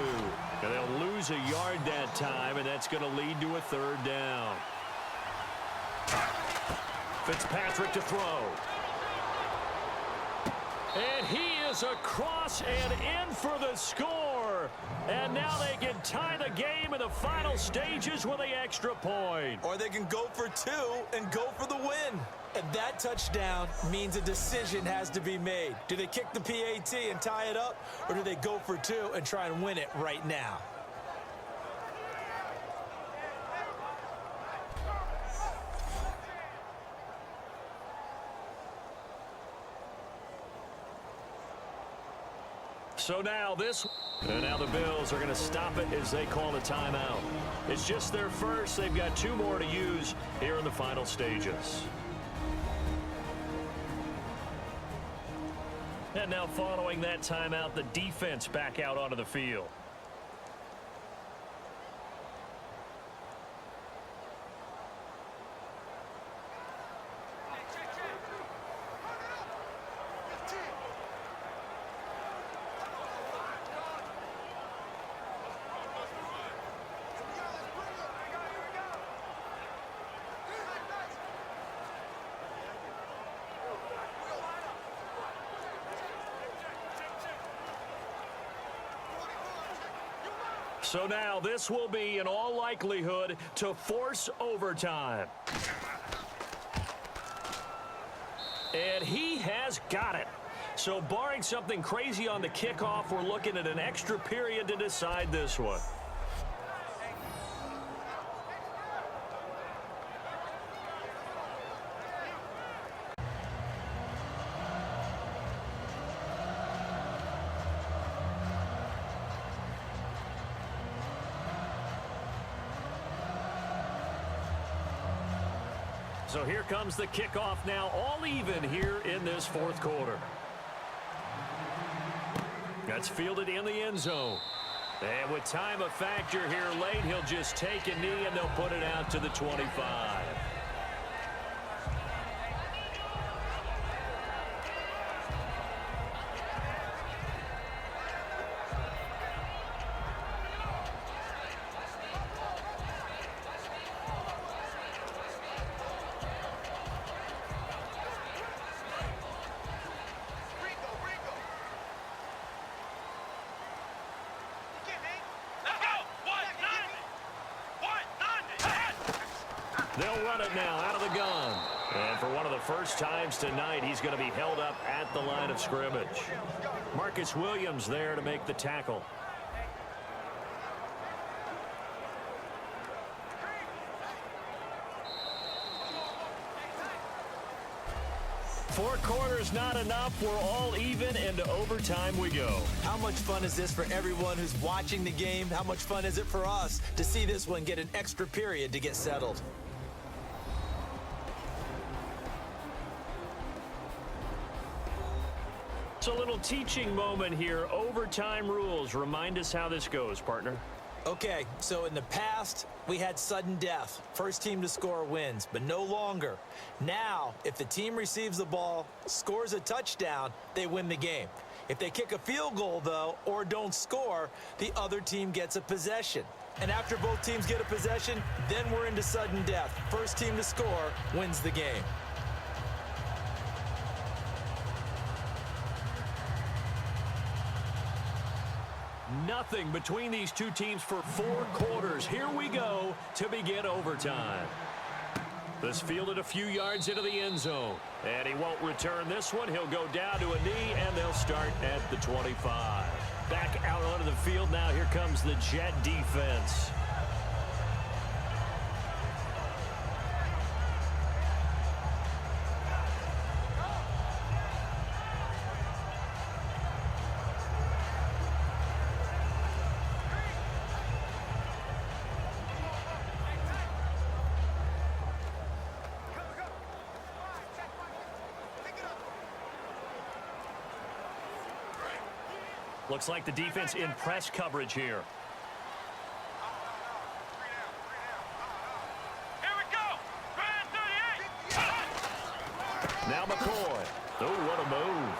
And they'll lose a yard that time, and that's going to lead to a third down. Fitzpatrick to throw. And he is across and in for the score. And now they can tie the game in the final stages with the extra point. Or they can go for two and go for the win. And that touchdown means a decision has to be made. Do they kick the PAT and tie it up, or do they go for two and try and win it right now? So now the Bills are going to stop it as they call a timeout. It's just their first. They've got two more to use here in the final stages. And now following that timeout, the defense back out onto the field. So now this will be, in all likelihood, to force overtime. And he has got it. So barring something crazy on the kickoff, we're looking at an extra period to decide this one. So here comes the kickoff now, all even here in this fourth quarter. That's fielded in the end zone. And with time a factor here late, he'll just take a knee and they'll put it out to the 25. They'll run it now out of the gun. And for one of the first times tonight, he's going to be held up at the line of scrimmage. Marcus Williams there to make the tackle. Four quarters not enough. We're all even, and to overtime we go. How much fun is this for everyone who's watching the game? How much fun is it for us to see this one get an extra period to get settled? It's a little teaching moment here. Overtime rules. Remind us how this goes, partner. Okay, so in the past, we had sudden death. First team to score wins, but no longer. Now, if the team receives the ball, scores a touchdown, they win the game. If they kick a field goal, though, or don't score, the other team gets a possession. And after both teams get a possession, then we're into sudden death. First team to score wins the game. Nothing between these two teams for four quarters. Here we go to begin overtime. This fielded a few yards into the end zone. And he won't return this one. He'll go down to a knee, and they'll start at the 25. Back out onto the field now. Here comes the Jet defense. Looks like the defense in press coverage here. Here we go. Grand 38. Now McCoy. Oh, what a move.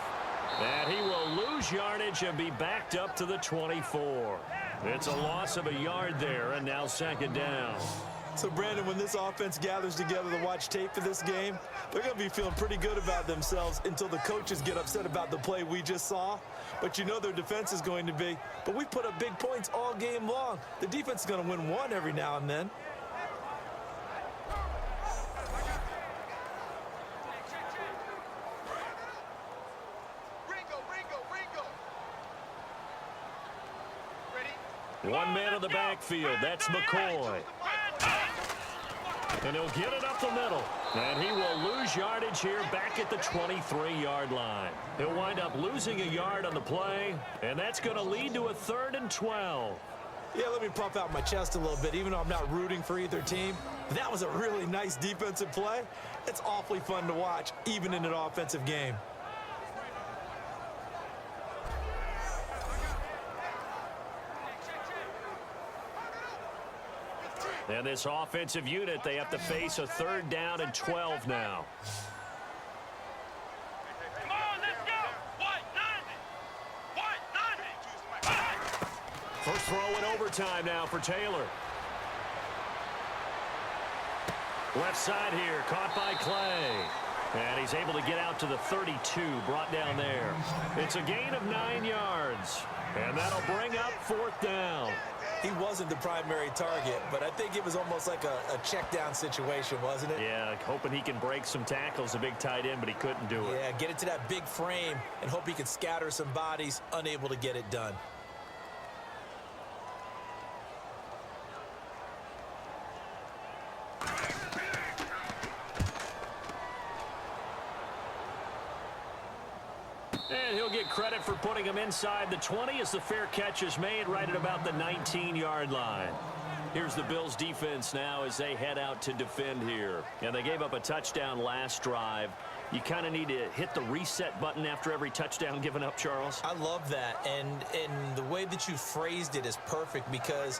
And he will lose yardage and be backed up to the 24. It's a loss of a yard there, and now second down. So, Brandon, when this offense gathers together to watch tape for this game, they're going to be feeling pretty good about themselves until the coaches get upset about the play we just saw. But you know their defense is going to be. But we put up big points all game long. The defense is going to win one every now and then. One man in the backfield. That's McCoy. And he'll get it up the middle. And he will lose yardage here back at the 23-yard line. He'll wind up losing a yard on the play, and that's going to lead to a 3rd and 12. Yeah, let me puff out my chest a little bit, even though I'm not rooting for either team. That was a really nice defensive play. It's awfully fun to watch, even in an offensive game. And this offensive unit, they have to face a 3rd down and 12 now. Come on, let's go! White 90! First throw in overtime now for Taylor. Left side here, caught by Clay. And he's able to get out to the 32, brought down there. It's a gain of 9 yards. And that'll bring up 4th down. He wasn't the primary target, but I think it was almost like a check down situation, wasn't it? Yeah, hoping he can break some tackles, a big tight end, but he couldn't do it. Yeah, get into that big frame and hope he can scatter some bodies, unable to get it done. And he'll get credit for putting him inside the 20 as the fair catch is made right at about the 19-yard line. Here's the Bills defense now as they head out to defend here. And they gave up a touchdown last drive. You kind of need to hit the reset button after every touchdown given up, Charles. I love that. And the way that you phrased it is perfect because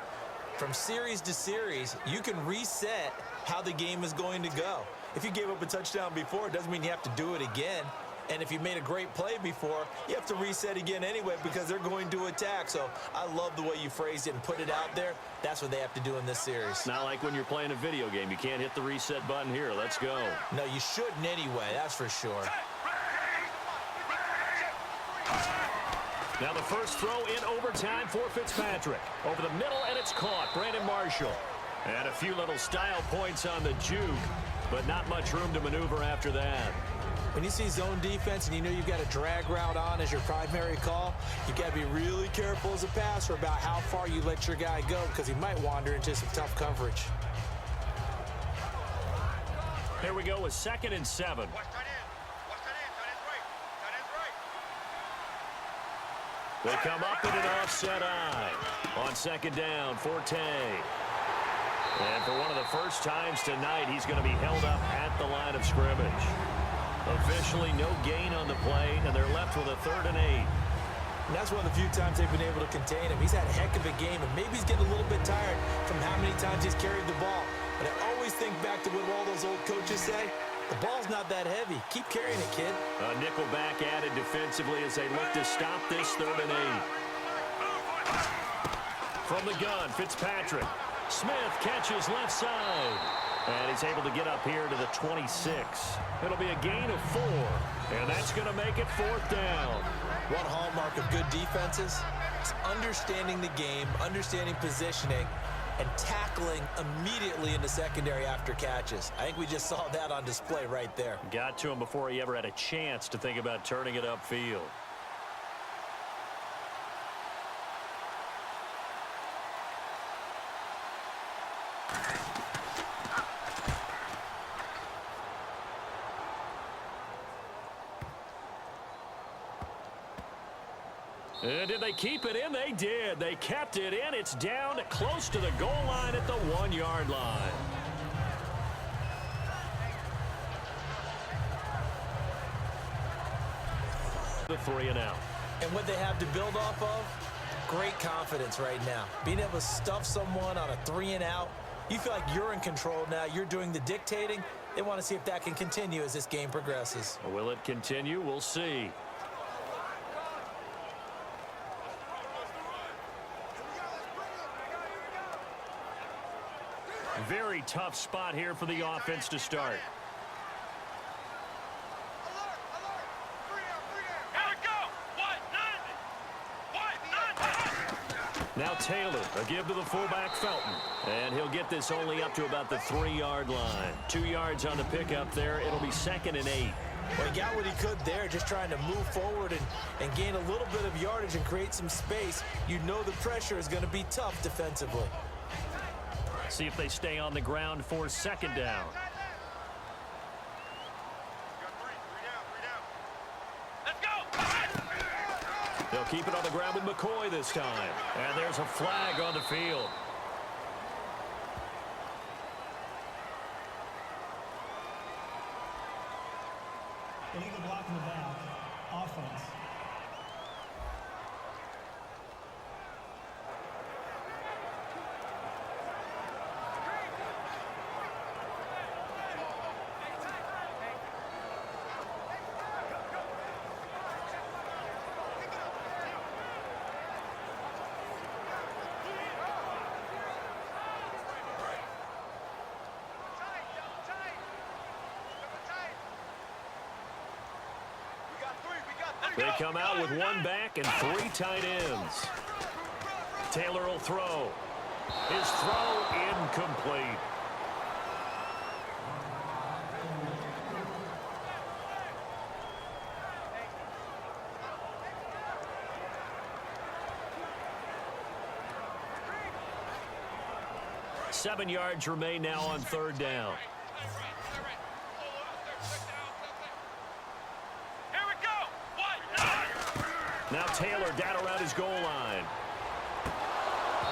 from series to series, you can reset how the game is going to go. If you gave up a touchdown before, it doesn't mean you have to do it again. And if you made a great play before, you have to reset again anyway because they're going to attack. So I love the way you phrased it and put it out there. That's what they have to do in this series. Not like when you're playing a video game. You can't hit the reset button here. Let's go. No, you shouldn't anyway. That's for sure. Now the first throw in overtime for Fitzpatrick. Over the middle, and it's caught. Brandon Marshall. And a few little style points on the juke, but not much room to maneuver after that. When you see zone defense and you know you've got a drag route on as your primary call, you've got to be really careful as a passer about how far you let your guy go because he might wander into some tough coverage. Here we go with 2nd and 7. Watch tight end. Watch tight end. Tight end's right. Tight end's right. They come up in an offset eye. On 2nd down, Forte. And for one of the first times tonight, he's going to be held up at the line of scrimmage. Officially no gain on the play, and they're left with a 3rd and 8. And that's one of the few times they've been able to contain him. He's had a heck of a game, and maybe he's getting a little bit tired from how many times he's carried the ball. But I always think back to what all those old coaches say. The ball's not that heavy. Keep carrying it, kid. A nickel back added defensively as they look to stop this 3rd and 8. From the gun, Fitzpatrick. Smith catches left side. And he's able to get up here to the 26. It'll be a gain of 4. And that's going to make it 4th down. One hallmark of good defenses is understanding the game, understanding positioning, and tackling immediately in the secondary after catches. I think we just saw that on display right there. Got to him before he ever had a chance to think about turning it upfield. And did they keep it in? They did. They kept it in. It's down close to the goal line at the 1-yard line. The 3 and out. And what they have to build off of, great confidence right now. Being able to stuff someone on a 3 and out, you feel like you're in control now. You're doing the dictating. They want to see if that can continue as this game progresses. Will it continue? We'll see. Very tough spot here for the offense to start. Now Taylor, a give to the fullback Felton. And he'll get this only up to about the 3-yard line. 2 yards on the pickup there. It'll be 2nd and 8. Well, he got what he could there, just trying to move forward and gain a little bit of yardage and create some space. You know the pressure is going to be tough defensively. See if they stay on the ground for 2nd down. They'll keep it on the ground with McCoy this time. And there's a flag on the field. Illegal block in the back. Offense. They come out with 1 back and 3 tight ends. Taylor will throw. His throw incomplete. Seven yards remain now on 3rd down. Now Taylor down around his goal line.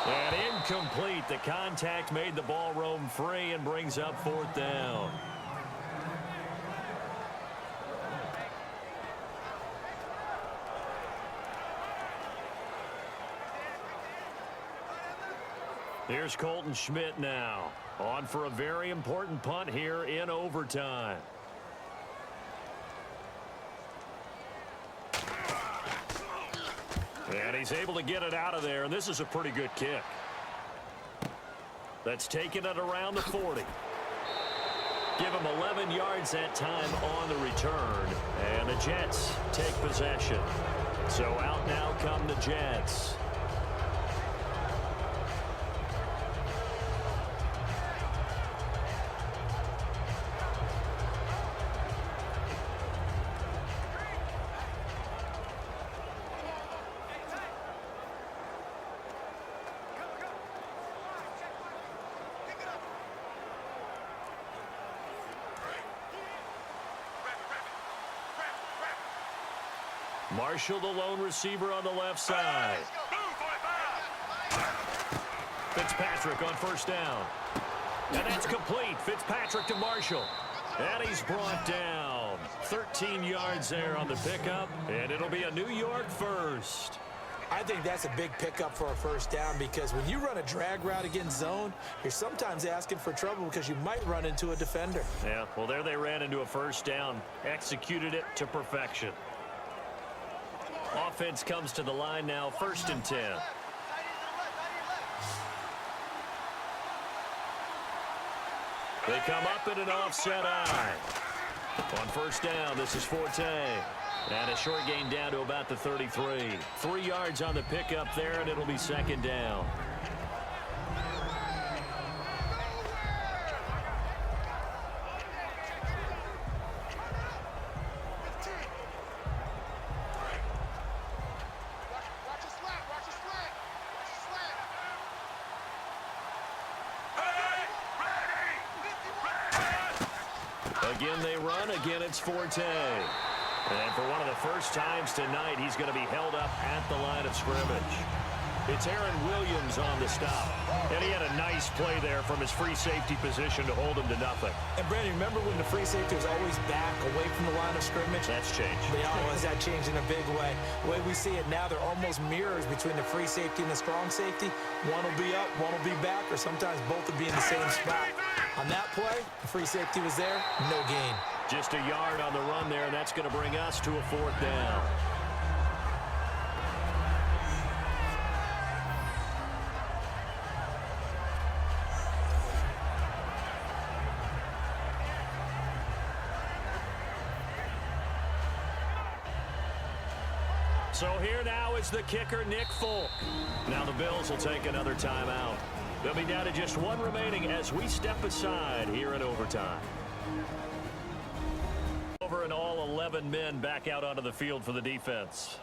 And incomplete. The contact made the ball roam free and brings up 4th down. Here's Colton Schmidt now. On for a very important punt here in overtime. And he's able to get it out of there, and this is a pretty good kick. That's taken it around the 40. Give him 11 yards that time on the return, and the Jets take possession. So out now come the Jets. Marshall, the lone receiver on the left side. Fitzpatrick on 1st down. And that's complete. Fitzpatrick to Marshall. And he's brought down. 13 yards there on the pickup. And it'll be a New York first. I think that's a big pickup for a 1st down because when you run a drag route against zone, you're sometimes asking for trouble because you might run into a defender. Yeah, well, there they ran into a 1st down. Executed it to perfection. Offense comes to the line now, 1st and 10. They come up in an offset eye. On 1st down, this is Forte. And a short gain down to about the 33. 3 yards on the pickup there, and it'll be 2nd down. Again, they run. Again, it's Forte. And for one of the first times tonight, he's going to be held up at the line of scrimmage. It's Aaron Williams on the stop. And he had a nice play there from his free safety position to hold him to nothing. And Brandon, remember when the free safety was always back away from the line of scrimmage? That's changed. Yeah, has that changed in a big way? The way we see it now, they're almost mirrors between the free safety and the strong safety. One will be up, one will be back, or sometimes both will be in the same spot. On that play, the free safety was there, no gain. Just a yard on the run there, and that's going to bring us to a 4th down. So here now is the kicker, Nick Folk. Now the Bills will take another timeout. They'll be down to just one remaining as we step aside here in overtime. Over and all 11 men back out onto the field for the defense.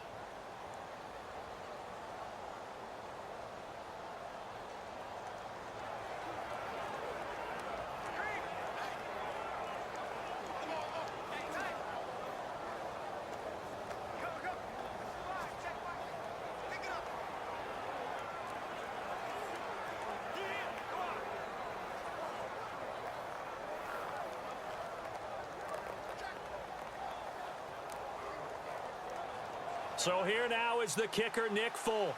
So here now is the kicker, Nick Folk.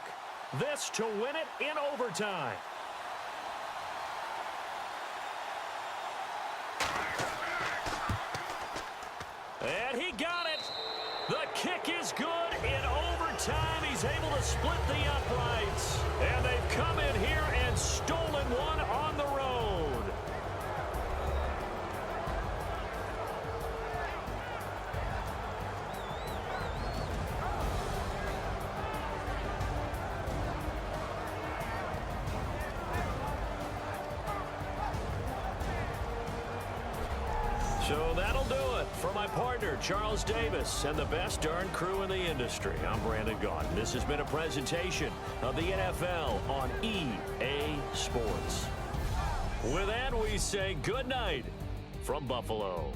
This to win it in overtime. And he got it. The kick is good in overtime. He's able to split the uprights. And they've come in here and stolen one on the road. So that'll do it for my partner, Charles Davis, and the best darn crew in the industry. I'm Brandon Gaudin. This has been a presentation of the NFL on EA Sports. With that, we say good night from Buffalo.